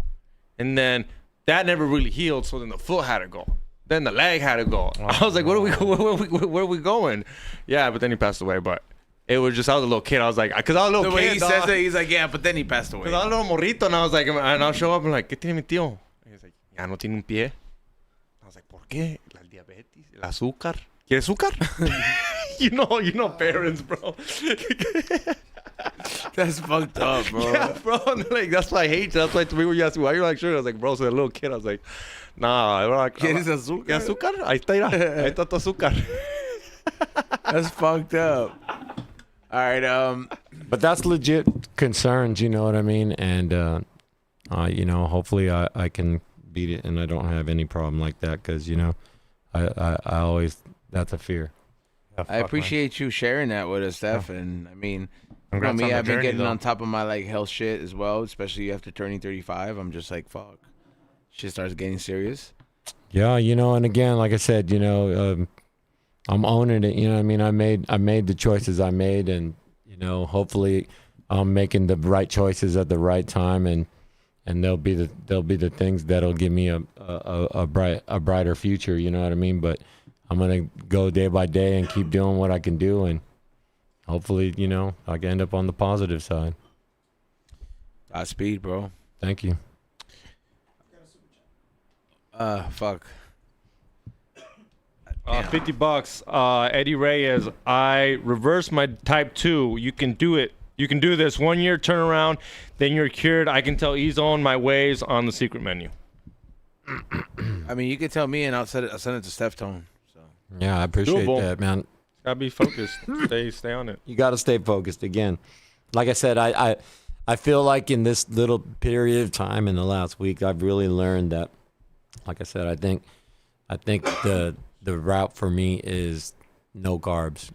And then that never really healed, so then the foot had to go. Then the leg had to go. I was like, where are we going? Yeah, but then he passed away. But it was just, I was a little kid. I was like, because I was a little The way kid. he dog. says it, he's like, yeah, but then he passed away. Because I was a little morrito, and I was like, and I'll show up and like, ¿qué tiene mi tío? And he's like, ya no tiene un pie. I was like, ¿por qué? La diabetes, el azúcar. ¿Quiere azúcar? you know parents, bro. That's fucked up, bro. Yeah, bro. And like, that's why I hate you. That's why to me when you asked me why you're like, sure. I was like, bro, so a little kid. I was like, nah. ¿Quieres azúcar? ¿Quieres azúcar? Ahí está, mira. Ahí está tu azúcar. That's fucked up. All right, But that's legit concerns, you know what I mean? And, you know, hopefully I can beat it and I don't have any problem like that because, you know, I always, that's a fear. Yeah, I appreciate you sharing that with us, Steph. And I mean, you know Congrats me, on the I've been journey, getting though. on top of my like health shit as well, especially after turning 35. I'm just like, fuck. Shit starts getting serious. Yeah, you know, and again, like I said, you know, I'm owning it. You know what I mean? I made the choices I made, and, you know, hopefully I'm making the right choices at the right time, and they'll be the things that'll give me a brighter future. You know what I mean? But I'm gonna go day by day and keep doing what I can do, and hopefully, you know, I can end up on the positive side. Godspeed, bro. Thank you. Fuck. $50. Eddie Reyes. I reversed my type 2. You can do it. You can do this. 1 year turnaround, then you're cured. I can tell E-Zone my ways on the secret menu. I mean, you can tell me, and I'll send it to Steftone. So Yeah, I appreciate Doable. that, man. Gotta be focused. stay on it. You got to stay focused. Again, like I said, I feel like in this little period of time in the last week, I've really learned that. Like I said, I think the route for me is no carbs.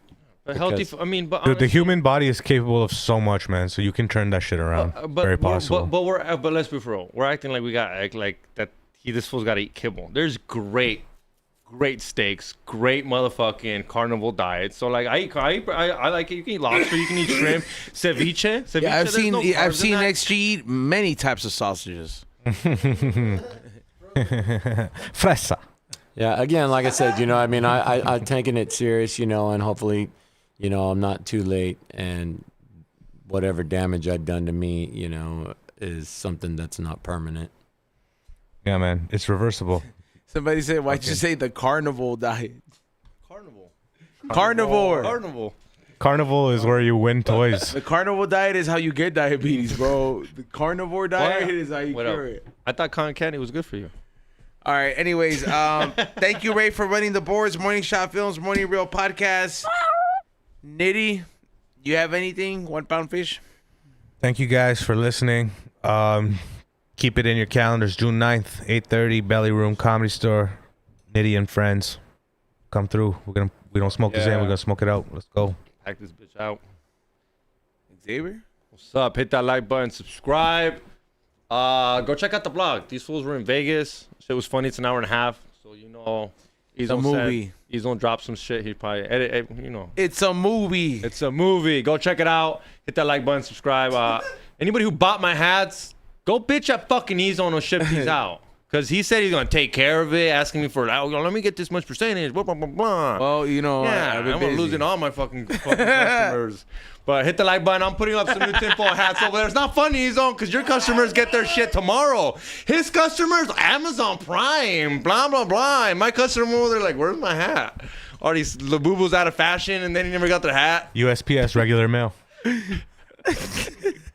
But healthy. Because- I mean, but Dude, the honestly, human body is capable of so much, man. So you can turn that shit around. Very possible. But let's be for real. We're acting like we got like that. This fool's got to eat kibble. There's great steaks, great motherfucking carnival diets. So like I like it. You can eat lobster, you can eat shrimp, ceviche. yeah, I've there's seen no carbs I've in seen that. XG eat many types of sausages. Fresa. Yeah, again, like I said, you know, I mean, I'm taking it serious, you know, and hopefully, you know, I'm not too late, and whatever damage I've done to me, you know, is something that's not permanent. Yeah, man. It's reversible. Somebody said, "Why'd you say the carnival diet?" Carnival. Carnivore. Carnival. Carnival is where you win toys. The carnival diet is how you get diabetes, bro. The carnivore diet is how you What cure up? it. I thought cotton candy was good for you. All right. Anyways, thank you, Ray, for running the boards. Morning Shot Films, Morning Real Podcast. Nitty, you have anything? 1 pound fish. Thank you guys for listening. Keep it in your calendars. June 9th, 8:30, Belly Room Comedy Store. Nitty and friends, come through. We don't smoke this in. Yeah. We're gonna smoke it out. Let's go. Pack this bitch out. Xavier? What's up? Hit that like button. Subscribe. Go check out the blog. These fools were in Vegas. Shit was funny. It's an hour and a half. So, you know, he's a movie. He's gonna drop some shit. He probably edit, you know. It's a movie. It's a movie. Go check it out. Hit that like button. Subscribe. Anybody who bought my hats, go bitch at fucking E-Zone or ship these out. Because he said he's going to take care of it, asking me for, oh, let me get this much percentage, blah, blah, blah, blah. Well, you know, Yeah, I've been I'm busy. losing all my fucking customers. But hit the like button. I'm putting up some new tinfoil hats over there. It's not funny, E-Zone, because your customers get their shit tomorrow. His customers, Amazon Prime, blah, blah, blah. And my customer over there, like, where's my hat? All these Labubus out of fashion, and then he never got their hat. USPS regular mail.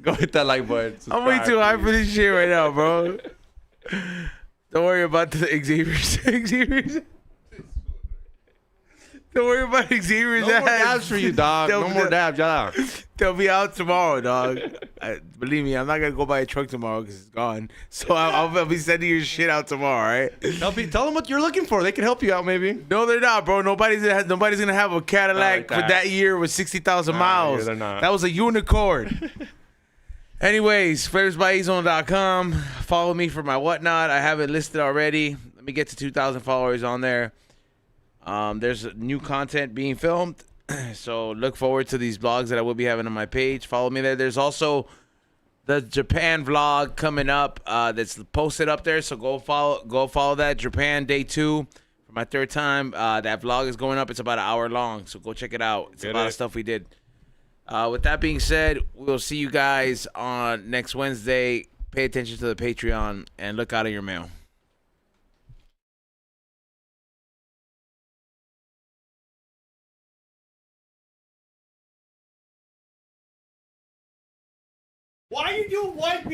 Go hit that like button. I'm way Subscribe, too high please. for this shit right now, bro. Don't worry about the Xavier's. Don't worry about Xavier's No more ass. dabs for you, dog. No more dabs, yeah. They'll be out tomorrow, dog. Believe me, I'm not gonna go buy a truck tomorrow because it's gone. So I'll be sending your shit out tomorrow, right? Tell them what you're looking for. They can help you out, maybe. No, they're not, bro. Nobody's gonna have a Cadillac Not like for that year with 60,000 miles. yeah, they're not. That was a unicorn. Anyways, flavorsbyezone.com. Follow me for my whatnot. I have it listed already. Let me get to 2,000 followers on there. There's new content being filmed, so look forward to these vlogs that I will be having on my page. Follow me there. There's also the Japan vlog coming up that's posted up there, so go follow that. Japan day 2 for my 3rd time. That vlog is going up. It's about an hour long, so go check it out. It's a lot of stuff we did. With that being said, we'll see you guys on next Wednesday. Pay attention to the Patreon and look out of your mail. Why you do white people?